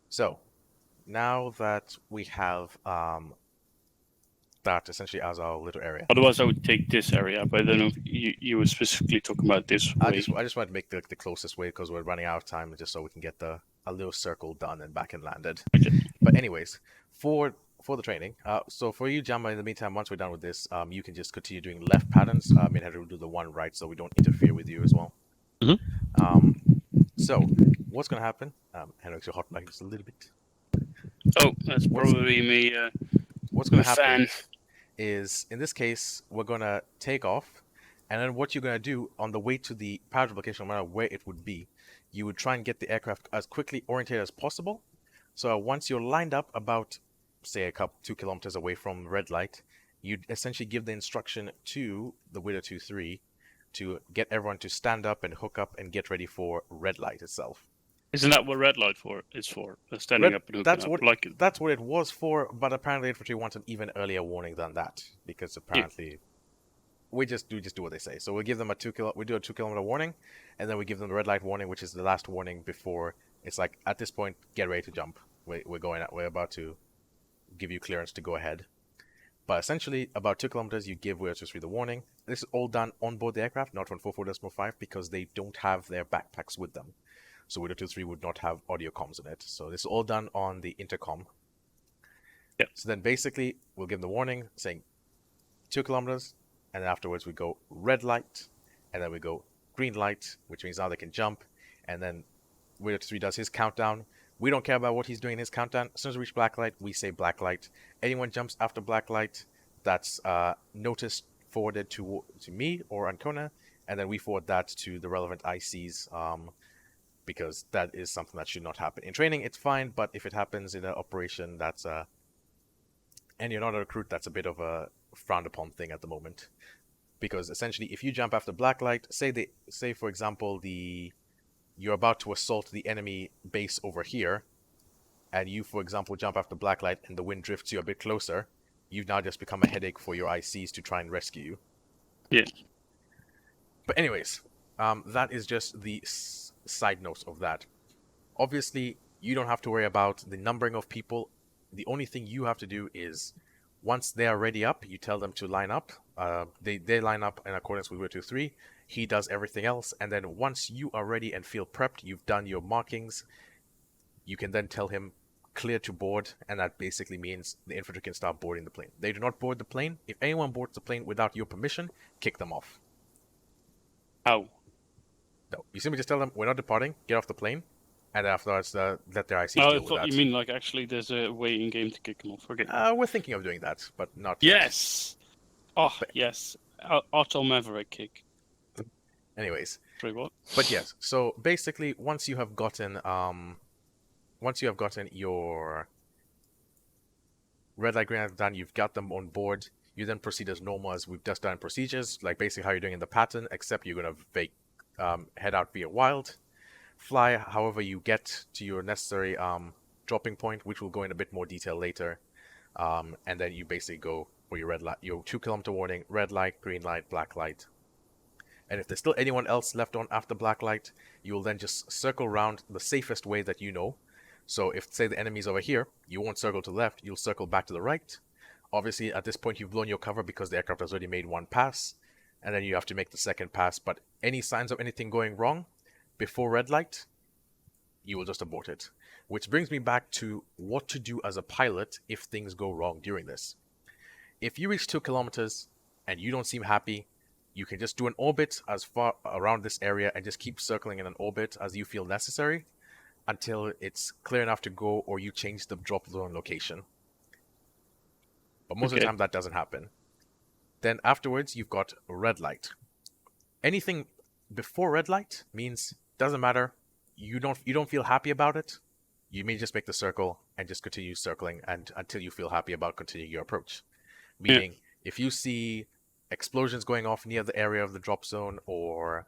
So, now that we have that essentially as our little area. Otherwise, I would take this area, but I don't know if you were specifically talking about this way. I just want to make the closest way because we're running out of time, just so we can get a little circle done and back and landed. Okay. But anyways, for the training, so for you, Jamba, in the meantime, once we're done with this, you can just continue doing left patterns. Me and Henry will do the one right, so we don't interfere with you as well. So what's gonna happen? Henrik's your hot mic just a little bit. Oh, that's probably me. What's gonna happen fan. is, in this case, we're gonna take off, and then what you're gonna do on the way to the pilot location, no matter where it would be, you would try and get the aircraft as quickly oriented as possible. So once you're lined up about, say, 2 kilometers away from red light, you'd essentially give the instruction to the Widow 2-3 to get everyone to stand up and hook up and get ready for red light itself. Isn't that what red light is for? Standing up and hooking that's up. what that's what it was for, but apparently infantry wants an even earlier warning than that, because apparently we just do what they say. So we give them we do a 2 kilometer warning, and then we give them the red light warning, which is the last warning before it's like, at this point, get ready to jump. We're about to give you clearance to go ahead. But essentially, about 2 kilometers, you give Widow 2-3 the warning. This is all done on board the aircraft, not on 44.5, because they don't have their backpacks with them. So Widow 2-3 would not have audio comms in it. So this is all done on the intercom. Yep. So then basically, we'll give them the warning saying 2 kilometers, and then afterwards we go red light, and then we go green light, which means now they can jump, and then Widow 2-3 does his countdown. We don't care about what he's doing in his countdown. As soon as we reach black light, we say black light. Anyone jumps after black light, that's notice forwarded to me or Ancona, and then we forward that to the relevant ICs, because that is something that should not happen. In training, it's fine, but if it happens in an operation, that's and you're not a recruit, that's a bit of a frowned upon thing at the moment. Because essentially, if you jump after black light, say for example, you're about to assault the enemy base over here, and you, for example, jump after black light and the wind drifts you a bit closer, you've now just become a headache for your ICs to try and rescue you. Yeah. But anyways, that is just the side notes of that. Obviously, you don't have to worry about the numbering of people. The only thing you have to do is, once they are ready up, you tell them to line up. They line up in accordance with Widow 2-3. He does everything else, and then once you are ready and feel prepped, you've done your markings, you can then tell him clear to board, and that basically means the infantry can start boarding the plane. They do not board the plane. If anyone boards the plane without your permission, kick them off. How? No, you simply just tell them, we're not departing, get off the plane, and afterwards let their ICs Oh, I deal with thought that. you mean like actually there's a way in game to kick them off. Okay. We're thinking of doing that, but not Yes! Oh, yes. Auto Maverick kick. Anyways. Sorry, what? But yes, so basically, once you have gotten your red light, green light done, you've got them on board, you then proceed as normal as we've just done procedures, like basically how you're doing in the pattern, except you're going to head out via wild, fly however you get to your necessary dropping point, which we'll go in a bit more detail later, and then you basically go for your red light, your 2 kilometer warning, red light, green light, black light. And if there's still anyone else left on after black light, you will then just circle around the safest way that you know. So if, say, the enemy's over here, you won't circle to the left, you'll circle back to the right. Obviously, at this point, you've blown your cover because the aircraft has already made one pass, and then you have to make the second pass. But any signs of anything going wrong before red light, you will just abort it. Which brings me back to what to do as a pilot if things go wrong during this. If you reach 2 kilometers and you don't seem happy, you can just do an orbit as far around this area and just keep circling in an orbit as you feel necessary until it's clear enough to go or you change the drop zone location. But most of the time that doesn't happen. Then afterwards you've got red light. Anything before red light means doesn't matter. You don't feel happy about it. You may just make the circle and just continue circling and until you feel happy about continuing your approach. Meaning if you see explosions going off near the area of the drop zone, or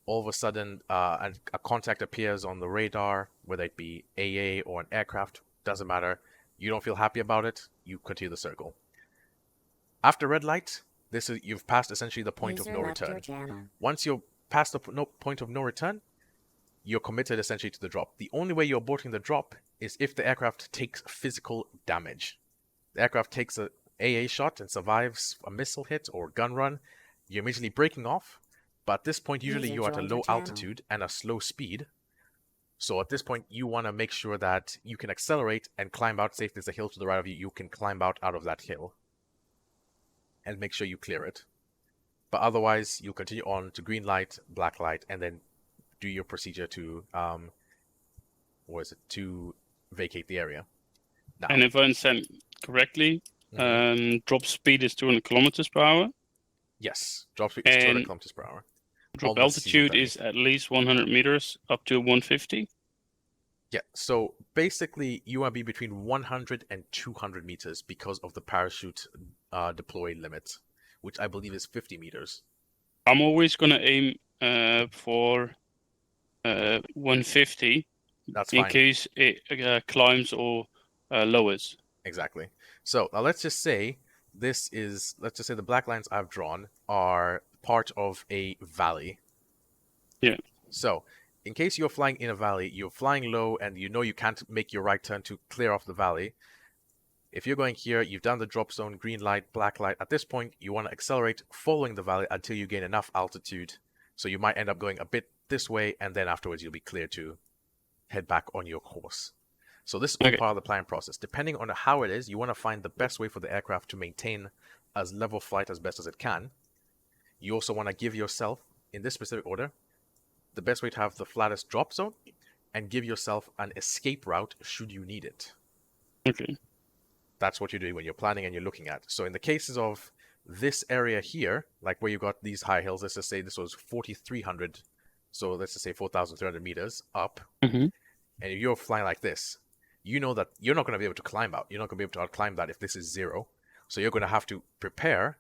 all of a sudden a contact appears on the radar, whether it be AA or an aircraft, doesn't matter. You don't feel happy about it, you continue the circle. After red light, you've passed essentially the point User of no left your return. channel. Once you're past the point of no return, you're committed essentially to the drop. The only way you're aborting the drop is if the aircraft takes physical damage. The aircraft takes a AA shot and survives a missile hit or gun run, you're immediately breaking off. But at this point, usually User you're at a joined your low channel. altitude and a slow speed. So at this point, you want to make sure that you can accelerate and climb out. Say if there's a hill to the right of you, you can climb out of that hill and make sure you clear it. But otherwise, you'll continue on to green light, black light, and then do your procedure to to vacate the area. Now, And if I understand correctly, drop speed is 200 kilometers per hour. yes, drop speed is 200 And kilometers per hour. drop Almost altitude simultaneously. is at least 100 meters up to 150. Yeah, so basically you want to be between 100 and 200 meters because of the parachute deploy limit, which I believe is 50 meters. I'm always going to aim for 150 That's in fine. case it climbs or lowers. Exactly. So now let's just say let's just say the black lines I've drawn are part of a valley. Yeah. So in case you're flying in a valley, you're flying low and you know you can't make your right turn to clear off the valley. If you're going here, you've done the drop zone, green light, black light. At this point, you want to accelerate following the valley until you gain enough altitude. So you might end up going a bit this way, and then afterwards you'll be clear to head back on your course. So this is all part of the planning process. Depending on how it is, you want to find the best way for the aircraft to maintain as level flight as best as it can. You also want to give yourself, in this specific order, the best way to have the flattest drop zone, and give yourself an escape route should you need it. Okay. That's what you're doing when you're planning and you're looking at. So in the cases of this area here, like where you got these high hills, let's just say this was 4,300, so let's just say 4,300 meters up, and if you're flying like this, you know that you're not going to be able to climb out. You're not going to be able to outclimb that if this is 0. So you're going to have to prepare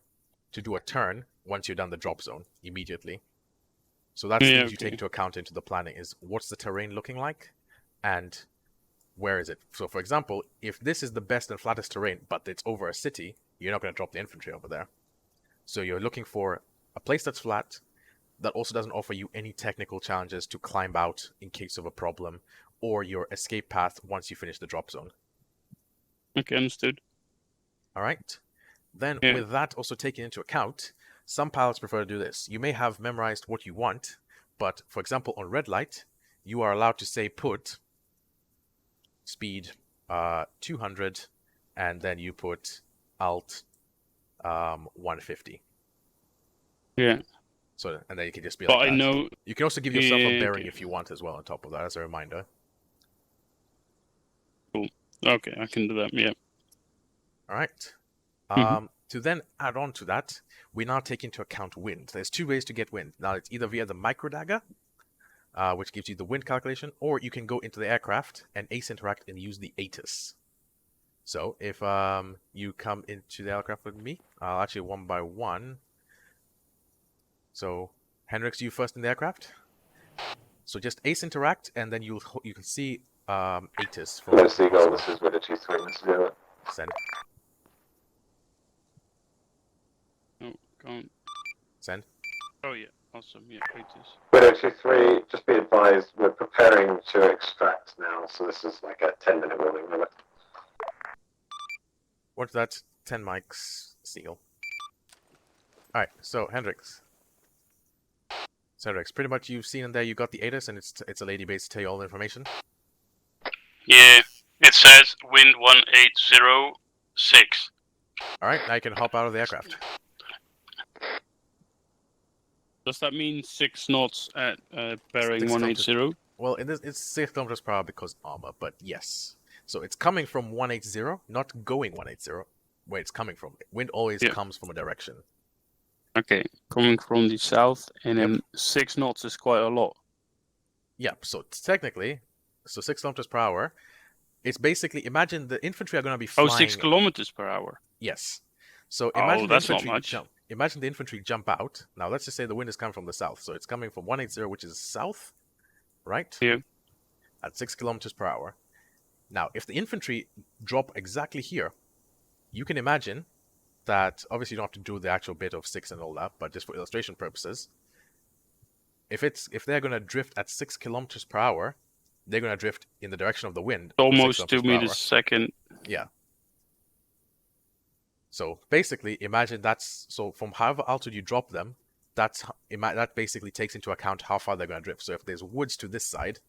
to do a turn once you're done the drop zone immediately. So that's things you take into account into the planning is what's the terrain looking like and where is it? So for example, if this is the best and flattest terrain, but it's over a city, you're not going to drop the infantry over there. So you're looking for a place that's flat, that also doesn't offer you any technical challenges to climb out in case of a problem, or your escape path once you finish the drop zone. Okay, understood. All right. Then with that also taken into account, some pilots prefer to do this. You may have memorized what you want, but for example, on red light, you are allowed to say put speed 200, and then you put alt 150. Yeah. So, and then you can just be But like I that. know. You can also give yourself a bearing okay. if you want as well on top of that as a reminder. Cool. Okay, I can do that. Yeah. All right. To then add on to that, we now take into account wind. There's 2 ways to get wind. Now it's either via the micro dagger, which gives you the wind calculation, or you can go into the aircraft and ace interact and use the ATIS. So if you come into the aircraft with me, I'll actually one by one. So Hendrix, you first in the aircraft. So just ace interact, and then you can see ATIS. Hello, Seagull. This is Wither 23. Let's do it. Send. Oh, can't. Send. Oh yeah, awesome. Yeah, ATIS. Wither 23, just be advised, we're preparing to extract now, so this is like a 10-minute warning limit. What's that? 10 mics, Seagull. Alright, so Hendrix. So Hendrix, pretty much you've seen in there, you got the ATIS, and it's a lady base to tell you all the information. Yeah, it says wind 1806. Alright, now you can hop out of the aircraft. Does that mean 6 knots at bearing 6 180? Well, it's 6 kilometers per hour because ARMA, but yes. So it's coming from 180, not going 180, where it's coming from. Wind always comes from a direction. Okay, coming from the south, and then 6 knots is quite a lot. Yep, so technically, 6 kilometers per hour, it's basically, imagine the infantry are going to be flying... Oh, 6 kilometers per hour? Yes. So imagine that's not much. Imagine the infantry jump out. Now let's just say the wind is coming from the south. So it's coming from 180, which is south, right? Yeah. At 6 kilometers per hour. Now, if the infantry drop exactly here, you can imagine that obviously you don't have to do the actual bit of 6 and all that, but just for illustration purposes, if they're gonna drift at 6 kilometers per hour, they're gonna drift in the direction of the wind. for 6 Almost 2 kilometers per meters hour. a second. Yeah. So basically, imagine so from however altitude you drop them, that basically takes into account how far they're gonna drift. So if there's woods to this side,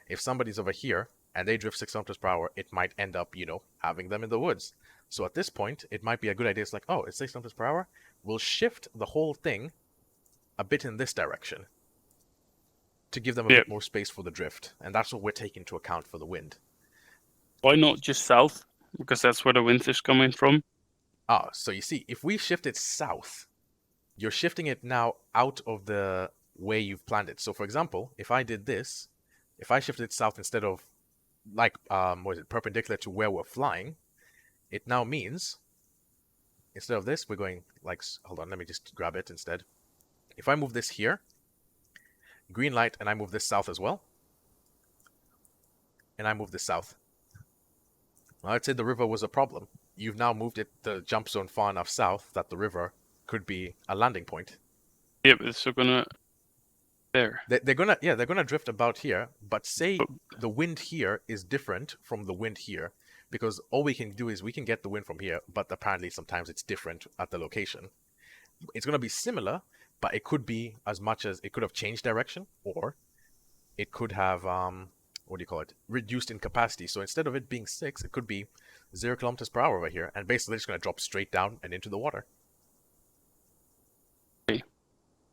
if somebody's over here and they drift 6 kilometers per hour, it might end up, having them in the woods. So at this point, it might be a good idea. It's like, oh, it's 6 kilometers per hour. We'll shift the whole thing a bit in this direction to give them a bit more space for the drift. And that's what we're taking into account for the wind. Why not just south? Because that's where the wind is coming from. So you see, if we shift it south, you're shifting it now out of the way you've planned it. So for example, if I did this, if I shifted it south instead of perpendicular to where we're flying, it now means instead of this, we're going hold on, let me just grab it instead. If I move this here, green light, and I move this south as well, and I move this south. Well, I'd say the river was a problem. You've now moved the jump zone far enough south that the river could be a landing point. Yeah, but it's still gonna there. They're gonna drift about here, but say the wind here is different from the wind here, because all we can do is we can get the wind from here, but apparently sometimes it's different at the location. It's gonna be similar, but it could be as much as it could have changed direction, or it could have reduced in capacity. So instead of it being 6, it could be 0 kilometers per hour over here, and basically it's going to drop straight down and into the water. Okay.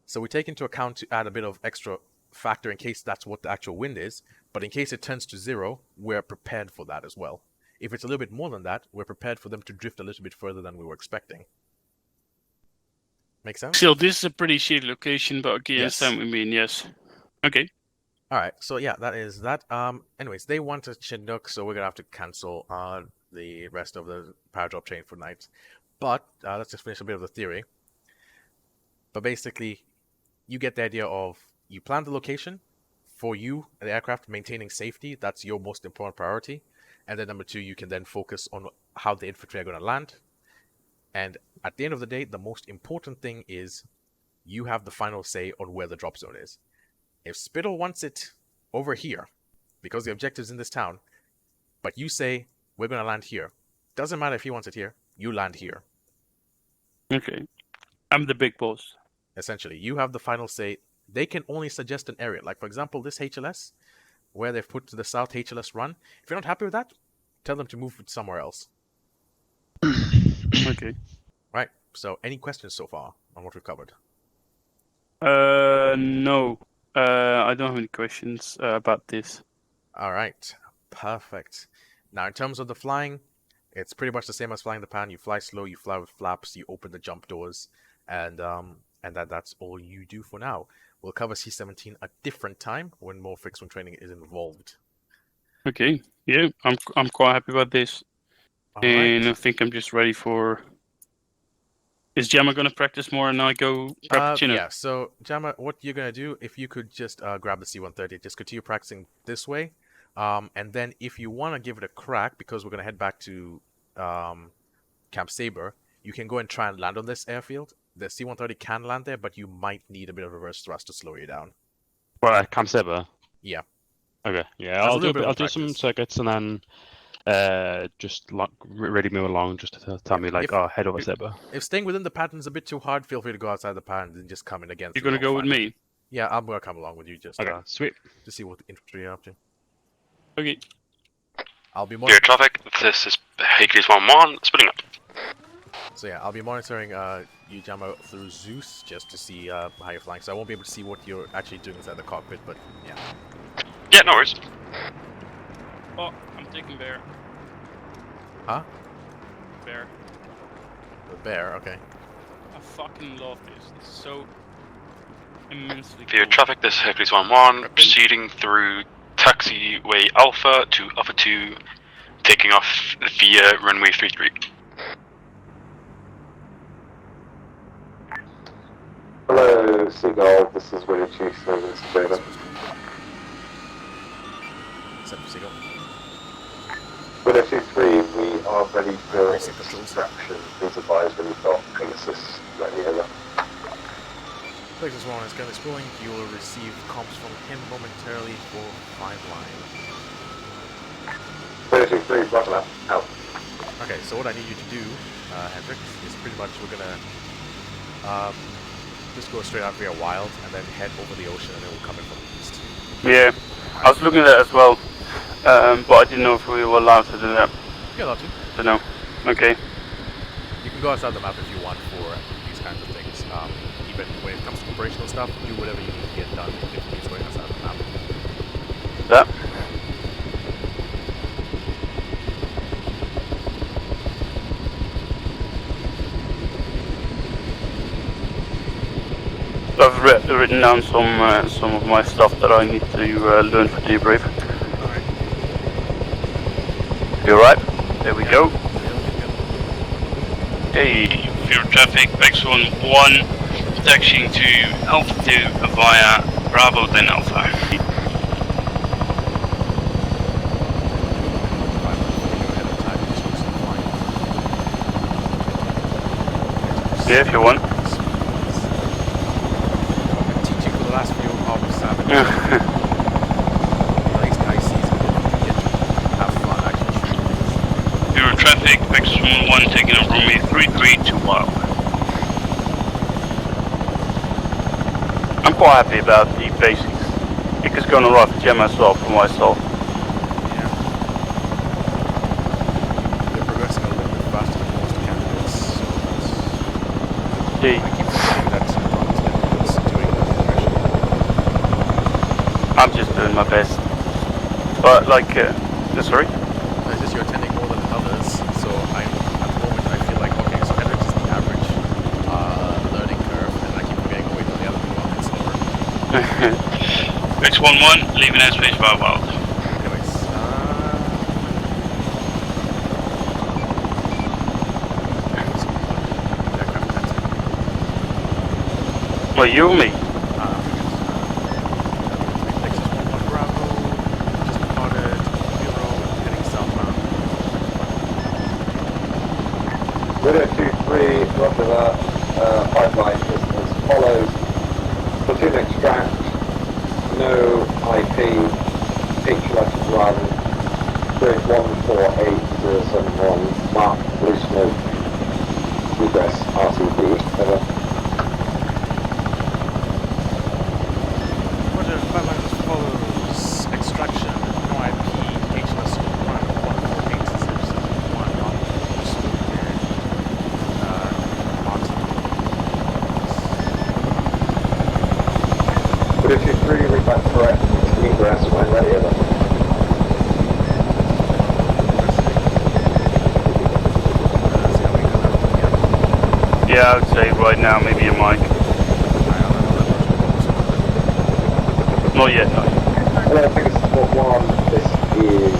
So we take into account to add a bit of extra factor in case that's what the actual wind is, but in case it turns to 0, we're prepared for that as well. If it's a little bit more than that, we're prepared for them to drift a little bit further than we were expecting. Make sense? Still, this is a pretty shitty location, but okay, Yes. yes, we mean, yes. Okay. Alright, so yeah, that is that. Anyways, they want a Chinook, so we're gonna have to cancel the rest of the power drop chain for night. But let's just finish a bit of the theory. But basically, you get the idea of you plan the location. For you, the aircraft, maintaining safety, that's your most important priority. And then number 2, you can then focus on how the infantry are going to land. And at the end of the day, the most important thing is you have the final say on where the drop zone is. If Spittle wants it over here, because the objective's in this town, but you say, we're going to land here. Doesn't matter if he wants it here, you land here. Okay. I'm the big boss. Essentially, you have the final say. They can only suggest an area. Like, for example, this HLS, where they've put to the south HLS run. If you're not happy with that, tell them to move it somewhere else. Okay. Right. So, any questions so far on what we've covered? No. I don't have any questions about this. All right. Perfect. Now, in terms of the flying, it's pretty much the same as flying the pan. You fly slow, you fly with flaps, you open the jump doors, and that's all you do for now. We'll cover C-17 a different time when more fixed-wing training is involved. Okay. Yeah, I'm quite happy about this. And I think I'm just ready for... Is Jammer going to practice more and I go prep Chinook? Yeah, so Jammer, what you're going to do, if you could just grab the C-130, just continue practicing this way. And then if you want to give it a crack, because we're going to head back to Camp Saber, you can go and try and land on this airfield. The C-130 can land there, but you might need a bit of reverse thrust to slow you down. Well, Camp Saber? Yeah. Okay, yeah, That's I'll do some circuits and then just ready move along just to tell me, like, head over Saber. If staying within the pattern's a bit too hard, feel free to go outside the pattern and just come in again. You're going to go with me? Yeah, I'm going to come along with you just sweet. To see what the infantry are up to. Okay. I'll be Clear traffic, this is Hercules 1-1, splitting up. So yeah, I'll be monitoring you, Jammer, through Zeus just to see how you're flying. So I won't be able to see what you're actually doing inside the cockpit, but yeah. Yeah, no worries. Oh, I'm taking Bear. Huh? Bear. The Bear, okay. I fucking love this. It's so immensely Clear cool. traffic, this is Hercules 1-1, proceeding through taxiway Alpha to Alpha 2, taking off via runway 33. Hello, Seagull. This is Willie Chief Service Data. Seagull. Willie Chief 3, we are yourself ready for extraction, please advise when you've got Pegasus ready over. Pegasus 1 is currently exploring. You will receive comms from him momentarily for 5 lines. 32-3, roger that. Out. Okay, so what I need you to do, Hendrik, is pretty much we're gonna just go straight out via wild and then head over the ocean and then we'll come in from the east. Yeah, I was looking at that as well, but I didn't know if we were allowed to do that. You're allowed to. Don't know. Okay. You can go outside the map if you want for these kinds of things. Even when it comes to operational stuff, do whatever you need to get done if it means going outside the map. That. I've written down some of my stuff that I need to learn for debrief. Alright. You alright? There we go. Hey, Fear Traffic, X11, attaching to Alpha 2 via Bravo then Alpha. Yeah, if you want. Teaching for the last few hours, at least I see have fun actually. Fear Traffic, X11 taking over me 3-3 to Wild. I'm quite happy about the basics. It's going alright for Gemma as well, for myself. Yeah. They're progressing a little bit faster than most candidates, so that's... I keep forgetting that Ron's doing the progression. I'm just doing my best. But like, sorry? It's just you're attending more than others, so at the moment I feel like, okay, so Hendrix is the average learning curve, and I keep forgetting, wait till the other people are a bit slower. X11, leaving airspace via Wild. Anyways, Well, you or me? Video 2-3, roger that. Pipeline is as follows. Platoon extract, no IP, HLS run, grid 148071, mark, blue smoke, egress, RCB, over. Roger, pipeline as follows. Extraction, no IP, HLS 148071, mark, blue smoke, Video 2-3, read back correct, egress when ready, over. Yeah, I would say right now maybe a mic. Not yet, no. Hello, I think it's spot 1, this is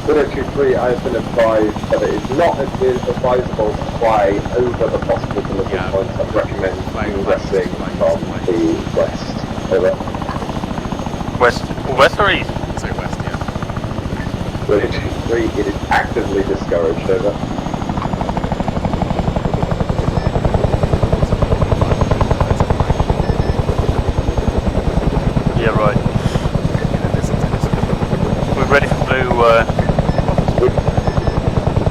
Video 2-3, I have been advised that it is not advisable to fly over the possible delivery points. I'd recommend ingressing from the west. Over. West or east? Say west, yeah. Video 2-3, it is actively discouraged. Over. Yeah, right. We're ready for blue.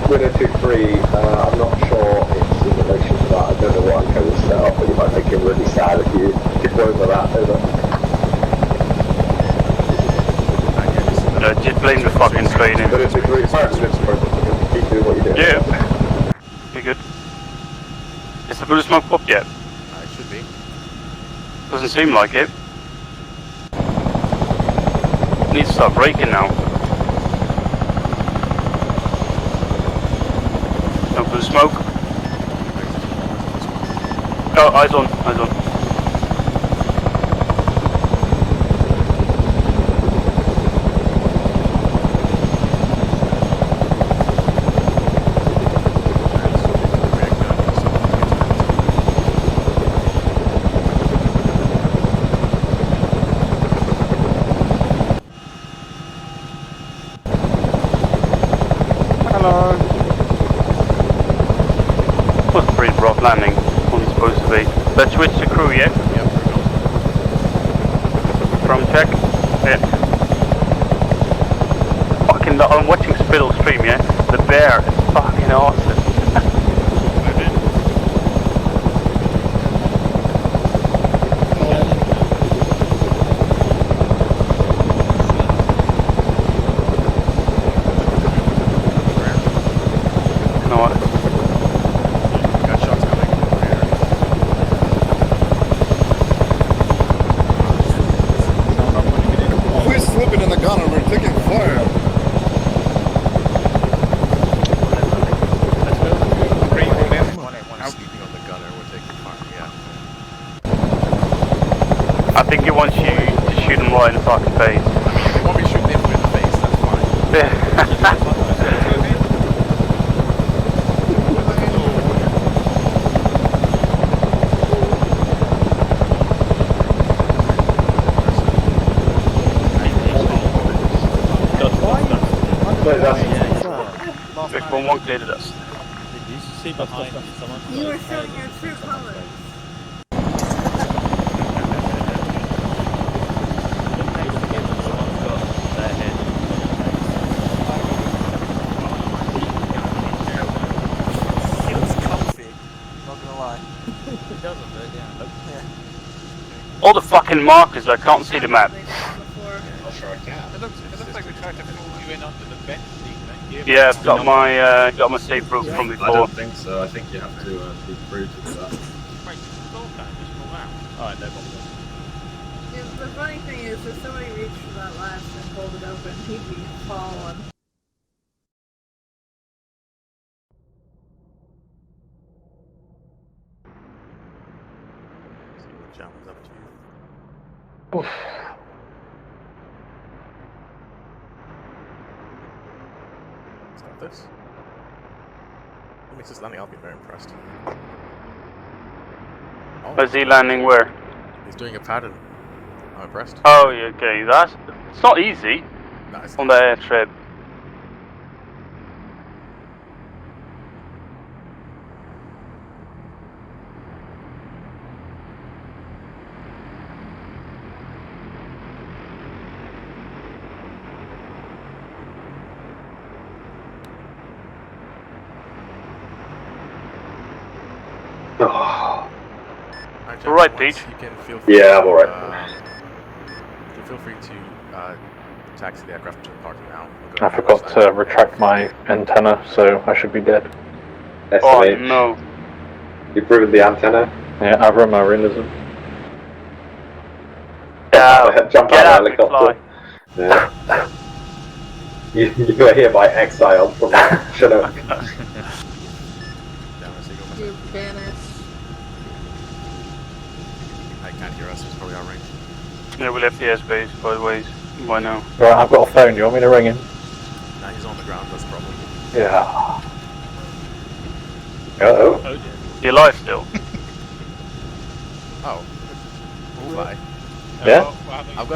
Winner 2-3, I'm not sure it's in relation to that. I don't know what Anko was set up, but you might make him really sad if you go over that. Over. Just blame the fucking training. Winner 2-3, keep doing what you're doing. Yeah. Be good. Is the blue smoke popped yet? It should be. Doesn't seem like it. Needs to start braking now. No blue smoke. Oh, eyes on, eyes on. Hello. Was a pretty rough landing. Wasn't supposed to be. Let's switch to crew, yeah? Yep, we're going. From check. Yeah. Fucking, I'm watching Spittle stream, yeah? The bear is fucking awesome. Got shots coming from the rear. We're slipping in the gunner, we're taking fire. I'm sleeping on the gunner, we're taking fire, yeah. I think he wants you to shoot him right in the fucking face. I mean, if you want me to shoot him in the face, that's fine. Vic 1-1 cleared us. Did you see behind someone? You were showing your true colors. It was comfy, not gonna lie. It doesn't, but yeah. All the fucking markers, I can't see the map. Not sure I can. It looks like we tried to pull you in onto the bench seat, mate. Yeah, I've got my safe route from before. I don't think so. I think you have to be through to do that. Wait, pull that, just pull out. Alright, no problem. Yeah, the funny thing is, if somebody reached for that last and pulled it open, he'd be falling. See what Jama's up to. Start this. If he makes this landing, I'll be very impressed. Oh, Is he landing where? he's doing a pattern. I'm impressed. Oh, yeah, okay, it's not easy Nice. on the air trip. Alright, Alright, once Pete. You can feel free Yeah, I'm alright. You can feel free to taxi the aircraft to the parking now. We'll go I to the forgot west to side. retract my antenna, so I should be dead. Oh, SMH. no. You've proven the antenna. Yeah, ARMA realism. Jump Get out out, of the helicopter. McFly. Yeah. you were hereby exiled from Chinook. Down as you go, You banished. I can't hear us, it's probably our range. Yeah, we left the airspace, by the way, by now. Right, I've got a phone. Do you want me to ring him? Nah, he's on the ground, that's probably. Yeah. Uh-oh. Oh dear. You're alive still? Oh. We'll fly. Yeah? I've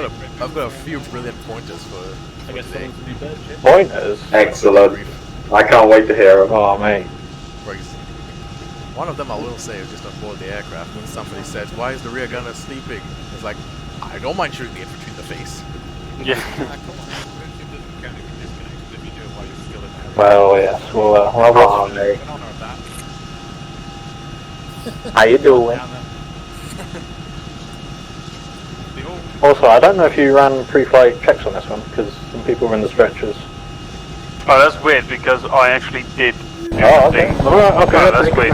got a few brilliant pointers for today. someone's a new bird ship. Pointers? Excellent. I can't wait to hear them. Oh, mate. For ex- One of them I will say was just on board the aircraft when somebody said, "Why is the rear gunner sleeping?" It's like, I don't mind shooting the infantry in the face. Yeah. Well, yes. Well, well, Oh, mate. how you doing? Also, I don't know if you ran pre-flight checks on this one, because some people were in the stretchers. Oh, that's weird because I actually did. Oh, okay. Alright, okay. Oh, that's weird.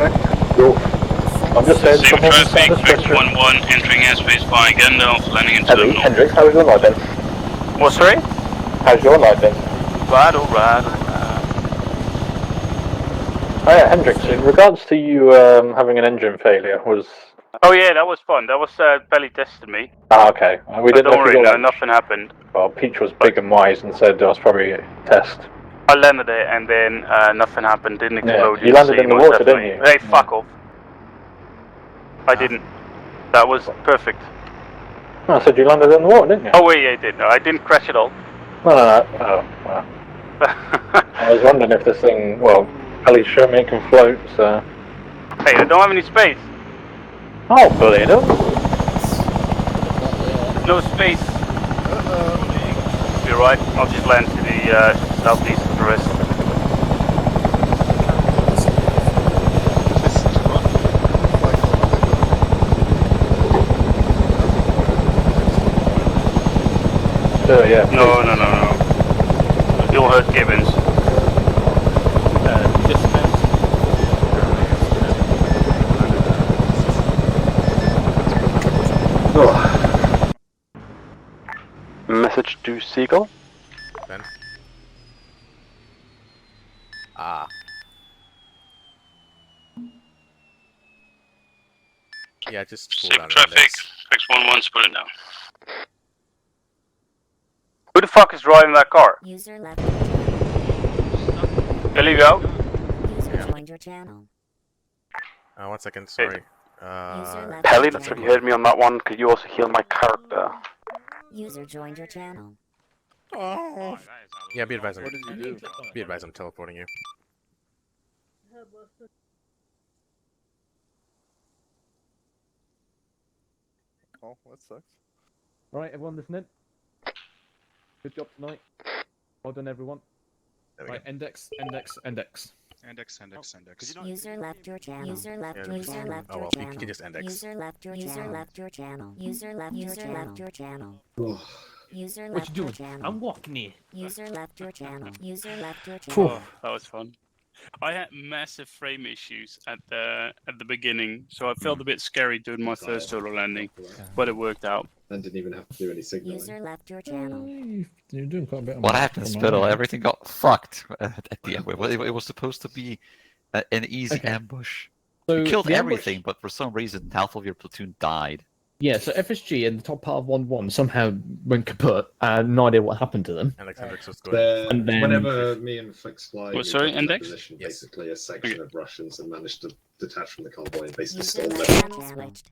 I'm just saying, Same someone was in traffic, the Vic stretcher. 1-1, entering airspace by Gandalf, landing in Heavy, terminal. Hendrix, how was your night then? What, sorry? How's your night then? Right, alright. Oh yeah, Hendrix, in regards to you having an engine failure, was... Oh yeah, that was fun. That was belly tested me. Ah, okay. We But didn't don't know if worry, you no, got... nothing happened. Well, Peach was big and wise and said that was probably a test. I landed it and then nothing happened. Didn't explode. you landed in the water, didn't you? Hey, fuck off. I didn't. That was perfect. No, I said you landed in the water, didn't you? Oh wait, yeah, I did. No, I didn't crash at all. No. Oh, well. I was wondering if this thing, well, at least show me it can float, so... Hey, I don't have any space. I'll pull it up. No space. You're right. I'll just land to the southeast of the rest. Yeah. No. You'll hurt Gibbons. Message to Seagull. Ben. Ah. Yeah, just pull Super down traffic. X11, put it down. Who the fuck is driving that car? User left. Will you go? User joined your channel. 1 second, sorry. Pelly, that's what you heard me on that one. Could you also heal my character? User joined your channel. Oh. Yeah, be advised. What did you do? Be advised, I'm teleporting you. Oh, that sucks. Alright, everyone listening. Good job tonight. Well done, everyone. Right, index. User left your channel. User left your channel. Oh well, you can just index. User left your channel. User left your channel. User left your channel. User What left you your doing? channel. I'm walking here. User left your channel. User left your channel. Oh, that was fun. I had massive frame issues at the beginning, so I felt a bit scary doing my first solo landing, but it worked out. And didn't even have to do any signaling. User left your channel. You're doing quite a bit. What happened, Spittle? Everything got fucked at the end. It was supposed to be an easy ambush. So you killed the ambush- everything, but for some reason, half of your platoon died. Yeah, so FSG in the top part of 1-1 somehow went kaput. No idea what happened to them. And Hendrix was going. And then- Whenever me and Flix fly, What, sorry, we got to that Index? position, basically a section of Russians and managed to detach from the convoy and basically User stole left them. channel switched.